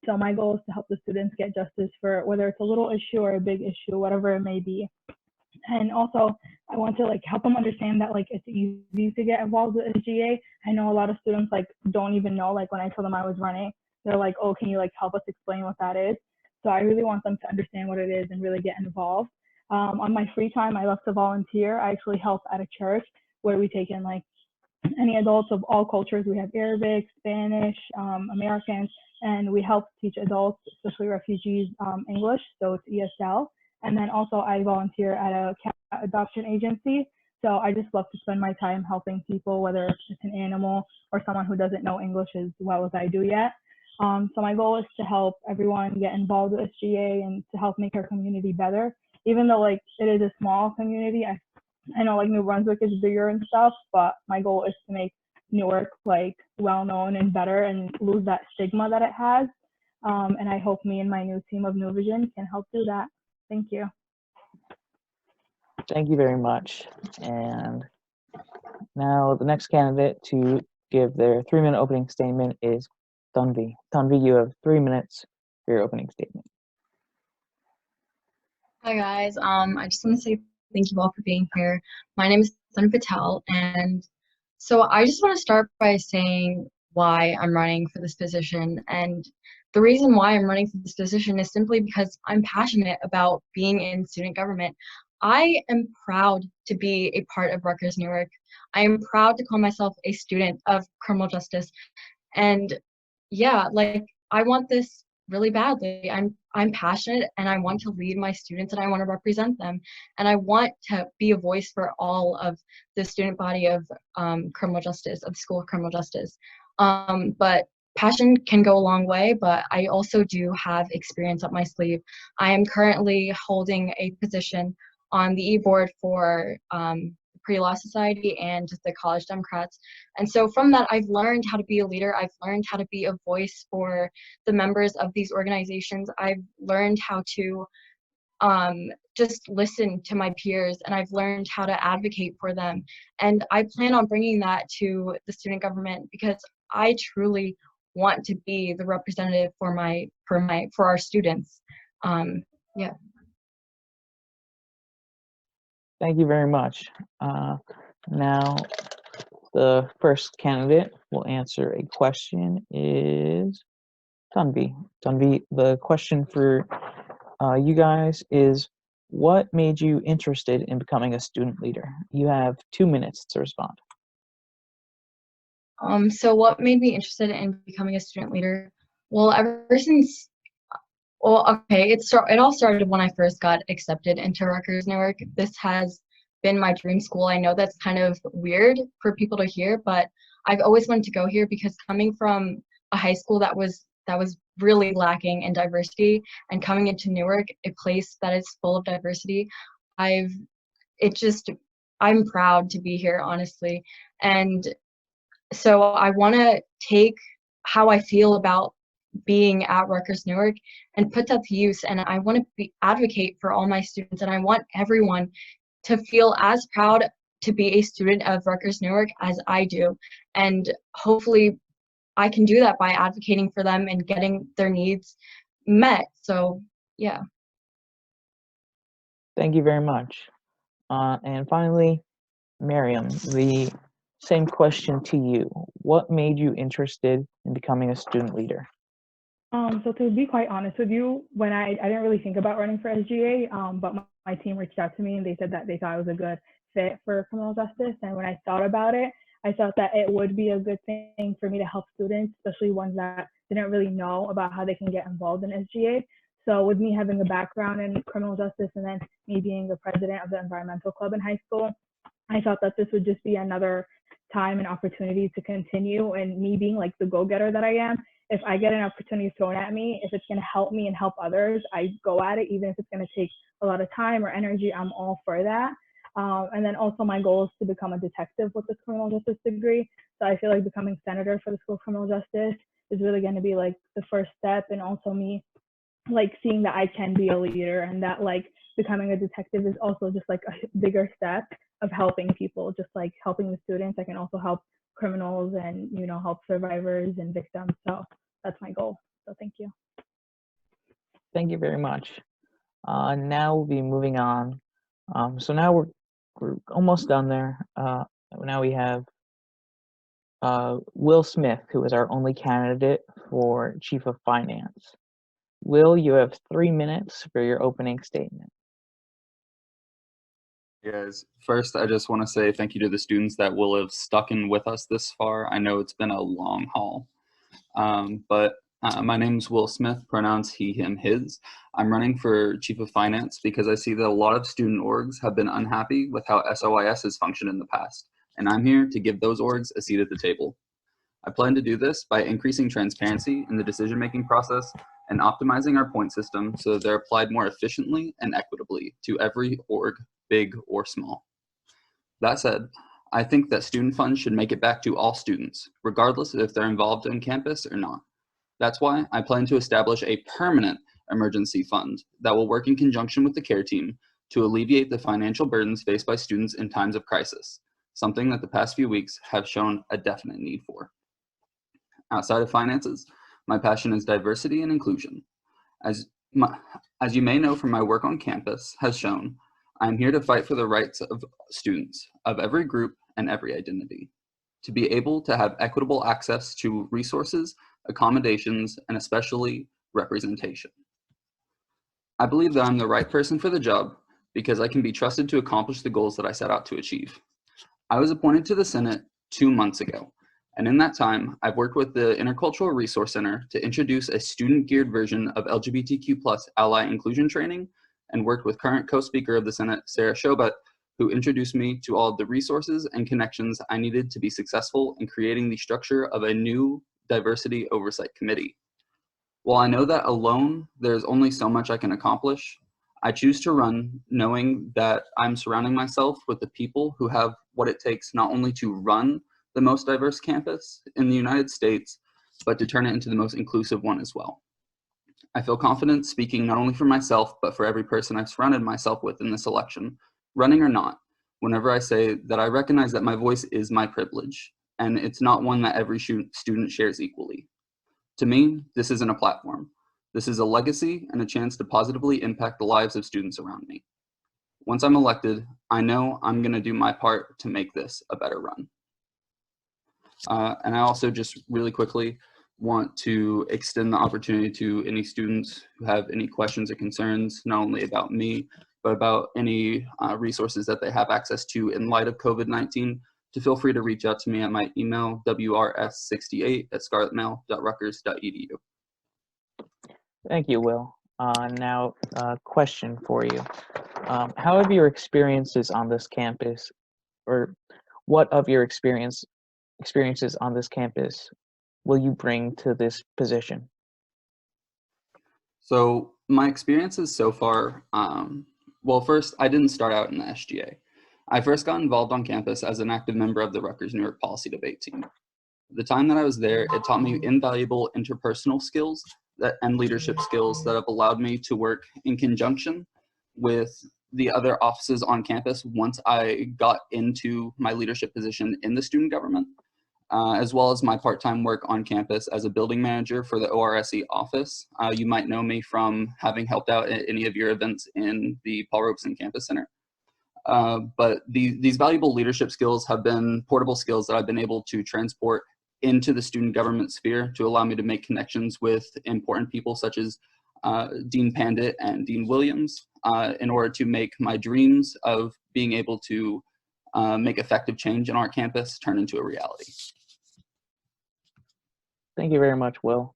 So my goal is to help the students get justice for whether it's a little issue or a big issue, whatever it may be. And also, I want to like help them understand that like it's easy to get involved with SGA. I know a lot of students like don't even know, like when I told them I was running, they're like, oh, can you like help us explain what that is? So I really want them to understand what it is and really get involved. On my free time, I love to volunteer. I actually help at a church where we take in like any adults of all cultures. We have Arabic, Spanish, Americans, and we help teach adults, especially refugees, English, so it's ESL. And then also I volunteer at a cat adoption agency. So I just love to spend my time helping people, whether it's an animal or someone who doesn't know English as well as I do yet. So my goal is to help everyone get involved with SGA and to help make our community better. Even though like it is a small community, I know like New Brunswick is bigger and stuff, but my goal is to make Newark like well known and better and lose that stigma that it has. And I hope me and my new team of New Vision can help do that. Thank you. Thank you very much. And now the next candidate to give their 3-minute opening statement is Tanvi. Tanvi, you have 3 minutes for your opening statement. Hi guys, I just want to say thank you all for being here. My name is Sun Patel, and so I just want to start by saying why I'm running for this position. And the reason why I'm running for this position is simply because I'm passionate about being in student government. I am proud to be a part of Rutgers Newark. I am proud to call myself a student of criminal justice. And yeah, like I want this really badly. I'm passionate and I want to lead my students and I want to represent them. And I want to be a voice for all of the student body of criminal justice, of the School of Criminal Justice. But passion can go a long way, but I also do have experience up my sleeve. I am currently holding a position on the e-board for Pre-Law Society and the College Democrats. And so from that, I've learned how to be a leader. I've learned how to be a voice for the members of these organizations. I've learned how to just listen to my peers, and I've learned how to advocate for them. And I plan on bringing that to the student government because I truly want to be the representative for our students. Yeah. Thank you very much. Now, the first candidate will answer a question is Tanvi. Tanvi, the question for you guys is, what made you interested in becoming a student leader? You have 2 minutes to respond. So what made me interested in becoming a student leader? Well, it all started when I first got accepted into Rutgers Newark. This has been my dream school. I know that's kind of weird for people to hear, but I've always wanted to go here because coming from a high school that was really lacking in diversity and coming into Newark, a place that is full of diversity, I'm proud to be here, honestly. And so I want to take how I feel about being at Rutgers Newark and put that to use. And I want to advocate for all my students, and I want everyone to feel as proud to be a student of Rutgers Newark as I do. And hopefully I can do that by advocating for them and getting their needs met. So yeah. Thank you very much. And finally, Miriam, the same question to you. What made you interested in becoming a student leader? So to be quite honest with you, when I didn't really think about running for SGA, but my team reached out to me and they said that they thought it was a good fit for criminal justice. And when I thought about it, I thought that it would be a good thing for me to help students, especially ones that didn't really know about how they can get involved in SGA. So with me having a background in criminal justice and then me being the president of the environmental club in high school, I thought that this would just be another time and opportunity to continue. And me being like the go-getter that I am, if I get an opportunity thrown at me, if it's going to help me and help others, I go at it. Even if it's going to take a lot of time or energy, I'm all for that. And then also my goal is to become a detective with this criminal justice degree. So I feel like becoming senator for the School of Criminal Justice is really going to be like the first step, and also me like seeing that I can be a leader, and that like becoming a detective is also just like a bigger step of helping people, just like helping the students. I can also help criminals and, you know, help survivors and victims. So that's my goal. So thank you. Thank you very much. Now we'll be moving on. So now we're almost done there. Now we have Will Smith, who is our only candidate for Chief of Finance. Will, you have 3 minutes for your opening statement. Guys, first I just want to say thank you to the students that will have stuck in with us this far. I know it's been a long haul. My name is Will Smith, pronouns he, him, his. I'm running for Chief of Finance because I see that a lot of student orgs have been unhappy with how SOIS has functioned in the past, and I'm here to give those orgs a seat at the table. I plan to do this by increasing transparency in the decision-making process and optimizing our point system so that they're applied more efficiently and equitably to every org, big or small. That said, I think that student funds should make it back to all students, regardless of if they're involved on campus or not. That's why I plan to establish a permanent emergency fund that will work in conjunction with the care team to alleviate the financial burdens faced by students in times of crisis, something that the past few weeks have shown a definite need for. Outside of finances, my passion is diversity and inclusion. As you may know from my work on campus has shown, I'm here to fight for the rights of students of every group and every identity, to be able to have equitable access to resources, accommodations, and especially representation. I believe that I'm the right person for the job because I can be trusted to accomplish the goals that I set out to achieve. I was appointed to the Senate 2 months ago, And in that time, I've worked with the Intercultural Resource Center to introduce a student-geared version of LGBTQ+ ally inclusion training, and worked with current co-speaker of the Senate, Sarah Shobat, who introduced me to all of the resources and connections I needed to be successful in creating the structure of a new diversity oversight committee. While I know that alone, there's only so much I can accomplish, I choose to run knowing that I'm surrounding myself with the people who have what it takes not only to run the most diverse campus in the United States, but to turn it into the most inclusive one as well. I feel confident speaking not only for myself, but for every person I've surrounded myself with in this election, running or not, whenever I say that I recognize that my voice is my privilege, and it's not one that every student shares equally. To me, this isn't a platform. This is a legacy and a chance to positively impact the lives of students around me. Once I'm elected, I know I'm going to do my part to make this a better run. And I also just really quickly want to extend the opportunity to any students who have any questions or concerns, not only about me, but about any resources that they have access to in light of COVID-19, to feel free to reach out to me at my email, wrs68@scarletmail.rutgers.edu. Thank you, Will. Now, question for you. How have your experiences on this campus, or what of your experiences on this campus will you bring to this position? So my experiences so far, well, first, I didn't start out in the SGA. I first got involved on campus as an active member of the Rutgers New York Policy Debate Team. The time that I was there, it taught me invaluable interpersonal skills and leadership skills that have allowed me to work in conjunction with the other offices on campus once I got into my leadership position in the student government, as well as my part-time work on campus as a building manager for the ORSE office. You might know me from having helped out at any of your events in the Paul Robeson Campus Center. But these valuable leadership skills have been portable skills that I've been able to transport into the student government sphere to allow me to make connections with important people such as Dean Pandit and Dean Williams in order to make my dreams of being able to make effective change on our campus turn into a reality. Thank you very much, Will.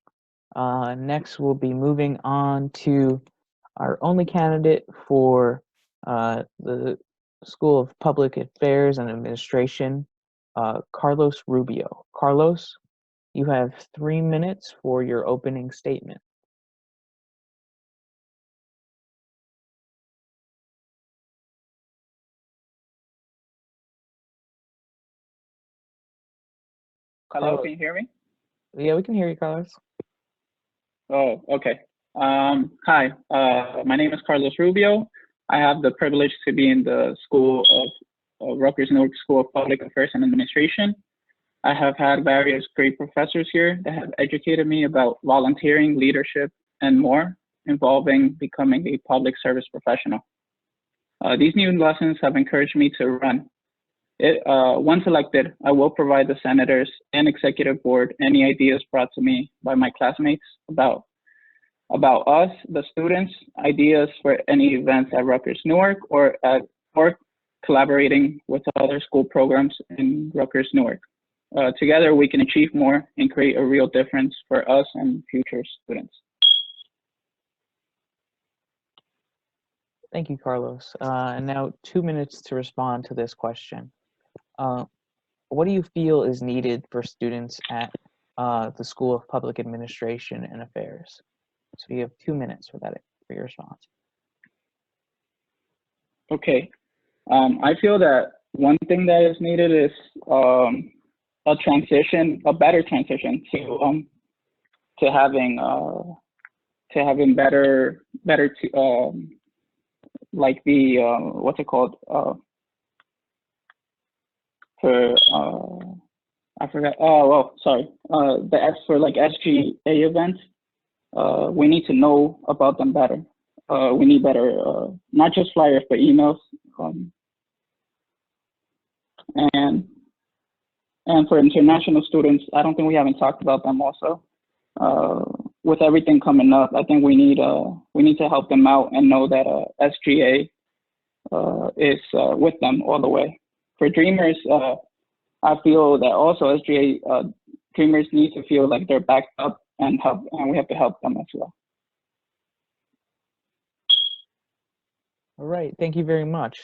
Next, we'll be moving on to our only candidate for the School of Public Affairs and Administration, Carlos Rubio. Carlos, you have 3 minutes for your opening statement. Hello, can you hear me? Yeah, we can hear you, Carlos. Oh, okay. Hi, my name is Carlos Rubio. I have the privilege to be in the School of Rutgers Newark School of Public Affairs and Administration. I have had various great professors here that have educated me about volunteering, leadership, and more involving becoming a public service professional. These new lessons have encouraged me to run. Once elected, I will provide the senators and executive board any ideas brought to me by my classmates about us, the students, ideas for any events at Rutgers Newark or collaborating with other school programs in Rutgers Newark. Together, we can achieve more and create a real difference for us and future students. Thank you, Carlos. And now 2 minutes to respond to this question. What do you feel is needed for students at the School of Public Administration and Affairs? So you have 2 minutes for your response. Okay. I feel that one thing that is needed is a better transition to having better like the what's it called I forgot. Oh, well, sorry. For like SGA events, we need to know about them better. We need better, not just flyers, but emails. And for international students, I don't think we haven't talked about them also. With everything coming up, I think we need to help them out and know that SGA is with them all the way. For Dreamers, I feel that also SGA Dreamers need to feel like they're backed up and we have to help them as well. All right, thank you very much.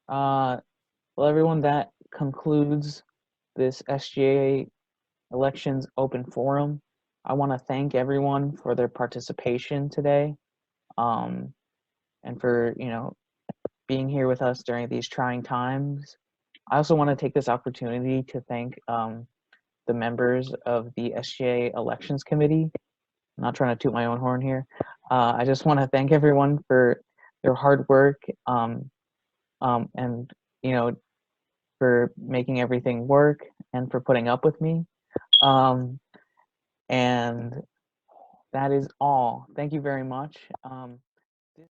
Well, everyone, that concludes this SGA Elections Open Forum. I want to thank everyone for their participation today, and for being here with us during these trying times. I also want to take this opportunity to thank the members of the SGA Elections Committee. I'm not trying to toot my own horn here. I just want to thank everyone for their hard work, and for making everything work and for putting up with me. And that is all. Thank you very much.